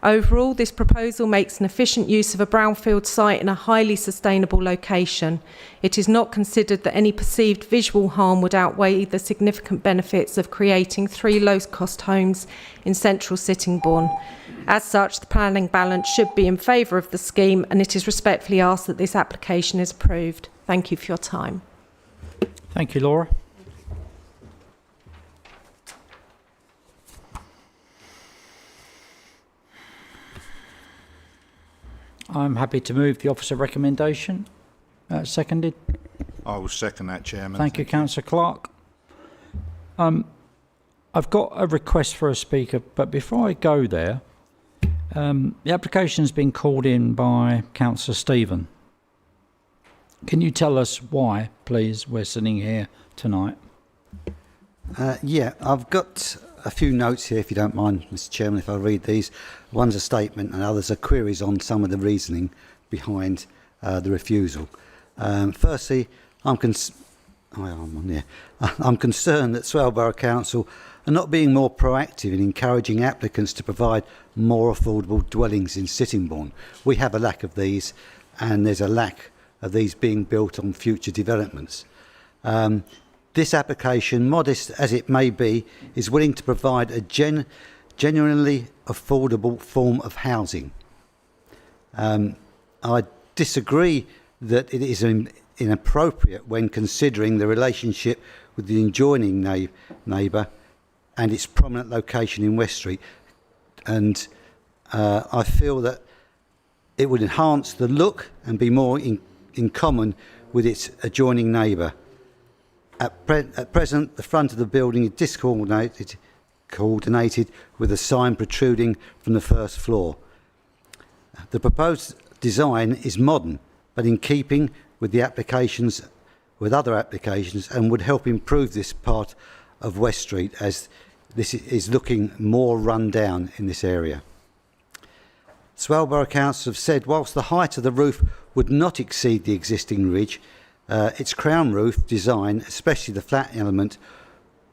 Overall, this proposal makes an efficient use of a brownfield site in a highly sustainable location. It is not considered that any perceived visual harm would outweigh the significant benefits of creating 3 low-cost homes in central Sittingbourne. As such, the planning balance should be in favour of the scheme, and it is respectfully asked that this application is approved. Thank you for your time. Thank you, Laura. I'm happy to move the officer recommendation. Seconded. I will second that, Chairman. Thank you, Councillor Clark. I've got a request for a speaker, but before I go there, the application's been called in by Councillor Stephen. Can you tell us why, please, we're sitting here tonight? Yeah, I've got a few notes here, if you don't mind, Mr. Chairman, if I read these. One's a statement and others are queries on some of the reasoning behind the refusal. Firstly, I'm concerned that Swale Borough Council are not being more proactive in encouraging applicants to provide more affordable dwellings in Sittingbourne. We have a lack of these, and there's a lack of these being built on future developments. This application, modest as it may be, is willing to provide a genuinely affordable form of housing. I disagree that it is inappropriate when considering the relationship with the adjoining neighbour and its prominent location in West Street. And I feel that it would enhance the look and be more in common with its adjoining neighbour. At present, the front of the building is coordinated with a sign protruding from the first floor. The proposed design is modern, but in keeping with the applications, with other applications, and would help improve this part of West Street, as this is looking more run down in this area. Swalborough Council have said whilst the height of the roof would not exceed the existing ridge, its crown roof design, especially the flat element,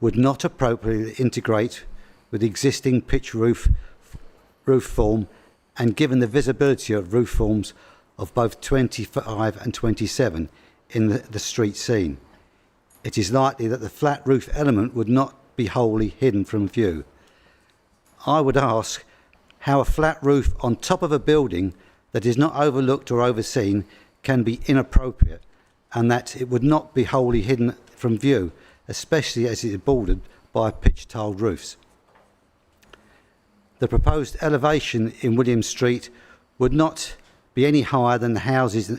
would not appropriately integrate with existing pitch roof form, and given the visibility of roof forms of both 25 and 27 in the street scene, it is likely that the flat roof element would not be wholly hidden from view. I would ask how a flat roof on top of a building that is not overlooked or overseen can be inappropriate, and that it would not be wholly hidden from view, especially as it is bordered by pitch-tiled roofs. The proposed elevation in William Street would not be any higher than the houses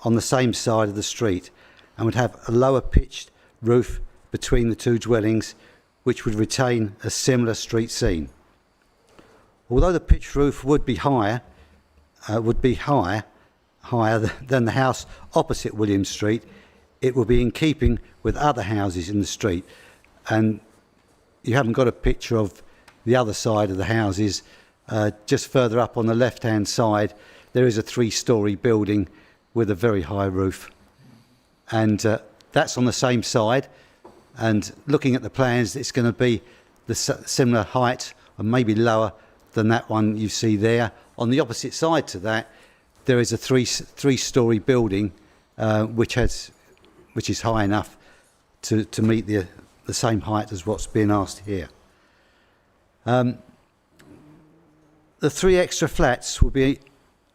on the same side of the street, and would have a lower pitched roof between the two dwellings, which would retain a similar street scene. Although the pitched roof would be higher than the house opposite William Street, it will be in keeping with other houses in the street. And you haven't got a picture of the other side of the houses. Just further up on the left-hand side, there is a 3-storey building with a very high roof. And that's on the same side. And looking at the plans, it's going to be the similar height, or maybe lower than that one you see there. On the opposite side to that, there is a three-storey building which is high enough to meet the same height as what's being asked here. The 3 extra flats would be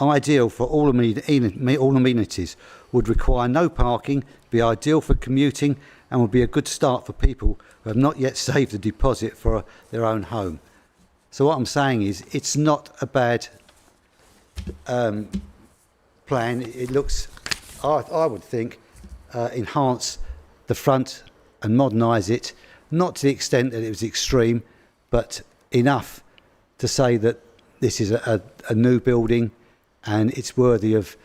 ideal for all amenities, would require no parking, be ideal for commuting, and would be a good start for people who have not yet saved a deposit for their own home. So what I'm saying is, it's not a bad plan. It looks, I would think, enhance the front and modernise it, not to the extent that it was extreme, but enough to say that this is a new building and it's worthy of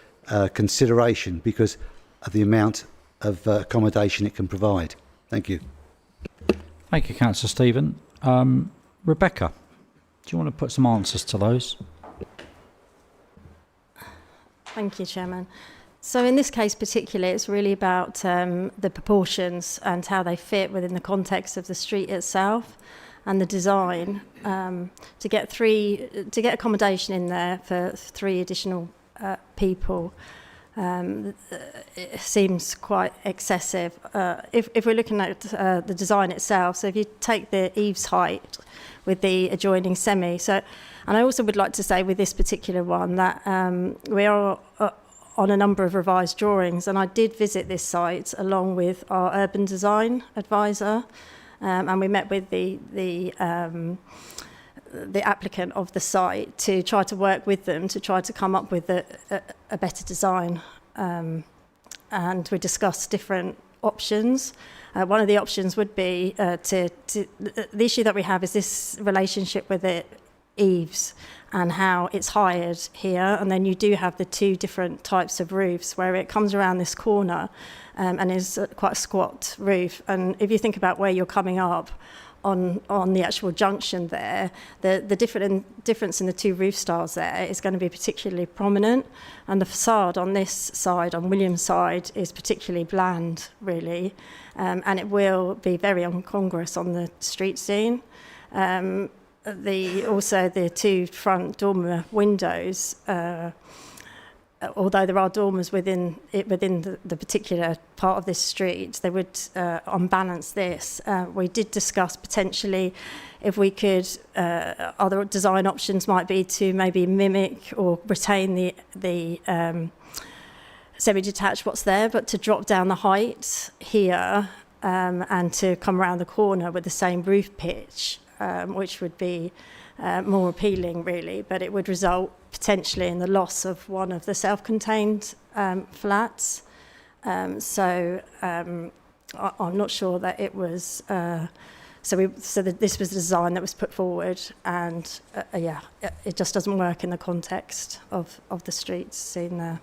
consideration because of the amount of accommodation it can provide. Thank you. Thank you, Councillor Stephen. Rebecca, do you want to put some answers to those? Thank you, Chairman. So in this case particularly, it's really about the proportions and how they fit within the context of the street itself and the design to get accommodation in there for 3 additional people. It seems quite excessive. If we're looking at the design itself, so if you take the eaves height with the adjoining semi, and I also would like to say with this particular one that we are on a number of revised drawings, and I did visit this site along with our urban design advisor, and we met with the applicant of the site to try to work with them to try to come up with a better design, and we discussed different options. One of the options would be the issue that we have is this relationship with the eaves and how it's hired here, and then you do have the 2 different types of roofs where it comes around this corner and is quite a squat roof, and if you think about where you're coming up on the actual junction there, the difference in the 2 roof styles there is going to be particularly prominent, and the facade on this side, on William's side, is particularly bland really, and it will be very incongruous on the street scene. Also the 2 front dormer windows, although there are dormers within the particular part of this street, they would unbalance this. We did discuss potentially if we could, other design options might be to maybe mimic or retain the semi-detached what's there, but to drop down the height here and to come around the corner with the same roof pitch, which would be more appealing really, but it would result potentially in the loss of one of the self-contained flats. I'm not sure that it was So this was the design that was put forward, and it just doesn't work in the context of the streets in there.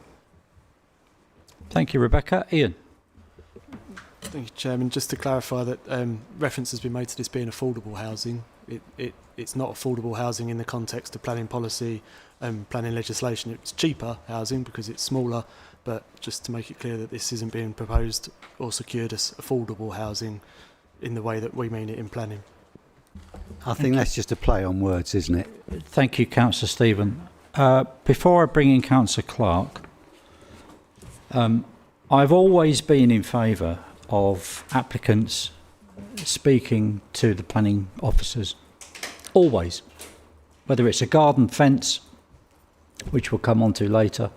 Thank you, Rebecca. Ian. Thank you, Chairman. Just to clarify that reference has been made to this being affordable housing. It's not affordable housing in the context of planning policy and planning legislation. It's cheaper housing because it's smaller, but just to make it clear that this isn't being proposed or secured as affordable housing in the way that we mean it in planning. I think that's just a play on words, isn't it? Thank you, Councillor Stephen. Before I bring in Councillor Clark, I've always been in favour of applicants speaking to the planning officers. Always. Whether it's a garden fence, which we'll come on to later,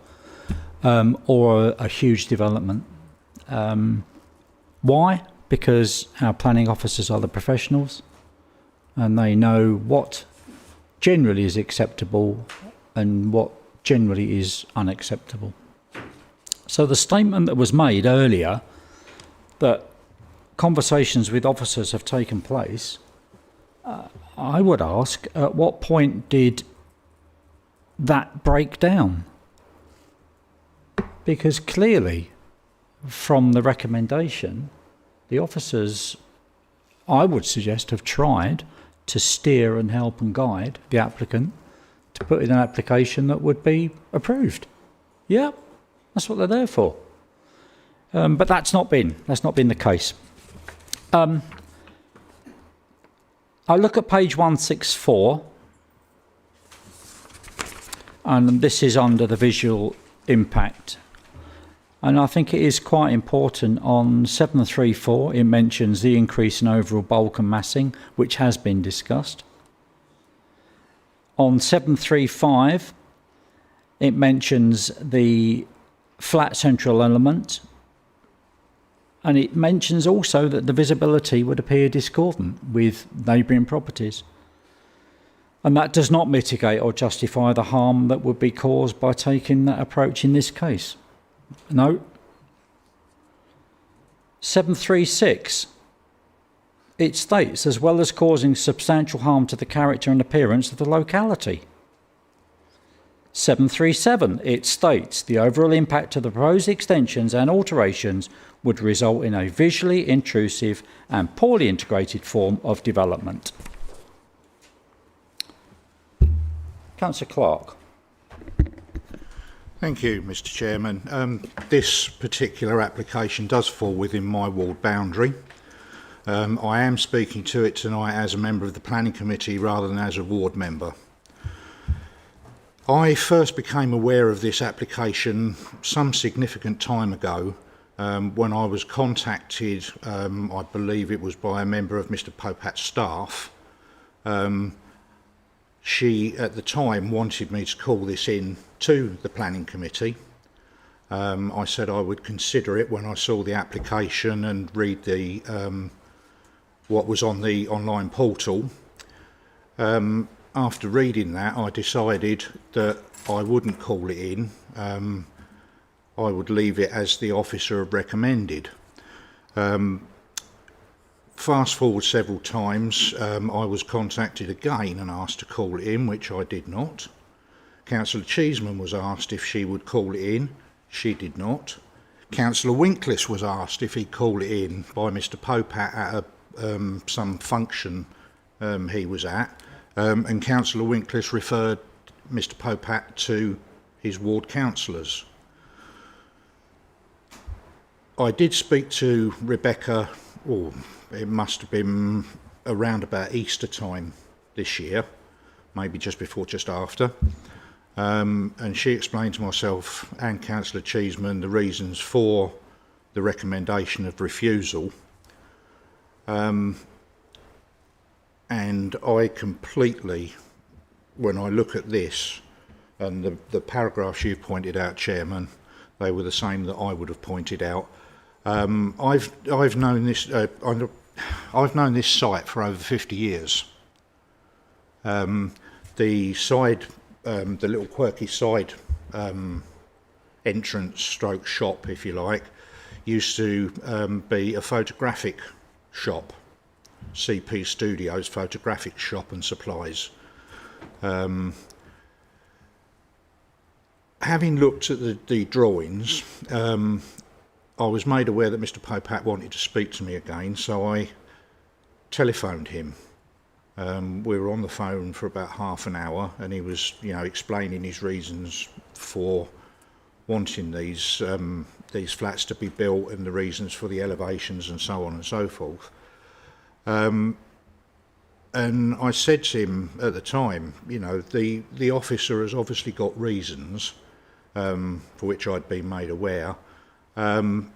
or a huge development. Why? Because our planning officers are the professionals and they know what generally is acceptable and what generally is unacceptable. So the statement that was made earlier that conversations with officers have taken place, I would ask, at what point did that break down? Because clearly, from the recommendation, the officers, I would suggest, have tried to steer and help and guide the applicant to put in an application that would be approved. Yeah, that's what they're there for. But that's not been the case. I look at page 164, and this is under the visual impact. And I think it is quite important. On 734, it mentions the increase in overall bulk and massing, which has been discussed. On 735, it mentions the flat central element. And it mentions also that the visibility would appear discordant with neighbouring properties. And that does not mitigate or justify the harm that would be caused by taking that approach in this case. No. 736. It states, as well as causing substantial harm to the character and appearance of the locality. 737. It states, the overall impact of the proposed extensions and alterations would result in a visually intrusive and poorly integrated form of development. Councillor Clark. Thank you, Mr. Chairman. This particular application does fall within my ward boundary. I am speaking to it tonight as a member of the Planning Committee rather than as a ward member. I first became aware of this application some significant time ago when I was contacted, I believe it was by a member of Mr. Popat's staff. She, at the time, wanted me to call this in to the Planning Committee. I said I would consider it when I saw the application and read the what was on the online portal. After reading that, I decided that I wouldn't call it in. I would leave it as the officer had recommended. Fast forward several times, I was contacted again and asked to call it in, which I did not. Councillor Cheeseman was asked if she would call it in. She did not. Councillor Winklis was asked if he'd call it in by Mr. Popat at some function he was at. And Councillor Winklis referred Mr. Popat to his ward councillors. I did speak to Rebecca, or it must have been around about Easter time this year, maybe just before, just after. And she explained to myself and Councillor Cheeseman the reasons for the recommendation of refusal. And I completely, when I look at this, and the paragraphs you pointed out, Chairman, they were the same that I would have pointed out. I've known this site for over 50 years. The side, the little quirky side entrance stroke shop, if you like, used to be a photographic shop. CP Studios photographic shop and supplies. Having looked at the drawings, I was made aware that Mr. Popat wanted to speak to me again, so I telephoned him. We were on the phone for about half an hour, and he was, explaining his reasons for wanting these flats to be built and the reasons for the elevations and so on and so forth. And I said to him at the time, the officer has obviously got reasons for which I'd been made aware. And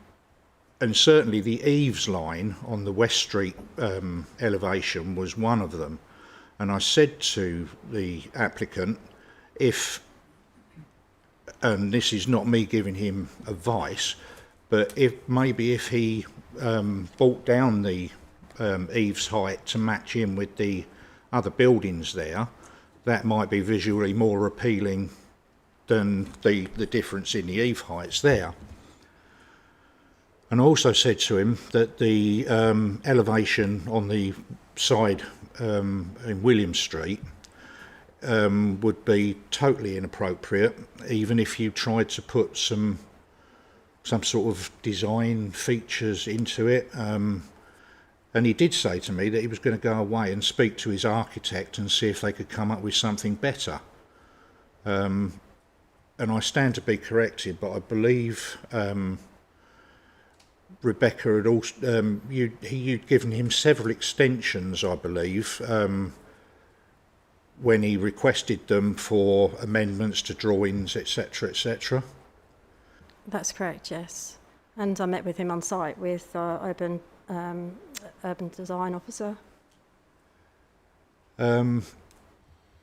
certainly the eaves line on the West Street elevation was one of them. And I said to the applicant, and this is not me giving him advice, but if he brought down the eaves height to match in with the other buildings there, that might be visually more appealing than the difference in the eave heights there. And I also said to him that the elevation on the side in William Street would be totally inappropriate, even if you tried to put some sort of design features into it. And he did say to me that he was going to go away and speak to his architect and see if they could come up with something better. And I stand to be corrected, but I believe Rebecca had also you'd given him several extensions, I believe, when he requested them for amendments to drawings, etc., etc. That's correct, yes. And I met with him on site with our urban design officer. And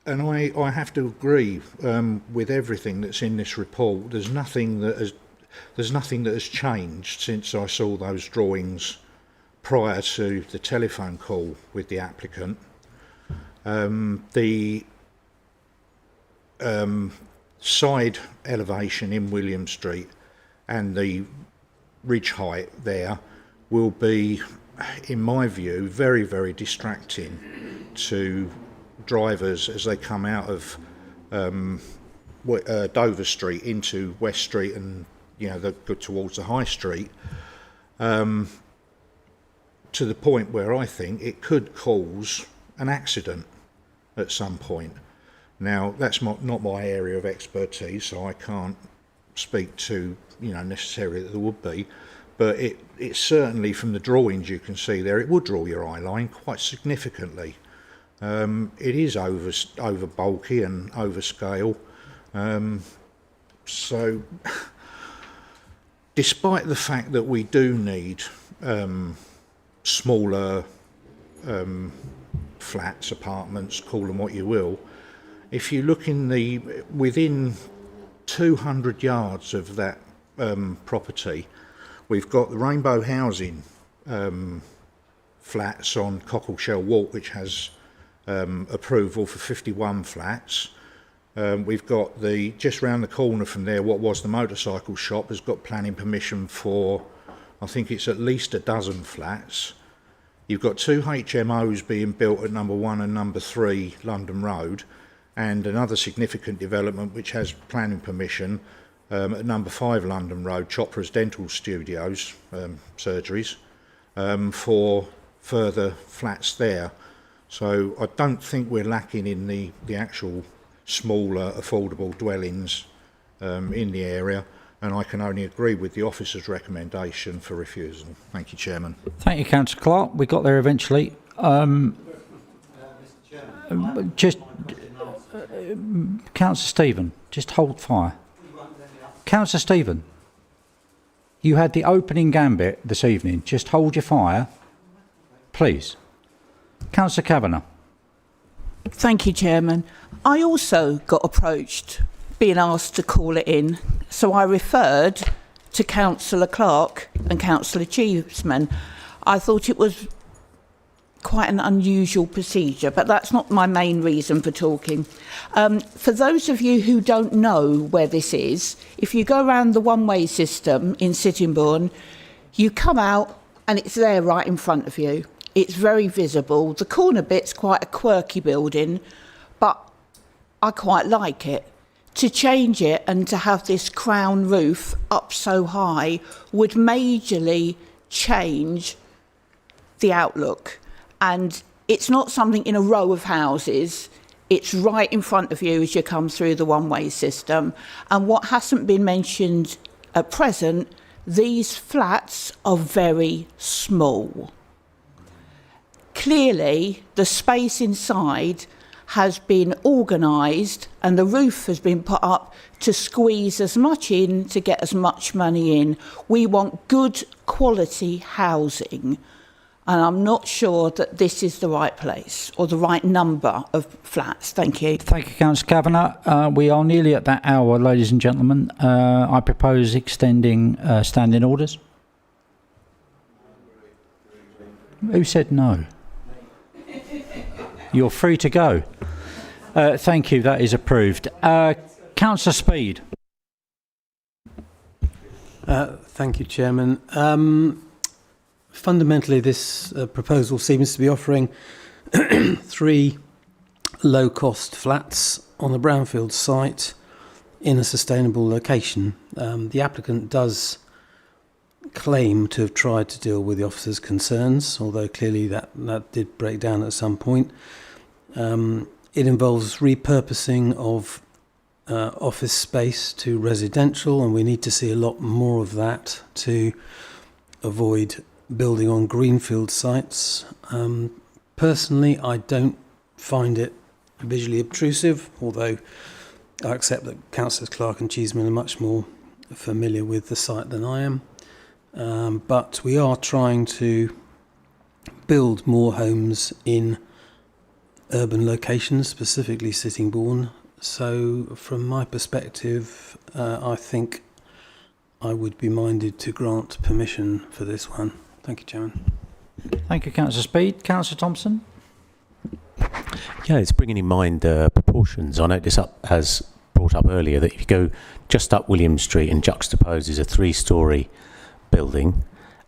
I have to agree with everything that's in this report. There's nothing that has changed since I saw those drawings prior to the telephone call with the applicant. The side elevation in William Street and the ridge height there will be, in my view, very, very distracting to drivers as they come out of Dover Street into West Street and they go towards the High Street, to the point where I think it could cause an accident at some point. Now, that's not my area of expertise, so I can't speak to necessarily that there would be, but it certainly, from the drawings you can see there, it would draw your eye line quite significantly. It is over bulky and over scale, so despite the fact that we do need smaller flats, apartments, call them what you will, if you look within 200 yards of that property, we've got the Rainbow Housing flats on Cockleshell Walk, which has approval for 51 flats. We've got just round the corner from there, what was the motorcycle shop has got planning permission for, I think it's at least a dozen flats. You've got 2 HMOs being built at number 1 and number 3 London Road, and another significant development which has planning permission at number 5 London Road, Chopra's Dental Studios, surgeries, for further flats there. So I don't think we're lacking in the actual smaller affordable dwellings in the area, and I can only agree with the officer's recommendation for refusal. Thank you, Chairman. Thank you, Councillor Clark. We got there eventually. Councillor Stephen, just hold fire. Councillor Stephen, you had the opening gambit this evening. Just hold your fire, please. Councillor Kavanagh. Thank you, Chairman. I also got approached, being asked to call it in, so I referred to Councillor Clark and Councillor Cheeseman. I thought it was quite an unusual procedure, but that's not my main reason for talking. For those of you who don't know where this is, if you go around the one-way system in Sittingbourne, you come out and it's there right in front of you. It's very visible. The corner bit's quite a quirky building, but I quite like it. To change it and to have this crown roof up so high would majorly change the outlook. And it's not something in a row of houses. It's right in front of you as you come through the one-way system. And what hasn't been mentioned at present, these flats are very small. Clearly, the space inside has been organised and the roof has been put up to squeeze as much in to get as much money in. We want good quality housing, and I'm not sure that this is the right place or the right number of flats. Thank you. Thank you, Councillor Kavanagh. We are nearly at that hour, ladies and gentlemen. I propose extending standing orders. Who said no? You're free to go. Thank you, that is approved. Councillor Speed. Thank you, Chairman. Fundamentally, this proposal seems to be offering 3 low-cost flats on a brownfield site in a sustainable location. The applicant does claim to have tried to deal with the officer's concerns, although clearly that did break down at some point. It involves repurposing of office space to residential, and we need to see a lot more of that to avoid building on greenfield sites. Personally, I don't find it visually obtrusive, although I accept that Councillors Clark and Cheeseman are much more familiar with the site than I am. But we are trying to build more homes in urban locations, specifically Sittingbourne. So from my perspective, I think I would be minded to grant permission for this one. Thank you, Chairman. Thank you, Councillor Speed. Councillor Thompson. Yeah, it's bringing in mind proportions. I know this has brought up earlier that if you go just up William Street and juxtaposes a 3-storey building,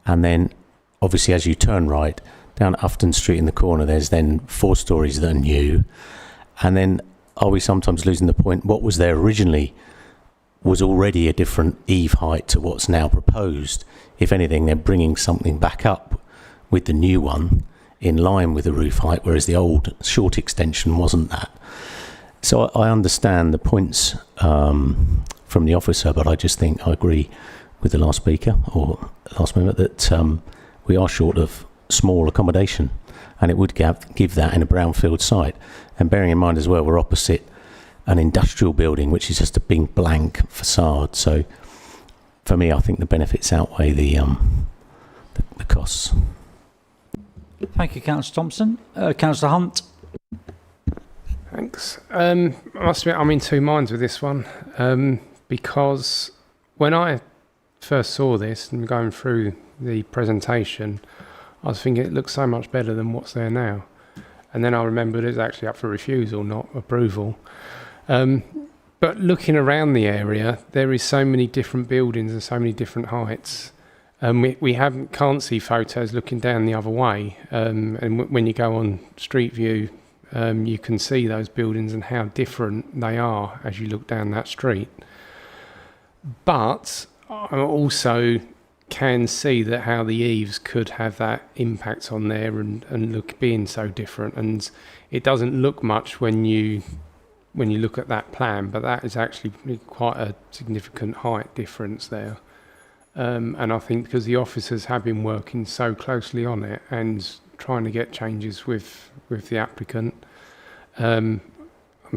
and then obviously as you turn right down Ufton Street in the corner, there's then 4 stories that are new, and then are we sometimes losing the point? What was there originally was already a different eave height to what's now proposed. If anything, they're bringing something back up with the new one in line with the roof height, whereas the old short extension wasn't that. So I understand the points from the officer, but I just think I agree with the last speaker or last member that we are short of small accommodation, and it would give that in a brownfield site. And bearing in mind as well, we're opposite an industrial building, which is just a big blank facade. So for me, I think the benefits outweigh the costs. Thank you, Councillor Thompson. Councillor Hunt. Thanks. I must admit, I'm in two minds with this one, because when I first saw this and going through the presentation, I was thinking it looks so much better than what's there now. And then I remembered it's actually up for refusal, not approval. But looking around the area, there is so many different buildings and so many different heights. We can't see photos looking down the other way. And when you go on Street View, you can see those buildings and how different they are as you look down that street. But I also can see that how the eaves could have that impact on there and look being so different. And it doesn't look much when you look at that plan, but that is actually quite a significant height difference there. And I think because the officers have been working so closely on it and trying to get changes with the applicant, I'm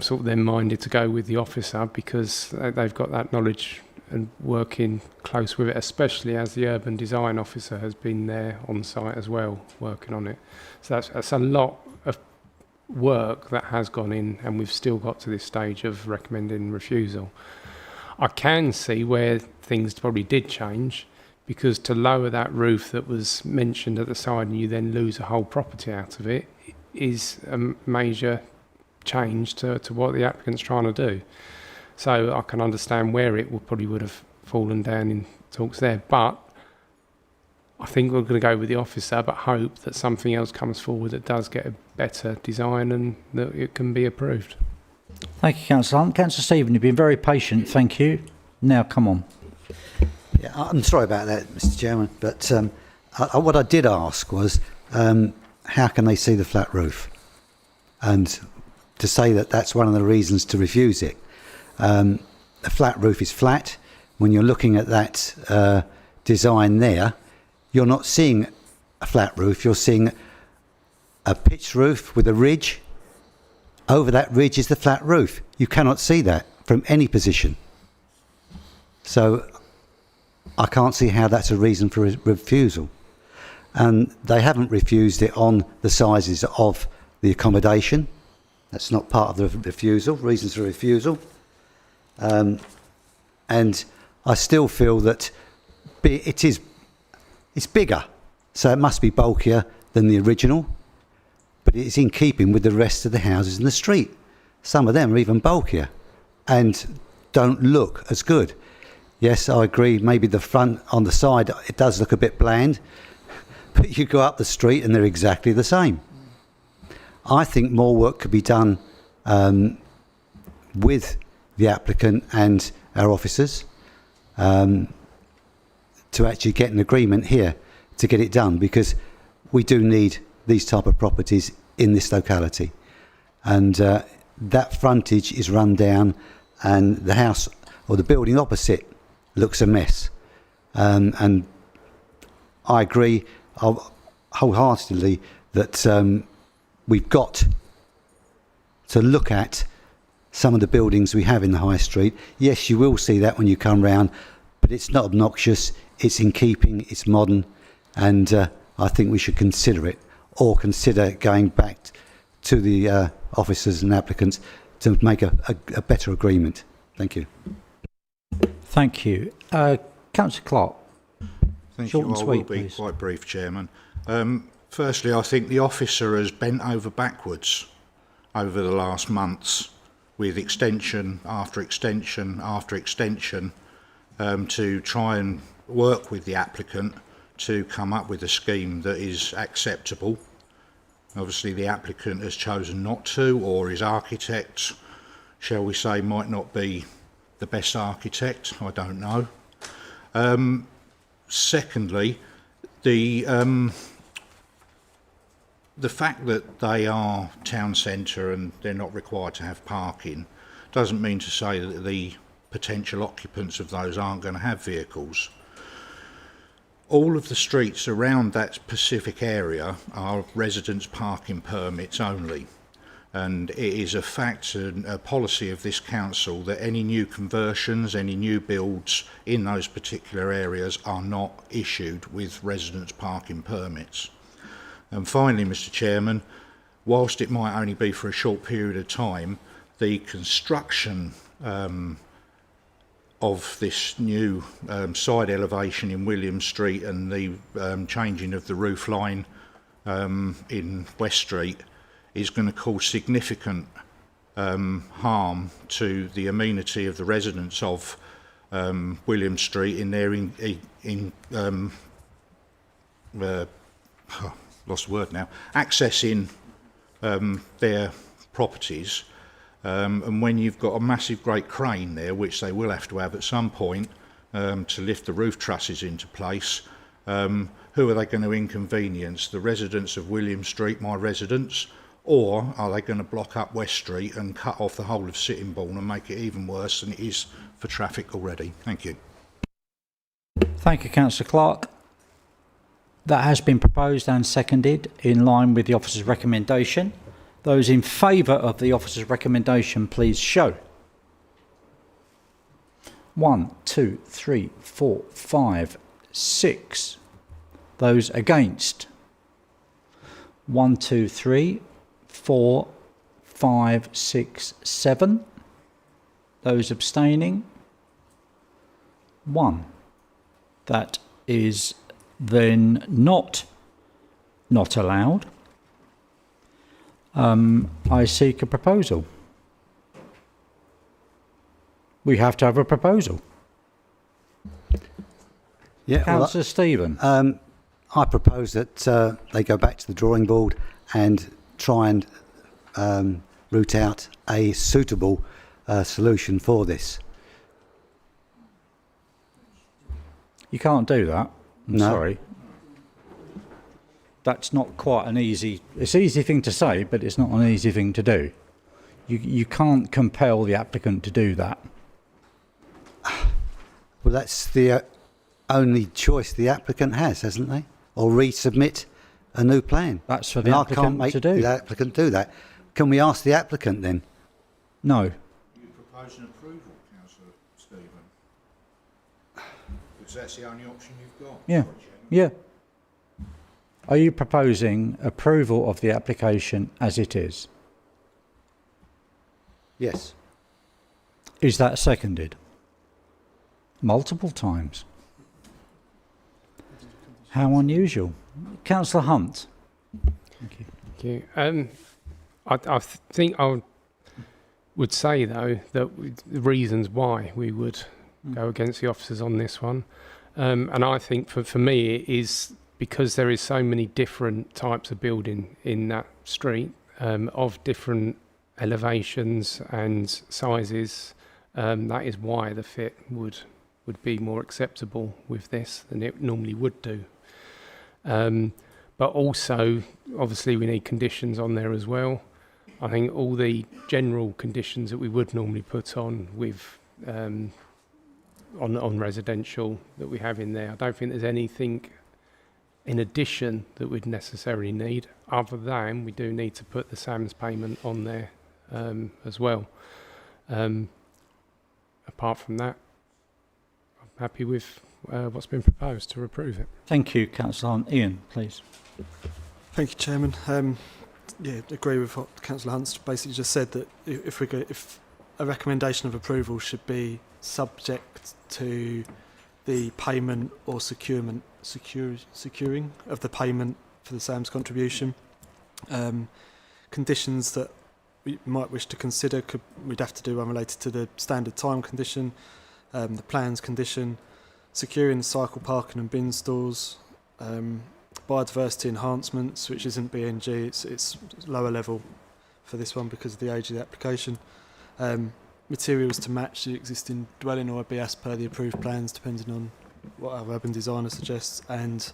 sort of then minded to go with the officer because they've got that knowledge and working close with it, especially as the urban design officer has been there on site as well, working on it. So that's a lot of work that has gone in, and we've still got to this stage of recommending refusal. I can see where things probably did change, because to lower that roof that was mentioned at the side and you then lose a whole property out of it is a major change to what the applicant's trying to do. So I can understand where it probably would have fallen down in talks there, but I think we're going to go with the officer, but hope that something else comes forward that does get a better design and that it can be approved. Thank you, Councillor Hunt. Councillor Stephen, you've been very patient. Thank you. Now, come on. Yeah, I'm sorry about that, Mr. Chairman, but what I did ask was how can they see the flat roof? And to say that that's one of the reasons to refuse it. A flat roof is flat. When you're looking at that design there, you're not seeing a flat roof, you're seeing a pitched roof with a ridge. Over that ridge is the flat roof. You cannot see that from any position. So I can't see how that's a reason for refusal. And they haven't refused it on the sizes of the accommodation. That's not part of the refusal, reasons for refusal. And I still feel that it's bigger, so it must be bulkier than the original, but it's in keeping with the rest of the houses in the street. Some of them are even bulkier and don't look as good. Yes, I agree, maybe the front on the side, it does look a bit bland, but you go up the street and they're exactly the same. I think more work could be done with the applicant and our officers to actually get an agreement here to get it done, because we do need these type of properties in this locality. And that frontage is run down and the house or the building opposite looks a mess. And I agree wholeheartedly that we've got to look at some of the buildings we have in the high street. Yes, you will see that when you come round, but it's not obnoxious, it's in keeping, it's modern, and I think we should consider it, or consider going back to the officers and applicants to make a better agreement. Thank you. Thank you. Councillor Clark. Thank Short you. and I sweet, will be please. quite brief, Chairman. Firstly, I think the officer has bent over backwards over the last months with extension after extension after extension to try and work with the applicant to come up with a scheme that is acceptable. Obviously, the applicant has chosen not to, or his architect, shall we say, might not be the best architect. I don't know. Secondly, the fact that they are town centre and they're not required to have parking doesn't mean to say that the potential occupants of those aren't going to have vehicles. All of the streets around that specific area are residents' parking permits only, and it is a fact and a policy of this council that any new conversions, any new builds in those particular areas are not issued with residents' parking permits. And finally, Mr. Chairman, whilst it might only be for a short period of time, the construction of this new side elevation in William Street and the changing of the roof line in West Street is going to cause significant harm to the amenity of the residents of William Street in their lost the word now, accessing their properties. And when you've got a massive great crane there, which they will have to have at some point to lift the roof trusses into place, who are they going to inconvenience? The residents of William Street, my residents, or are they going to block up West Street and cut off the whole of Sittingbourne and make it even worse than it is for traffic already? Thank you. Thank you, Councillor Clark. That has been proposed and seconded in line with the officer's recommendation. Those in favour of the officer's recommendation, please show. 1, 2, 3, 4, 5, 6. Those against. 1, 2, 3, 4, 5, 6, 7. Those abstaining. 1. That is then not allowed. I seek a proposal. We have to have a proposal. Yeah, Councillor Stephen. I propose that they go back to the drawing board and try and root out a suitable solution for this. You can't do that. I'm No. sorry. That's not quite an easy... It's an easy thing to say, but it's not an easy thing to do. You can't compel the applicant to do that. Well, that's the only choice the applicant has, hasn't they? Or resubmit a new plan. That's for the And I applicant can't make to do. the applicant do that. Can we ask the applicant then? No. You propose an approval, Councillor Stephen? Because that's the only option you've got. Yeah. Yeah. Are you proposing approval of the application as it is? Yes. Is that seconded? Multiple times. How unusual. Councillor Hunt. Thank you. Thank you. I think I would say, though, that the reasons why we would go against the officers on this one, and I think for me it is because there is so many different types of building in that street, of different elevations and sizes. That is why the fit would be more acceptable with this than it normally would do. But also, obviously, we need conditions on there as well. I think all the general conditions that we would normally put on with on residential that we have in there, I don't think there's anything in addition that we'd necessarily need, other than we do need to put the SAMS payment on there as well. Apart from that, I'm happy with what's been proposed to approve it. Thank you, Councillor Hunt. Ian, please. Thank you, Chairman. Yeah, agree with what Councillor Hunt's basically just said, that if a recommendation of approval should be subject to the payment or securing of the payment for the SAMS contribution. Conditions that we might wish to consider, we'd have to do one related to the standard time condition, the plans condition, securing the cycle parking and bin stores, biodiversity enhancements, which isn't BNG, it's lower level for this one because of the age of the application. Materials to match the existing dwelling or be as per the approved plans, depending on what our urban designer suggests. And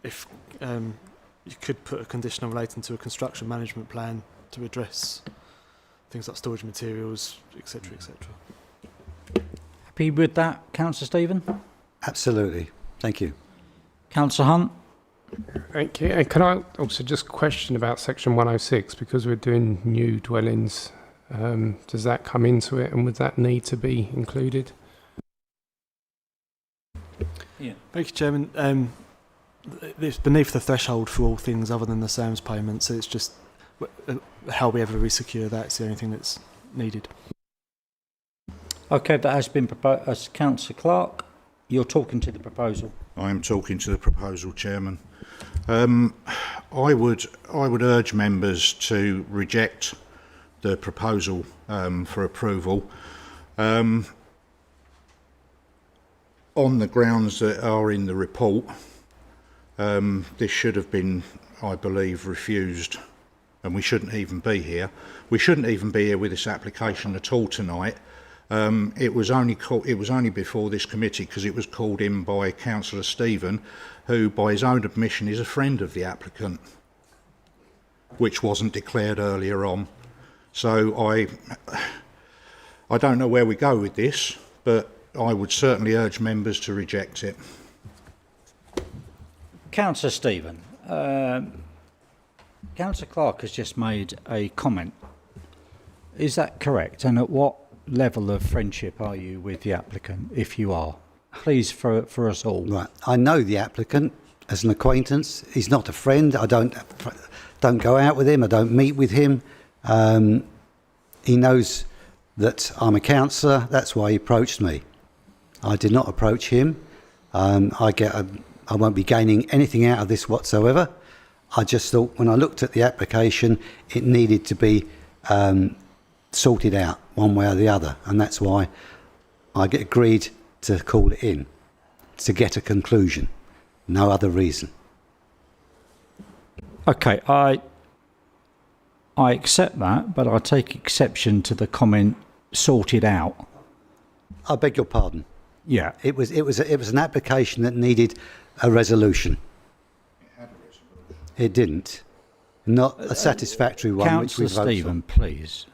if you could put a condition relating to a construction management plan to address things like storage materials, etc., etc. Happy with that, Councillor Stephen? Absolutely. Thank you. Councillor Hunt? Thank you. And can I also just question about section 106, because we're doing new dwellings, does that come into it, and would that need to be included? Yeah. Thank you, Chairman. It's beneath the threshold for all things other than the SAMS payment, so it's just how we ever resecure that's the only thing that's needed. Okay, that has been proposed. As Councillor Clark, you're talking to the proposal. I am talking to the proposal, Chairman. I would urge members to reject the proposal for approval on the grounds that are in the report. This should have been, I believe, refused, and we shouldn't even be here. We shouldn't even be here with this application at all tonight. It was only before this committee because it was called in by Councillor Stephen, who, by his own admission, is a friend of the applicant, which wasn't declared earlier on. So I don't know where we go with this, but I would certainly urge members to reject it. Councillor Stephen, Councillor Clark has just made a comment. Is that correct? And at what level of friendship are you with the applicant, if you are? Please, for us all. Right. I know the applicant as an acquaintance. He's not a friend. I don't go out with him. I don't meet with him. He knows that I'm a councillor. That's why he approached me. I did not approach him. I won't be gaining anything out of this whatsoever. I just thought when I looked at the application, it needed to be sorted out one way or the other, and that's why I agreed to call it in, to get a conclusion. No other reason. Okay, I accept that, but I take exception to the comment sorted out. I beg your pardon. Yeah. It was an application that needed a resolution. It didn't. Not a satisfactory one, which we Councillor voted Stephen, on. please.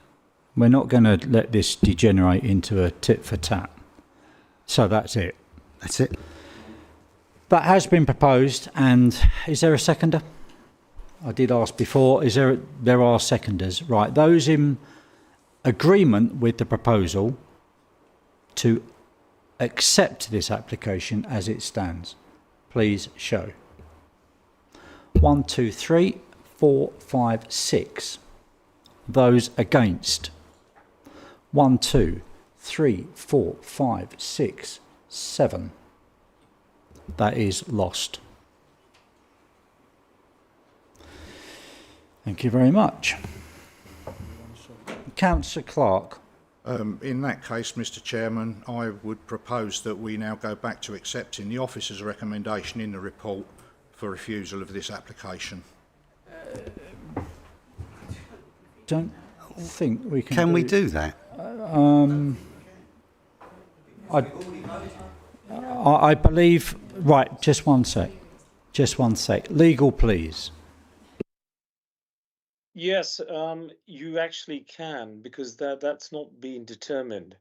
We're not going to let this degenerate into a tit for tat. So that's it. That's it. That has been proposed, and is there a seconder? I did ask before. There are seconders, right? Those in agreement with the proposal to accept this application as it stands, please show. 1, 2, 3, 4, 5, 6. Those against. 1, 2, 3, 4, 5, 6, 7. That is lost. Thank you very much. Councillor Clark. In that case, Mr Chairman, I would propose that we now go back to accepting the officer's recommendation in the report for refusal of this application. Don't think we can. Can we do that? I believe. Right, just one sec. Just one sec. Legal, please. Yes, you actually can, because that's not been determined.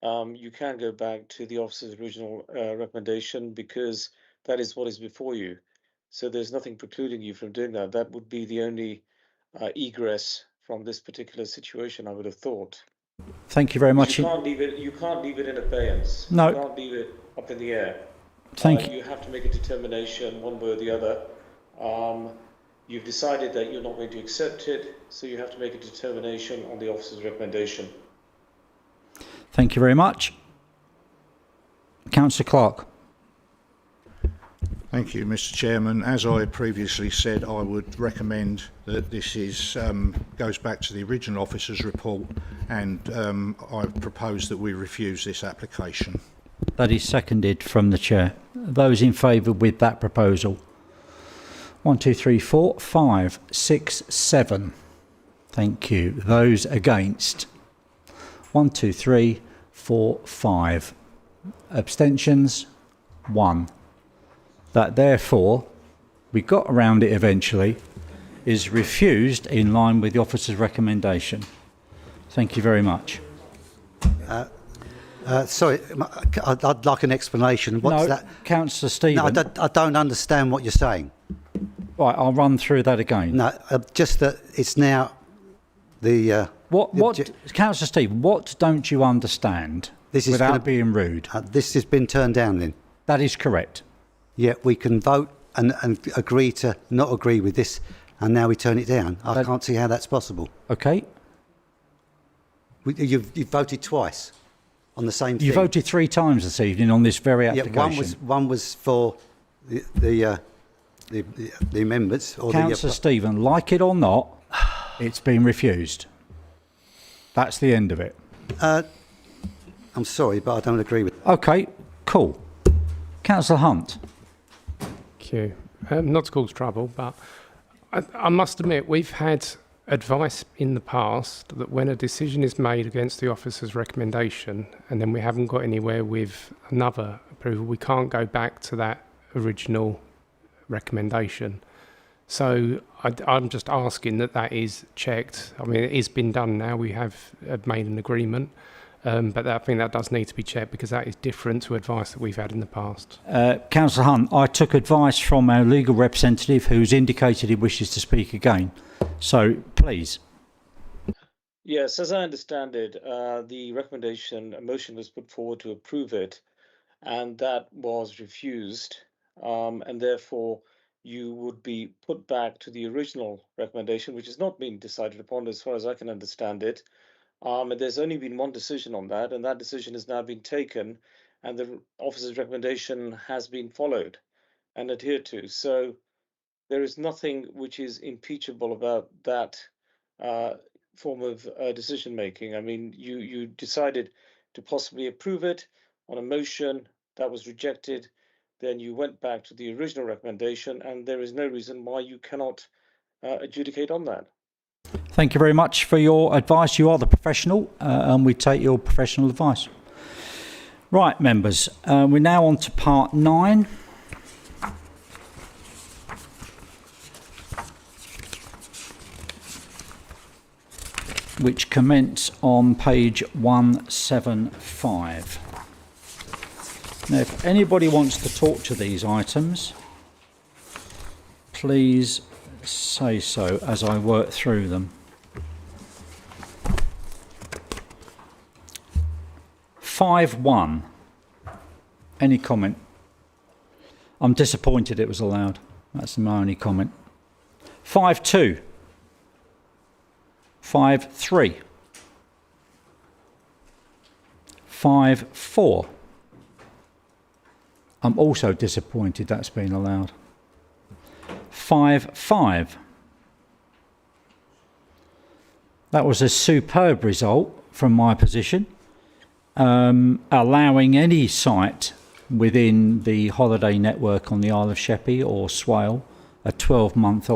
You can go back to the officer's original recommendation, because that is what is before you. So there's nothing precluding you from doing that. That would be the only egress from this particular situation, I would have thought. Thank you very much. You can't leave it. You can't leave it in abeyance. No. You can't leave it up in the air. Thank you. You have to make a determination one way or the other. You've decided that you're not going to accept it, so you have to make a determination on the officer's recommendation. Thank you very much. Councillor Clark. Thank you, Mr Chairman. As I previously said, I would recommend that this goes back to the original officer's report, and I propose that we refuse this application. That is seconded from the chair. Those in favour with that proposal? 1, 2, 3, 4, 5, 6, 7. Thank you. Those against? 1, 2, 3, 4, 5. Abstentions? 1. That therefore, we got around it eventually, is refused in line with the officer's recommendation. Thank you very much. Sorry, I'd like an explanation. What's that? Councillor Stephen. No, I don't understand what you're saying. Right, I'll run through that again. No, just that it's now the... Councillor Stephen, what don't you understand without being rude? This has been turned down then? That is correct. Yeah, we can vote and agree to not agree with this, and now we turn it down. I can't see how that's possible. Okay. You've voted twice on the same thing. You voted 3 times this evening on this very application. Yeah, one was for the members. Or Councillor Stephen, like it or not, it's been refused. That's the end of it. I'm sorry, but I don't agree with it. Okay, cool. Councillor Hunt. Thank you. Not to cause trouble, but I must admit we've had advice in the past that when a decision is made against the officer's recommendation and then we haven't got anywhere with another approval, we can't go back to that original recommendation. So I'm just asking that is checked. I mean, it has been done now. We have made an agreement. But I think that does need to be checked, because that is different to advice that we've had in the past. Councillor Hunt, I took advice from our legal representative who's indicated he wishes to speak again. So, please. Yes, as I understand it, the a motion was put forward to approve it, and that was refused, and therefore you would be put back to the original recommendation, which has not been decided upon as far as I can understand it. And there's only been one decision on that, and that decision has now been taken, and the officer's recommendation has been followed and adhered to. So there is nothing which is impeachable about that form of decision making. I mean, you decided to possibly approve it on a motion that was rejected. Then you went back to the original recommendation, and there is no reason why you cannot adjudicate on that. Thank you very much for your advice. You are the professional, and we take your professional advice. Right, members, we're now on to part 9. Which commence on page 175. Now, if anybody wants to talk to these items, please say so as I work through them. 5.1. Any comment? I'm disappointed it was allowed. That's my only comment. 5.2. 5.3. 5.4. I'm also disappointed that's been allowed. 5.5. That was a superb result from my position, allowing any site within the holiday network on the Isle of Sheppey or Swale a 12-month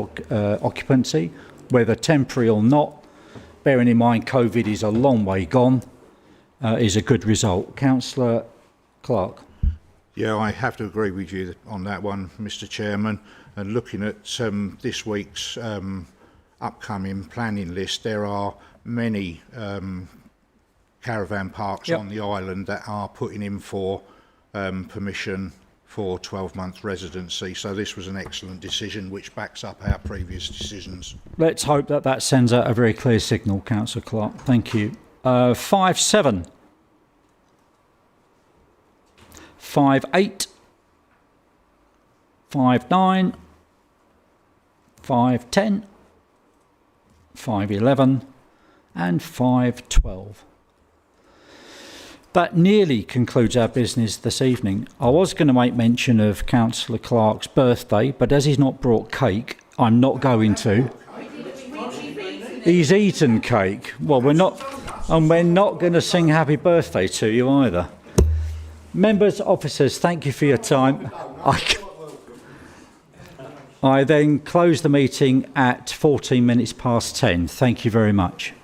occupancy, whether temporary or not, bearing in mind COVID is a long way gone, is a good result. Councillor Clark. Yeah, I have to agree with you on that one, Mr. Chairman. And looking at this week's upcoming planning list, there are many caravan parks on the island that are putting in for permission for 12-month residency. So this was an excellent decision which backs up our previous decisions. Let's hope that that sends out a very clear signal, Councillor Clark. Thank you. 5.7. 5.8. 5.9. 5.10. 5.11. and 5.12. That nearly concludes our business this evening. I was going to make mention of Councillor Clark's birthday, but as he's not brought cake, I'm not going to. He's eaten cake. Well, we're not going to sing happy birthday to you either. Members, officers, thank you for your time. I then close the meeting at 14 minutes past 10. Thank you very much.